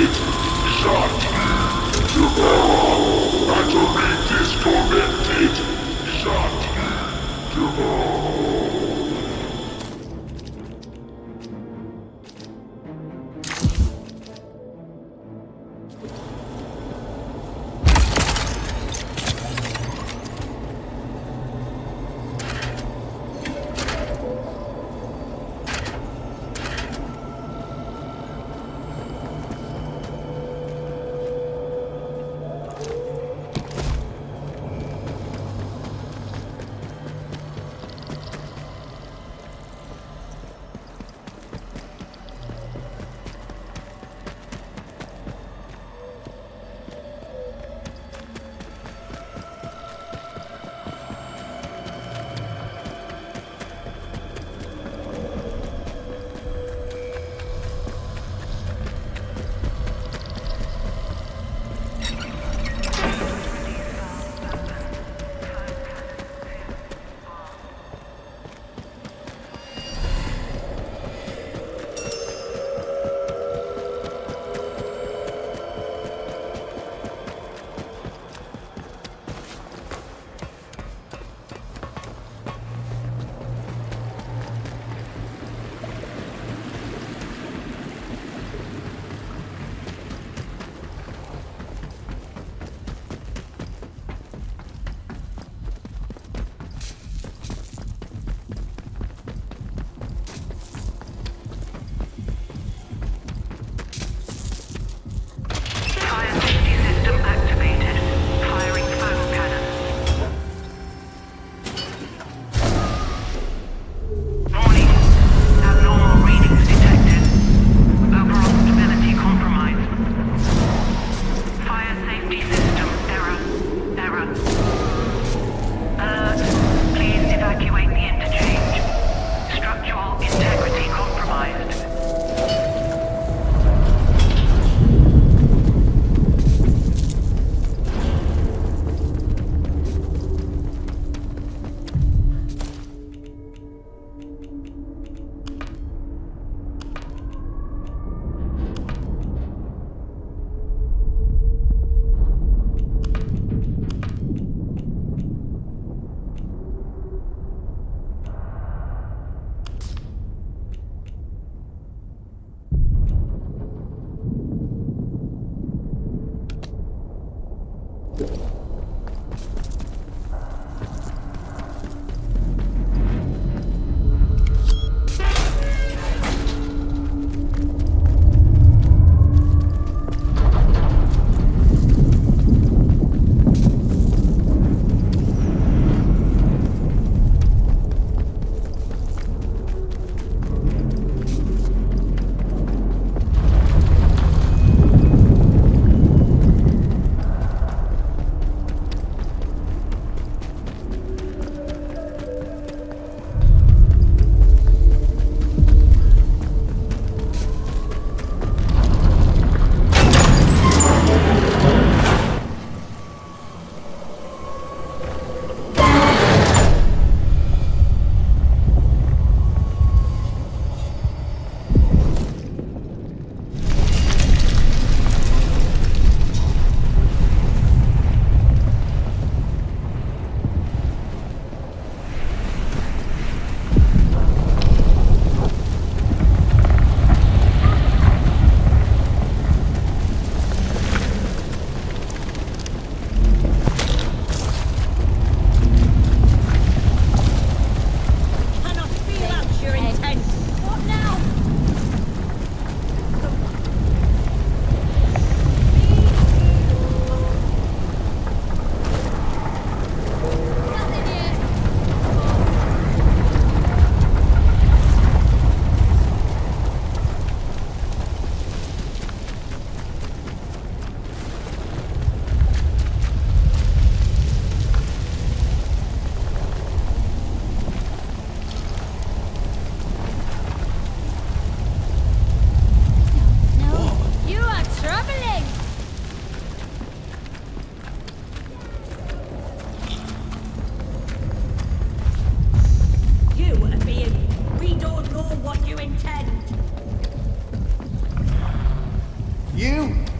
it. Shut. Tomorrow. And to read this tormented. Shut. Tomorrow.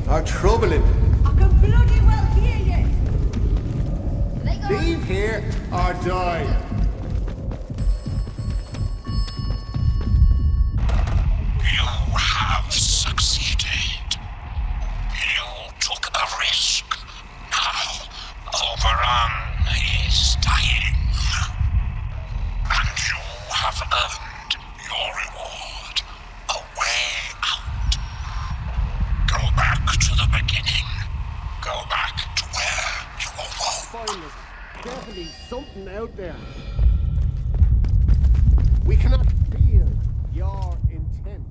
are troubling. I can bloody well hear you. Leave here or die. You have succeeded. You took a risk. Now, Oberon is dying. And you have earned your reward. A way out. Go back to the beginning. Go back to where you awoke. There's definitely something out there. We cannot feel your intent.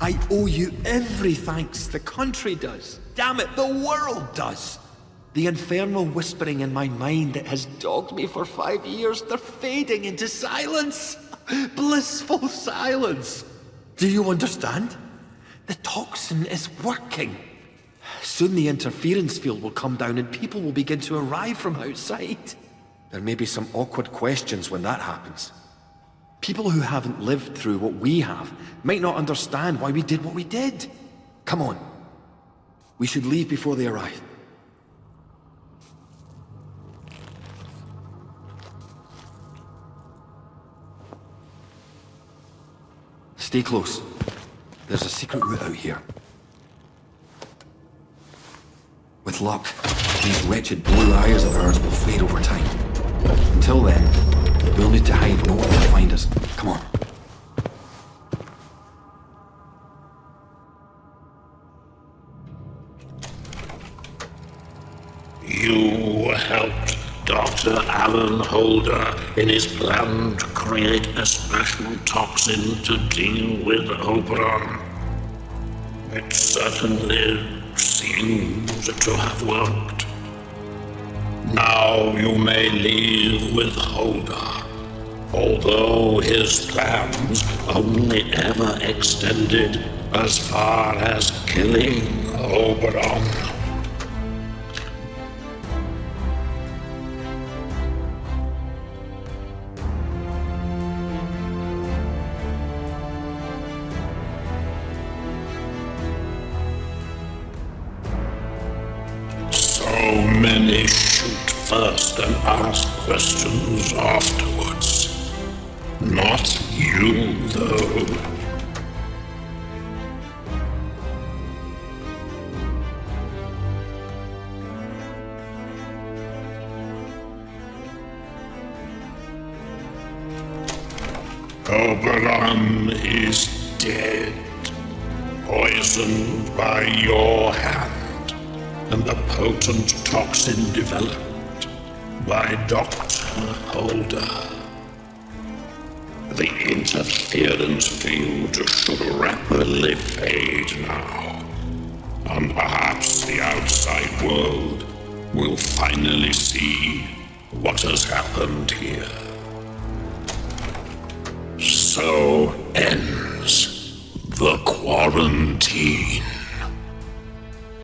I owe you every thanks. The country does. Damn it, the world does. The infernal whispering in my mind that has dogged me for 5 years, they're fading into silence. Blissful silence. Do you understand? The toxin is working. Soon the interference field will come down and people will begin to arrive from outside. There may be some awkward questions when that happens. People who haven't lived through what we have might not understand why we did what we did. Come on. We should leave before they arrive. Stay close. There's a secret route out here. With luck, these wretched blue eyes of ours will fade over time. Until then, we'll need to hide and no one will find us. Come on. You helped Dr. Alan Holder in his plan to create a special toxin to deal with Oberon. It certainly seems to have worked. Now you may leave with Holder, although his plans only ever extended as far as killing Oberon. Many shoot first and ask questions afterwards. Not you, though. Oberon is dead, poisoned by your hand. And the potent toxin developed by Dr. Holder. The interference field should rapidly fade now, and perhaps the outside world will finally see what has happened here. So ends the quarantine.